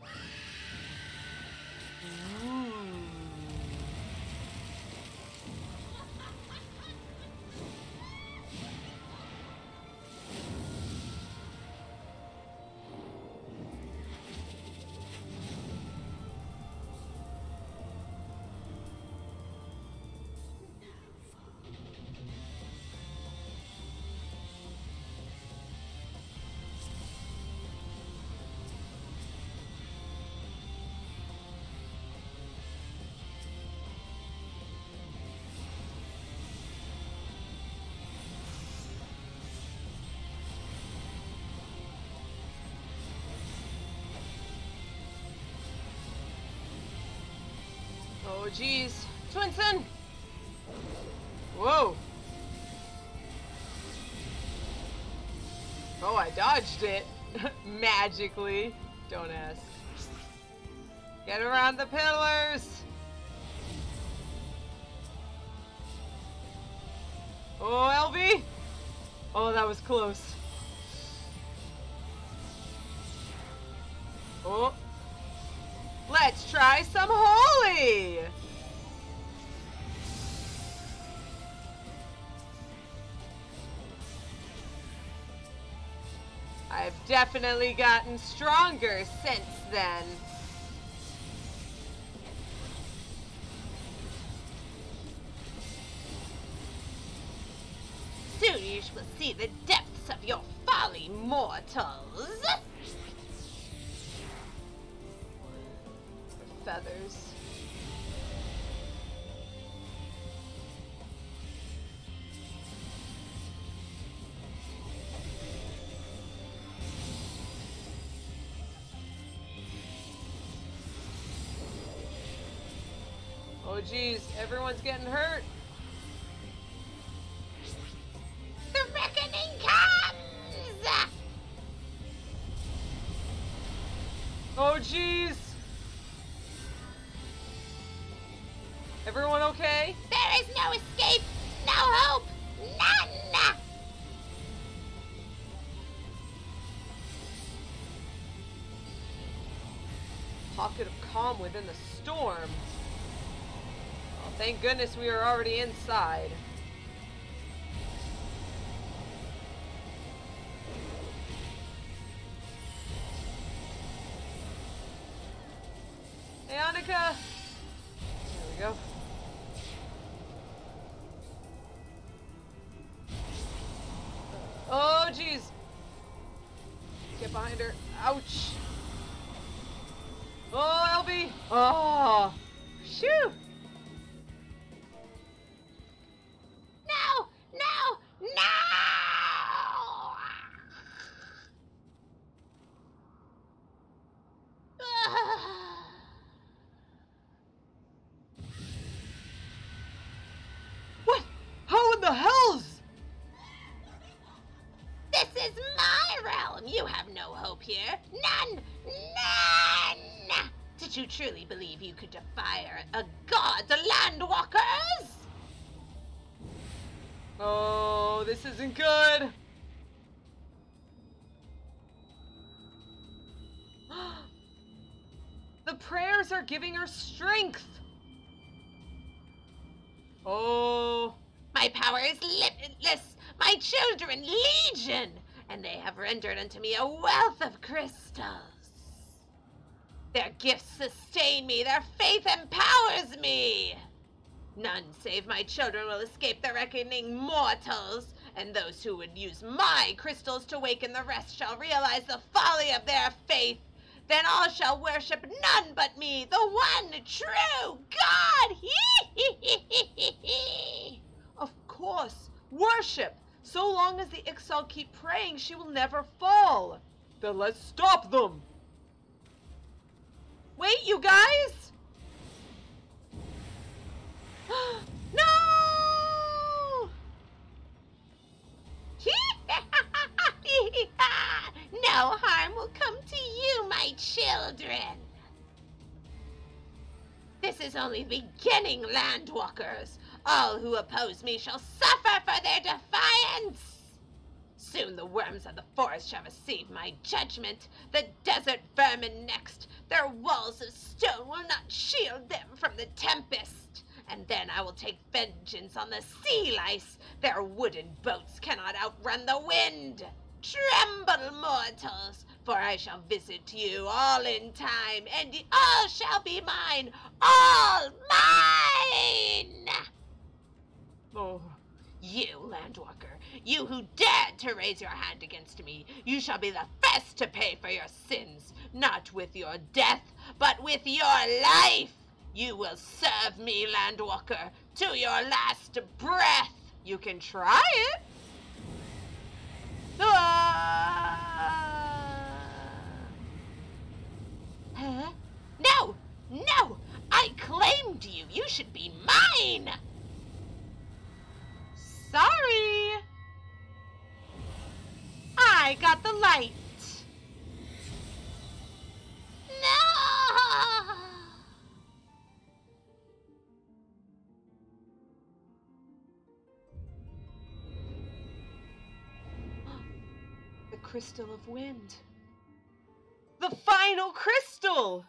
Oh, jeez. Twinson! Whoa! Oh, I dodged it. Magically. Don't ask. Get around the pillars! Oh, LB! Oh, that was close. Oh. Let's try some holy! I've definitely gotten stronger since then. Soon you will see the depths of your folly, mortals. Feathers. Oh geez, everyone's getting hurt. The reckoning comes! Oh geez! Everyone okay? There is no escape, no hope, none! Pocket of calm within the storm. Oh, thank goodness we are already inside. Hey, Annika! There we go. Oh, jeez. Get behind her. Ouch. Oh, LB. Oh. Shoo. No! No! No! What? How in the hells? This is my realm! You have no hope here! None! None! Did you truly believe you could defy a god, the Landwalkers? Oh, this isn't good. The prayers are giving her strength. Oh. My power is limitless, my children legion, and they have rendered unto me a wealth of crystals. Their gifts sustain me, their faith empowers me. None save my children will escape the reckoning mortals, and those who would use my crystals to waken the rest shall realize the folly of their faith. Then all shall worship none but me, the one true God. Of course, worship. So long as the Ixal keep praying, she will never fall. Then let's stop them. Wait, you guys! No! No harm will come to you, my children. This is only the beginning, Landwalkers. All who oppose me shall suffer for their defiance. Soon the worms of the forest shall receive my judgment, the desert vermin next. Their walls of stone will not shield them from the tempest. And then I will take vengeance on the sea lice. Their wooden boats cannot outrun the wind. Tremble, mortals, for I shall visit you all in time, and all shall be mine, all mine! Oh. You, Landwalker, you who dared to raise your hand against me, you shall be the first to pay for your sins, not with your death, but with your life. You will serve me, Landwalker, to your last breath. You can try it. Ah! Huh? No! No! I claimed you! pain! Sorry! I got the light. No! The crystal of wind. The final crystal!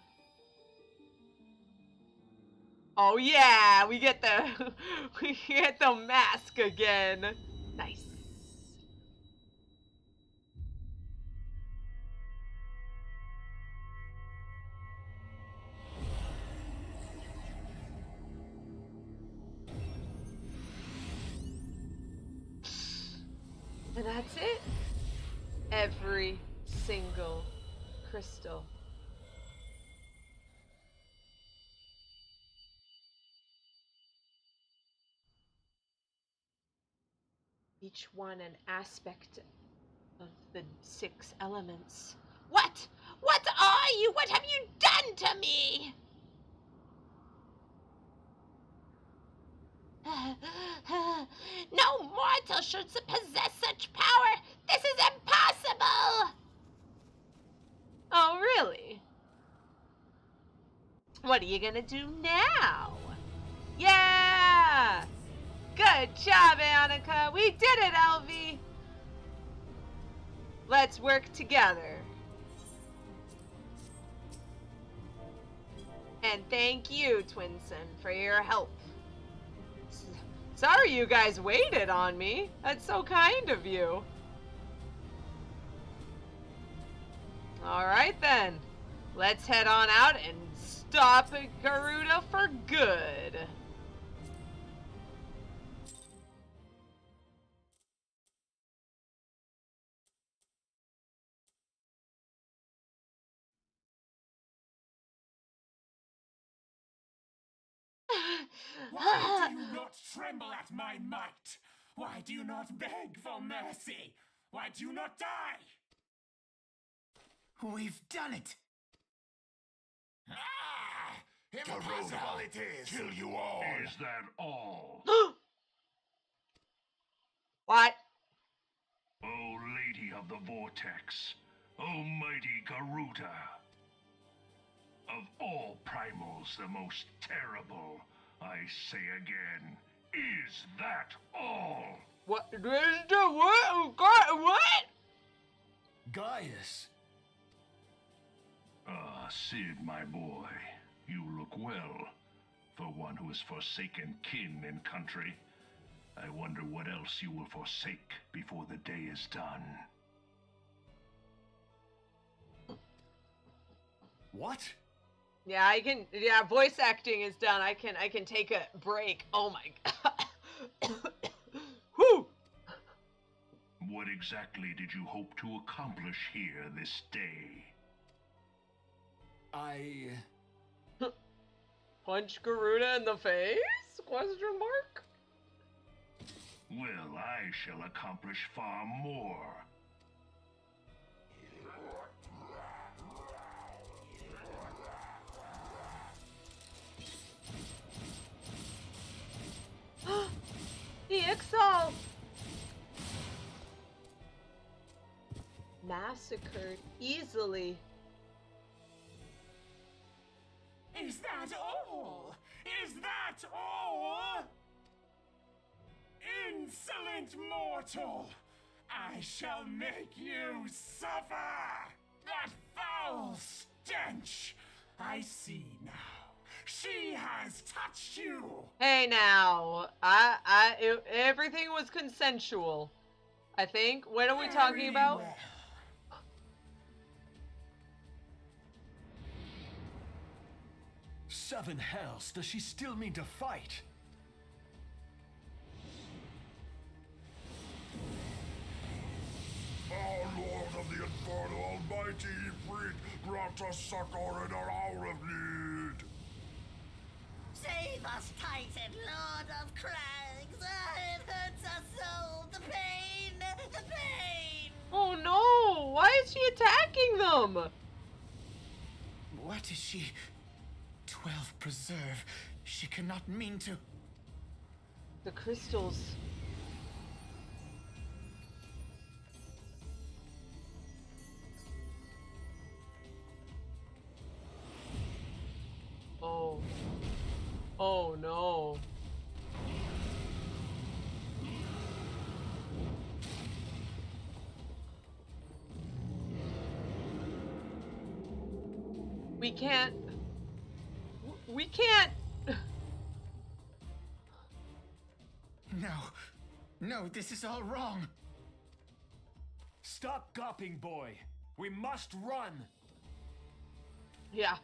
Oh yeah, we get the mask again. Nice. And that's it. Every single crystal. Each one an aspect of the 6 elements. What? What are you? What have you done to me? No mortal should possess such power. This is impossible. Oh, really? What are you gonna do now? Yeah! Good job, Annika. We did it, Elvie. Let's work together. And thank you, Twinson, for your help. Sorry you guys waited on me. That's so kind of you. Alright then. Let's head on out and stop Garuda for good. Why do you not tremble at my might? Why do you not beg for mercy? Why do you not die? We've done it. Ah! Impossible it is. Kill you all. Is that all? What? O Lady of the Vortex, O mighty Garuda. Of all primals, the most terrible, I say again, is that all? What? What? Gaius! Ah, Sid, my boy, you look well. For one who has forsaken kin and country, I wonder what else you will forsake before the day is done. What? Yeah, I can. Yeah, voice acting is done. I can take a break. Oh my god. Whew. What exactly did you hope to accomplish here this day? I... Punch Garuda in the face? Question mark? Well, I shall accomplish far more. EXO! Massacred easily. Is that all? Is that all? Insolent mortal! I shall make you suffer! That foul stench! I see now. She has touched you! Hey now, everything was consensual. I think. What are we talking Very about? well. Seven hells, does she still mean to fight? Our Lord of the Inferno Almighty Ifrit, grant us succor in our hour of need. Save us, Titan, Lord of Crags! It hurts us so! The pain! The pain! Oh no! Why is she attacking them? What is she? 12 preserve. She cannot mean to. The crystals. Oh. Oh no. We can't. We can't. No. No, this is all wrong. Stop gawping, boy. We must run. Yeah.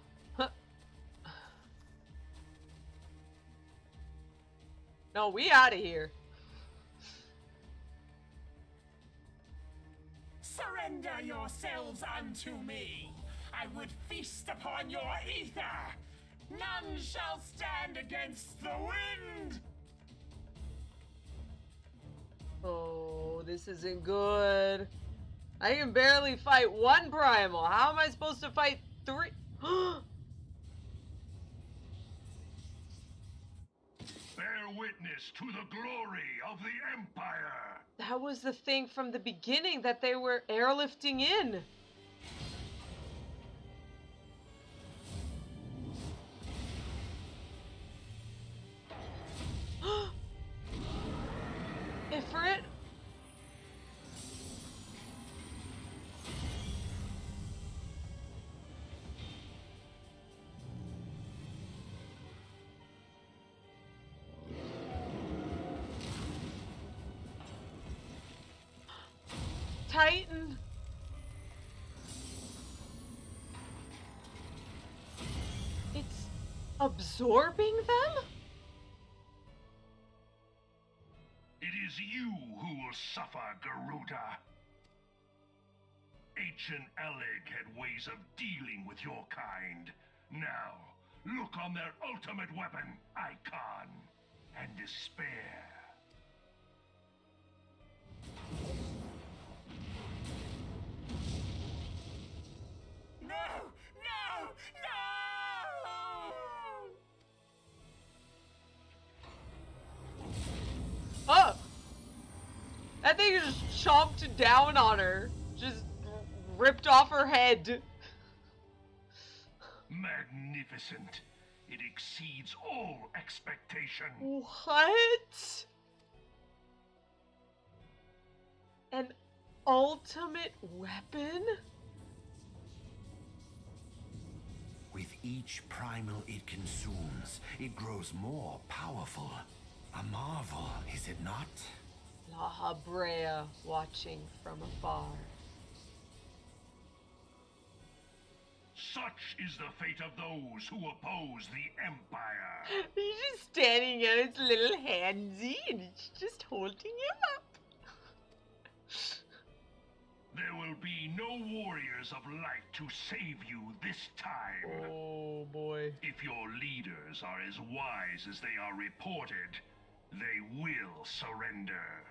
No, we out of here. Surrender yourselves unto me. I would feast upon your ether. None shall stand against the wind. Oh, this isn't good. I can barely fight one primal. How am I supposed to fight 3? Bear witness to the glory of the Empire. That was the thing from the beginning that they were airlifting in. Ifrit? Titan. It's absorbing them? It is you who will suffer, Garuda. Ancient Alleg had ways of dealing with your kind. Now, look on their ultimate weapon, Icon, and despair. No! No! No! Oh! That thing just chomped down on her. Just ripped off her head. Magnificent. It exceeds all expectation. What? An ultimate weapon? With each primal it consumes, it grows more powerful. A marvel, is it not? La Habrea watching from afar. Such is the fate of those who oppose the Empire. He's just standing on its little handsy and it's just holding him up. There will be no warriors of light to save you this time. Oh boy. If your leaders are as wise as they are reported, they will surrender.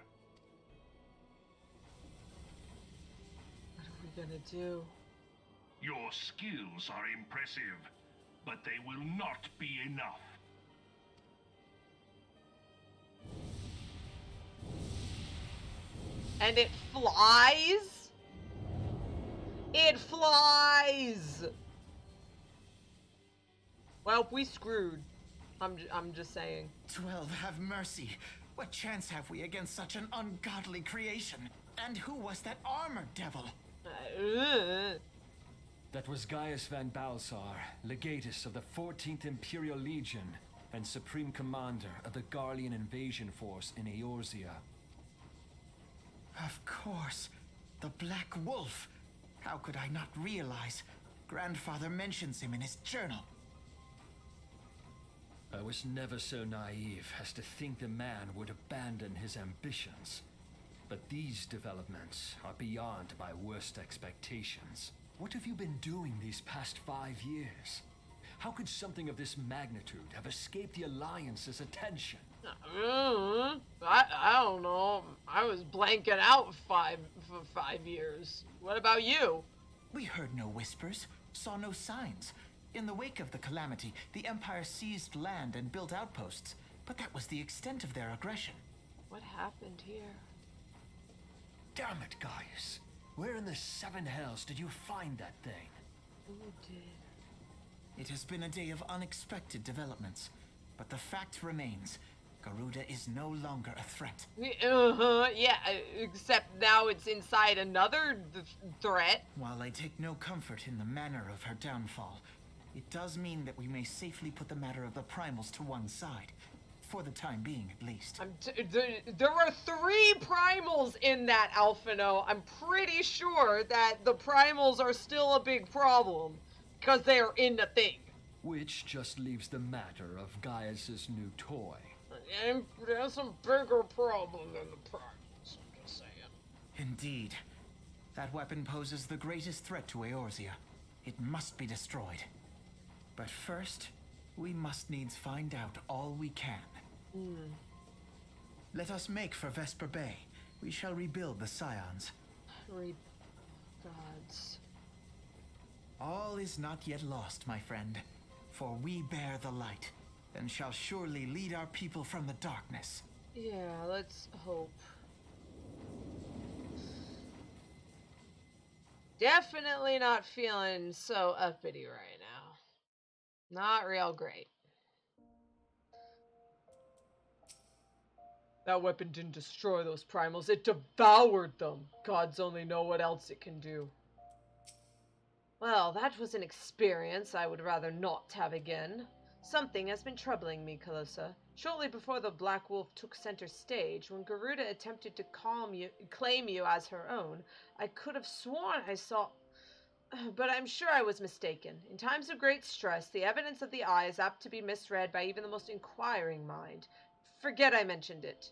What are we gonna do? Your skills are impressive, but they will not be enough. And it flies? It flies! Well, we screwed. I'm just saying. 12, have mercy. What chance have we against such an ungodly creation? And who was that armored devil? That was Gaius van Baelsar, legatus of the 14th Imperial Legion and supreme commander of the Garlean invasion force in Eorzea. Of course. The Black Wolf. How could I not realize? Grandfather mentions him in his journal. I was never so naive as to think the man would abandon his ambitions. But these developments are beyond my worst expectations. What have you been doing these past 5 years? How could something of this magnitude have escaped the Alliance's attention? I don't know. I was blanking out for 5 years. What about you? We heard no whispers, saw no signs. In the wake of the calamity, the Empire seized land and built outposts. but that was the extent of their aggression. What happened here? Damn it, Gaius. Where in the seven hells did you find that thing? Who did? It has been a day of unexpected developments, but the fact remains, Garuda is no longer a threat. Yeah, except now it's inside another threat. While I take no comfort in the manner of her downfall, it does mean that we may safely put the matter of the primals to one side. For the time being, at least. There are 3 primals in that, Alphino. I'm pretty sure that the primals are still a big problem. Because they are in the thing. Which just leaves the matter of Gaius's new toy. And there's some bigger problem than the primals, I'm just saying. Indeed. That weapon poses the greatest threat to Eorzea. It must be destroyed. But first, we must needs find out all we can. Let us make for Vesper Bay. We shall rebuild the Scions. Gods. All is not yet lost, my friend. For we bear the light, and shall surely lead our people from the darkness. Yeah, let's hope. Definitely not feeling so uppity right now. Not real great. That weapon didn't destroy those primals, it devoured them. Gods only know what else it can do. Well, that was an experience I would rather not have again. Something has been troubling me, Calosa. Shortly before the Black Wolf took center stage, when Garuda attempted to claim you as her own, I could have sworn I saw... But I'm sure I was mistaken. In times of great stress, the evidence of the eye is apt to be misread by even the most inquiring mind. Forget I mentioned it.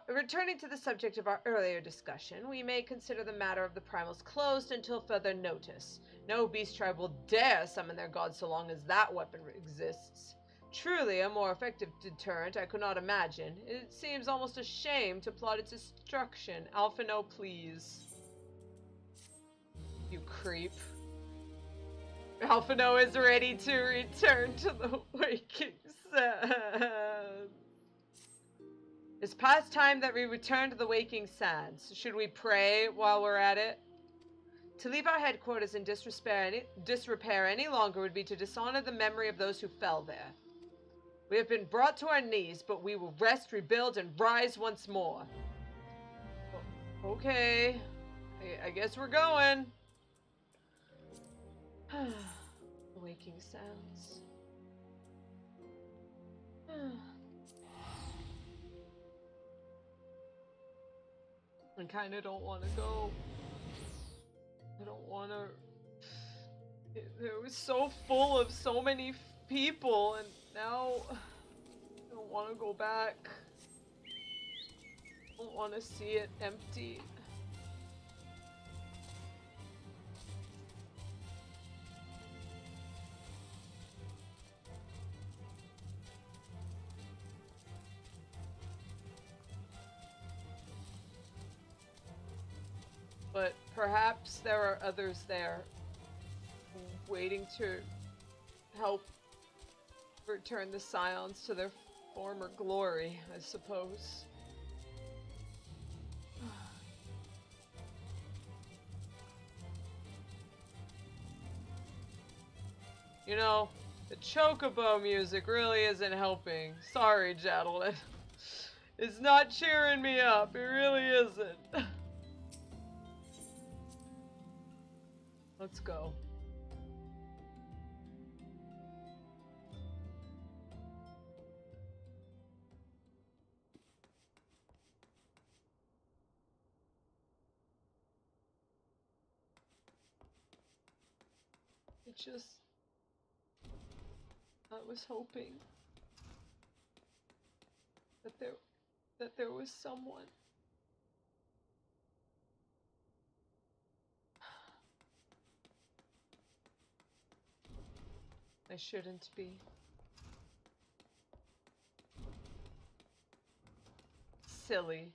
Returning to the subject of our earlier discussion, we may consider the matter of the primals closed until further notice. No beast tribe will dare summon their gods so long as that weapon exists. Truly a more effective deterrent I could not imagine. It seems almost a shame to plot its destruction. Alphino, please. You creep. Alphino is ready to return to the waking sands. It's past time that we return to the waking sands. Should we pray while we're at it? To leave our headquarters in disrepair any longer would be to dishonor the memory of those who fell there. We have been brought to our knees, but we will rest, rebuild, and rise once more. Okay. I guess we're going. Waking sounds. I kind of don't want to go. I don't want to. It was so full of so many people, and now I don't want to go back. I don't want to see it empty. But perhaps there are others there waiting to help return the Scions to their former glory, I suppose. You know, the Chocobo music really isn't helping. Sorry, Jadalin. It's not cheering me up. It really isn't. Let's go. I was hoping that there was someone. I shouldn't be. Silly.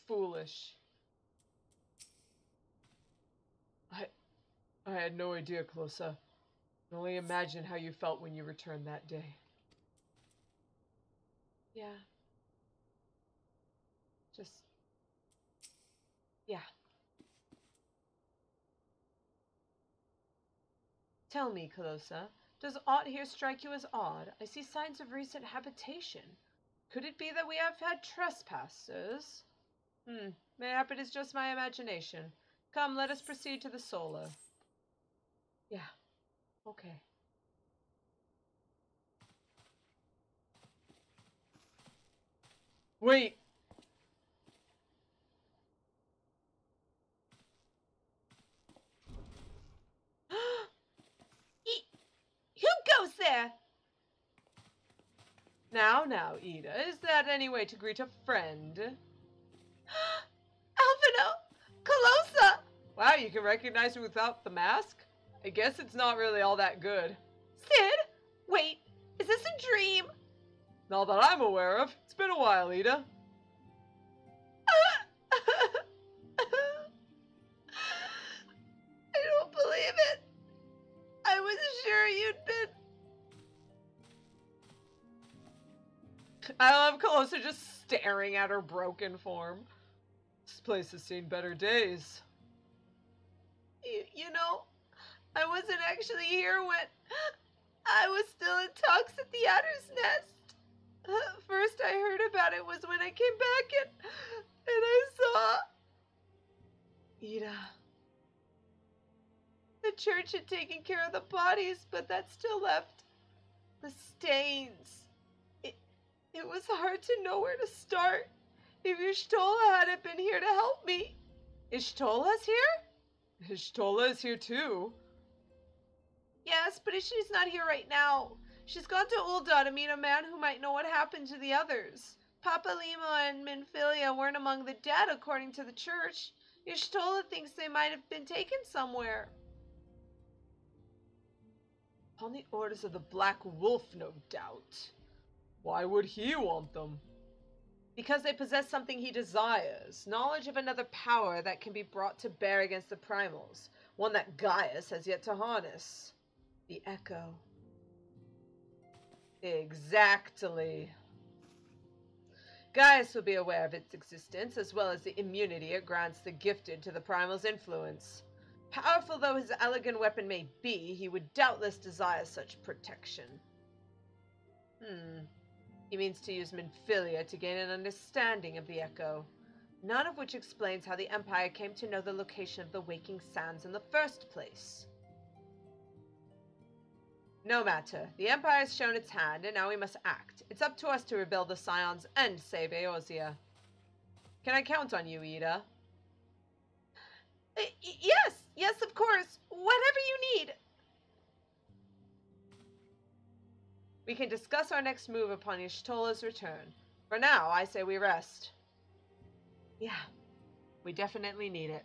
Foolish. I had no idea, Calosa. I can only imagine how you felt when you returned that day. Yeah. Just... yeah. Tell me, Calosa, does aught here strike you as odd? I see signs of recent habitation. Could it be that we have had trespassers? Mayhap it is just my imagination. Come, let us proceed to the Sola. Yeah, okay. Wait! Who goes there? Now, Ida, is that any way to greet a friend? Alvino! Calosa! Wow, you can recognize me without the mask? I guess it's not really all that good. Sid? Wait, is this a dream? Not that I'm aware of. It's been a while, Ida. I don't believe it. I was sure you'd been... I love Calosa just staring at her broken form. This place has seen better days. You know, I wasn't actually here when I was still in talks at the Adder's Nest. First I heard about it was when I came back and I saw... Ida. The church had taken care of the bodies, but that still left the stains. It was hard to know where to start. If Y'shtola hadn't been here to help me. Y'shtola's here? Y'shtola is here too. Yes, but she's not here right now. She's gone to Ul'dah to meet a man who might know what happened to the others. Papa Lima and Minfilia weren't among the dead, according to the church. Y'shtola thinks they might have been taken somewhere. Upon the orders of the Black Wolf, no doubt. Why would he want them? Because they possess something he desires, knowledge of another power that can be brought to bear against the primals, one that Gaius has yet to harness. The Echo. Exactly. Gaius will be aware of its existence, as well as the immunity it grants the gifted to the primal's influence. Powerful though his elegant weapon may be, he would doubtless desire such protection. He means to use Minfilia to gain an understanding of the Echo, none of which explains how the Empire came to know the location of the Waking Sands in the first place. No matter. The Empire has shown its hand, and now we must act. It's up to us to rebuild the Scions and save Eorzea. Can I count on you, Ida? Yes, of course. Whatever you need. We can discuss our next move upon Y'shtola's return. For now, I say we rest. Yeah, we definitely need it.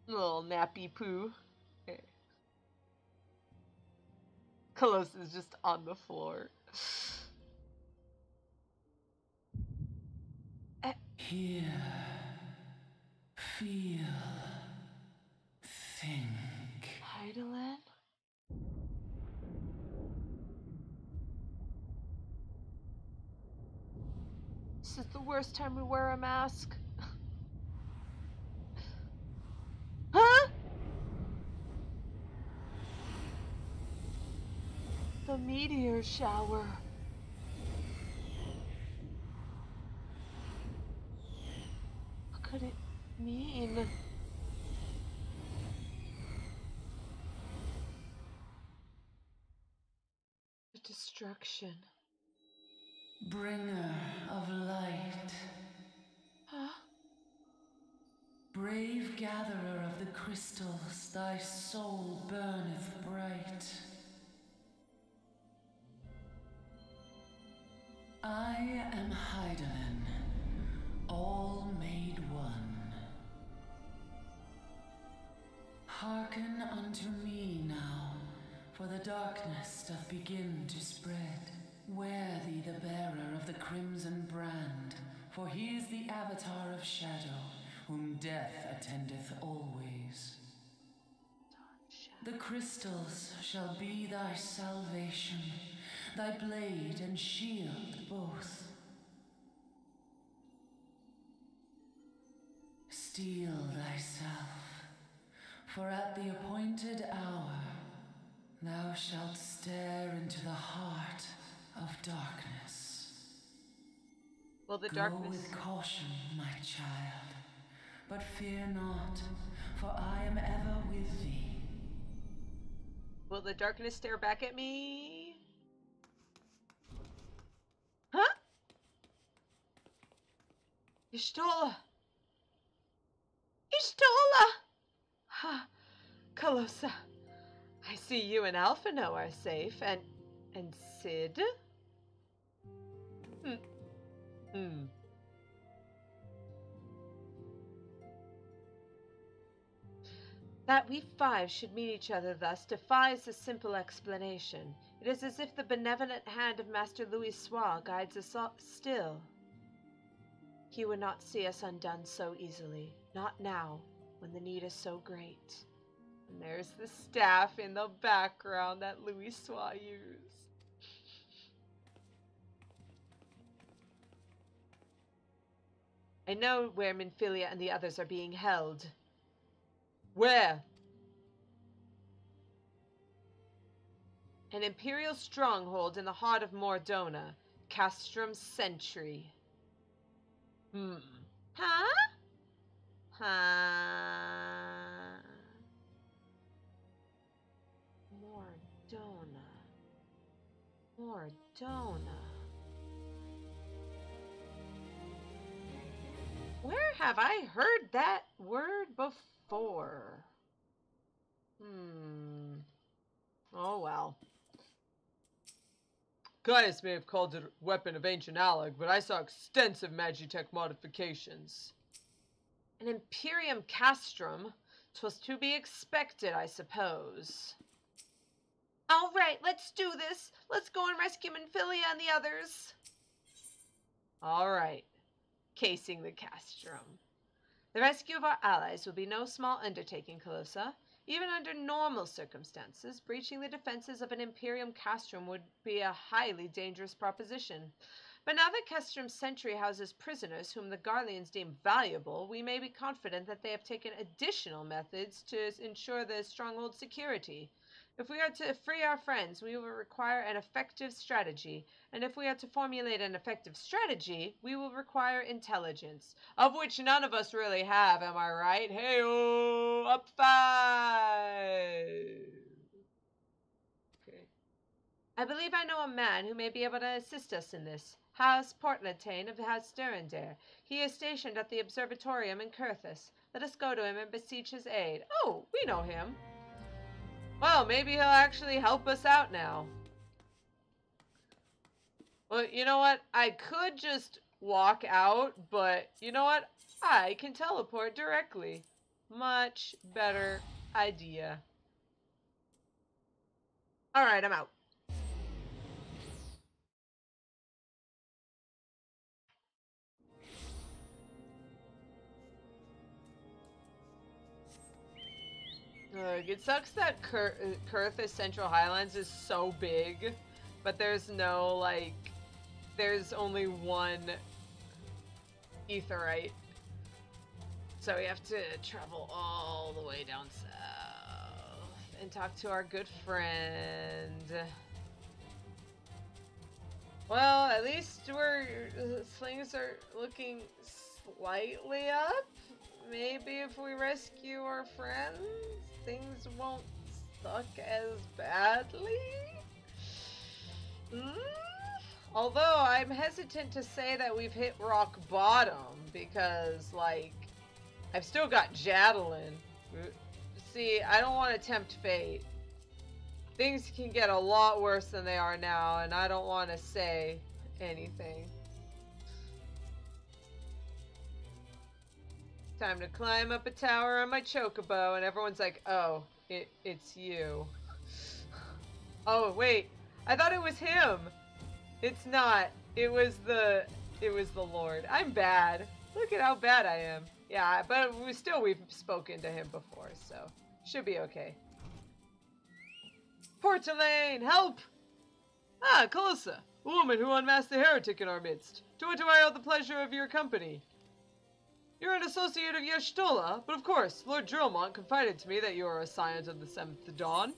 Little nappy poo. Okay. Calosa is just on the floor. Hear, feel, think. Heidelin? This is the worst time we wear a mask. Huh? The meteor shower. What could it mean? The destruction. Bringer of light. Huh? Brave gatherer of the crystals, thy soul burneth bright. I am Heidelin, all made one. Hearken unto me now, for the darkness doth begin to spread. Wear thee the bearer of the crimson brand, for he is the avatar of shadow, whom death attendeth always. The crystals shall be thy salvation. salvation, thy blade and shield both. Steel thyself, for at the appointed hour thou shalt stare into the heart of darkness. Will the Go darkness... with caution, my child, but fear not, for I am ever with thee. Will the darkness stare back at me? Huh? Y'shtola! Y'shtola! Ha! Calosa. I see you and Alphino are safe, and Sid? That we five should meet each other thus defies a simple explanation. It is as if the benevolent hand of Master Louis Soir guides us all still. He would not see us undone so easily. Not now, when the need is so great. And there's the staff in the background that Louis Soir used. I know where Minfilia and the others are being held. Where? An Imperial stronghold in the heart of Mordona. Castrum Sentry. Huh? Mordona. Where have I heard that word before? Oh well. Gaius may have called it a weapon of ancient alloy, but I saw extensive Magitech modifications. An Imperium Castrum? 'Twas to be expected, I suppose. All right, let's do this. Let's go and rescue Minfilia and the others. All right. Casing the Castrum. The rescue of our allies will be no small undertaking, Calosa. Even under normal circumstances, breaching the defenses of an Imperium Castrum would be a highly dangerous proposition. But now that Castrum's Sentry houses prisoners whom the Garleans deem valuable, we may be confident that they have taken additional methods to ensure the stronghold's security. If we are to free our friends, we will require an effective strategy. And if we are to formulate an effective strategy, we will require intelligence. Of which none of us really have, am I right? Hey-oh! Up 5! Okay. I believe I know a man who may be able to assist us in this. House Portlatain of House Durandare. He is stationed at the Observatorium in Curthis. Let us go to him and beseech his aid. Oh, we know him. Well, maybe he'll actually help us out now. Well, you know what? I could just walk out, but you know what? I can teleport directly. Much better idea. Alright, I'm out. It sucks that Curthis Central Highlands is so big, but there's no, like, there's only one Aetheryte. So we have to travel all the way down south and talk to our good friend. Well, at least things are looking slightly up. Maybe if we rescue our friends, things won't suck as badly. Although I'm hesitant to say that we've hit rock bottom because, like, I've still got Jadelin. See, I don't want to tempt fate. Things can get a lot worse than they are now, and I don't want to say anything. Time to climb up a tower on my chocobo, and everyone's like, oh, it's you. Oh, wait. I thought it was him. It's not. It was the Lord. I'm bad. Look at how bad I am. Yeah, but we've spoken to him before, so should be okay. Portalain, help! Ah, Calosa, a woman who unmasked the heretic in our midst. To what do I owe the pleasure of your company? You're an associate of Y'shtola, but of course, Lord Drillmont confided to me that you are a scion of the 7th Dawn.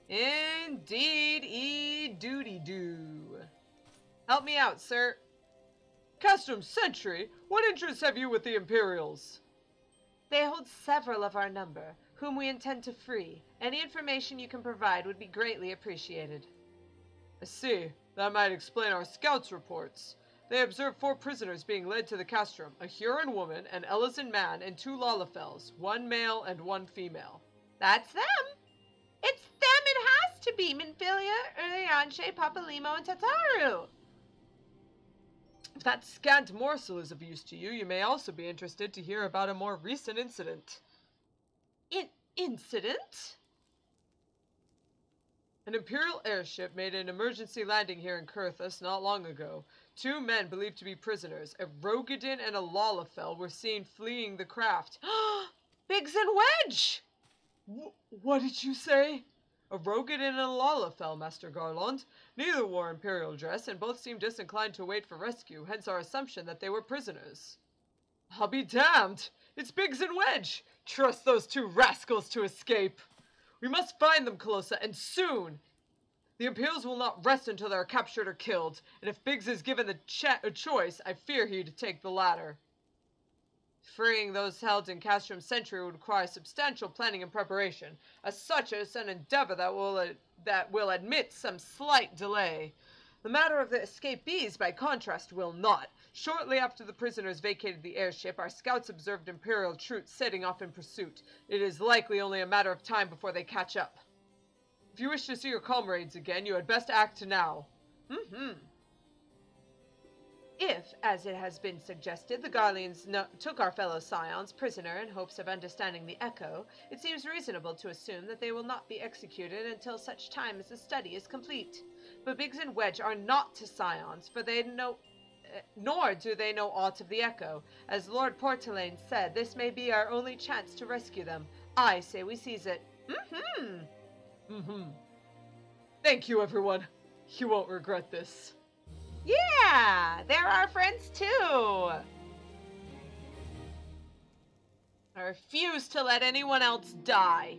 Indeed-y-doody-doo. Help me out, sir. Castrum Sentry, what interests have you with the Imperials? They hold several of our number, whom we intend to free. Any information you can provide would be greatly appreciated. I see. That might explain our scouts' reports. They observed 4 prisoners being led to the castrum, a Huron woman, an Ellison man, and 2 Lalafels, 1 male and 1 female. That's them! It's them it has to be, Minfilia, Urianshe, Papalimo, and Tataru! If that scant morsel is of use to you, you may also be interested to hear about a more recent incident. Incident? An Imperial airship made an emergency landing here in Kurthus not long ago. 2 men believed to be prisoners, a Rogadin and a Lalafel, were seen fleeing the craft. Biggs and Wedge! What did you say? A Rogadin and a Lalafel, Master Garlond. Neither wore Imperial dress, and both seemed disinclined to wait for rescue, hence our assumption that they were prisoners. I'll be damned! It's Biggs and Wedge! Trust those 2 rascals to escape! We must find them, Calosa, and soon! The Imperials will not rest until they are captured or killed, and if Biggs is given a choice, I fear he'd take the latter. Freeing those held in Castrum Sentry would require substantial planning and preparation, as such as an endeavor that will admit some slight delay. The matter of the escapees, by contrast, will not. Shortly after the prisoners vacated the airship, our scouts observed Imperial troops setting off in pursuit. It is likely only a matter of time before they catch up. If you wish to see your comrades again, you had best act now. If, as it has been suggested, the Garleans took our fellow scions prisoner in hopes of understanding the echo, it seems reasonable to assume that they will not be executed until such time as the study is complete. But Biggs and Wedge are not to scions, for they know, nor do they know aught of the echo. As Lord Portelaine said, this may be our only chance to rescue them. I say we seize it. Thank you, everyone. You won't regret this. Yeah, they're our friends too. I refuse to let anyone else die.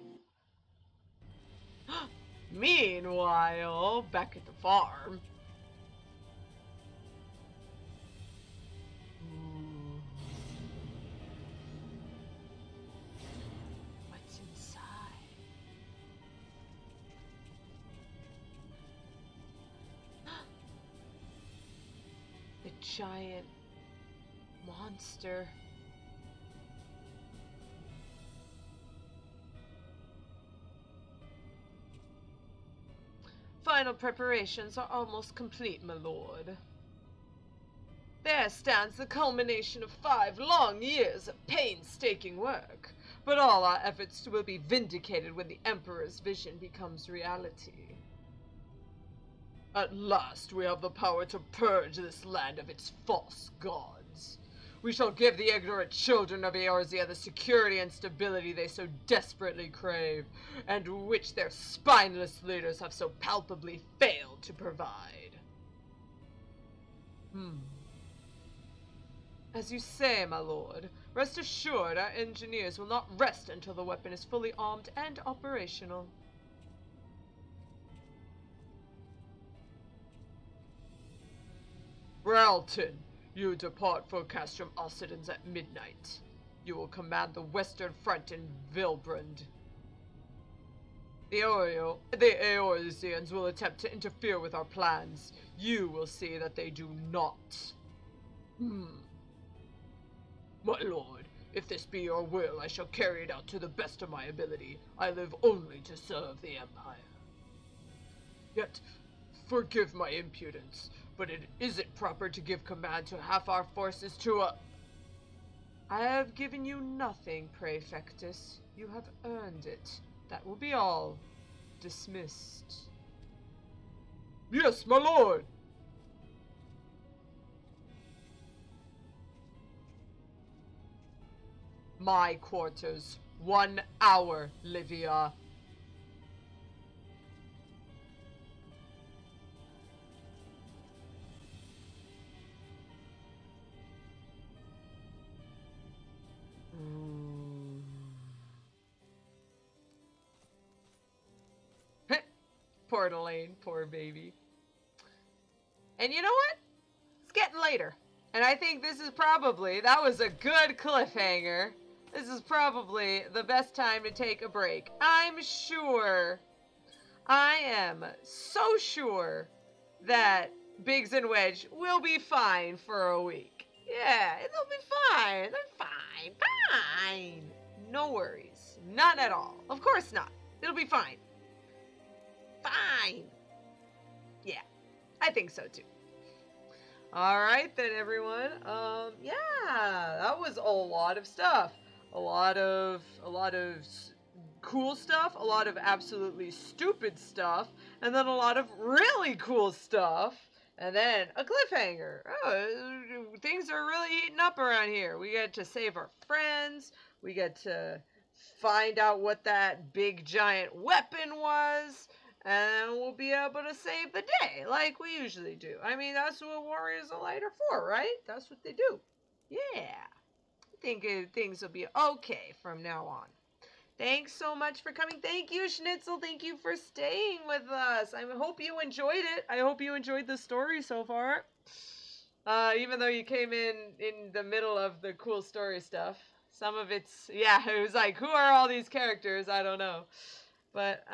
Meanwhile, back at the farm. What's inside? The giant monster. Final preparations are almost complete, my lord. There stands the culmination of 5 long years of painstaking work, but all our efforts will be vindicated when the Emperor's vision becomes reality. At last we have the power to purge this land of its false gods. We shall give the ignorant children of Eorzea the security and stability they so desperately crave, and which their spineless leaders have so palpably failed to provide. As you say, my lord, rest assured our engineers will not rest until the weapon is fully armed and operational. Ralton, you depart for Castrum Ossidens at midnight. You will command the western front in Vilbrand. The Eorzeans will attempt to interfere with our plans. You will see that they do not. My lord, if this be your will, I shall carry it out to the best of my ability. I live only to serve the Empire. Yet, forgive my impudence, but it isn't proper to give command to half our forces to a... I have given you nothing, Praefectus. You have earned it. That will be all. Dismissed. Yes, my lord! My quarters. 1 hour, Livia. portal lane. Poor baby. And you know what? It's getting later. And I think this is probably, that was a good cliffhanger. This is probably the best time to take a break. I'm sure, I am so sure that Biggs and Wedge will be fine for a week. Yeah, it'll be fine. They're fine. No worries. None at all. Of course not. It'll be fine. Fine. Yeah, I think so too. All right then, everyone. Yeah, that was a lot of stuff. A lot of cool stuff, a lot of absolutely stupid stuff, and then a lot of really cool stuff, and then a cliffhanger. Oh, things are really heating up around here. We get to save our friends. We get to find out what that big giant weapon was. And we'll be able to save the day, like we usually do. I mean, that's what Warriors of Light are for, right? That's what they do. Yeah. I think things will be okay from now on. Thanks so much for coming. Thank you, Schnitzel. Thank you for staying with us. I hope you enjoyed it. I hope you enjoyed the story so far. Even though you came in the middle of the cool story stuff. Some of it's, yeah, it was like, who are all these characters? I don't know. But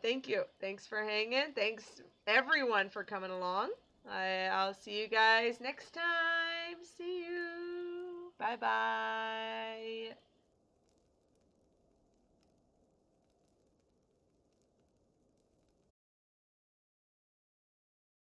thank you. Thanks for hanging. Thanks, everyone, for coming along. I'll see you guys next time. See you. Bye-bye.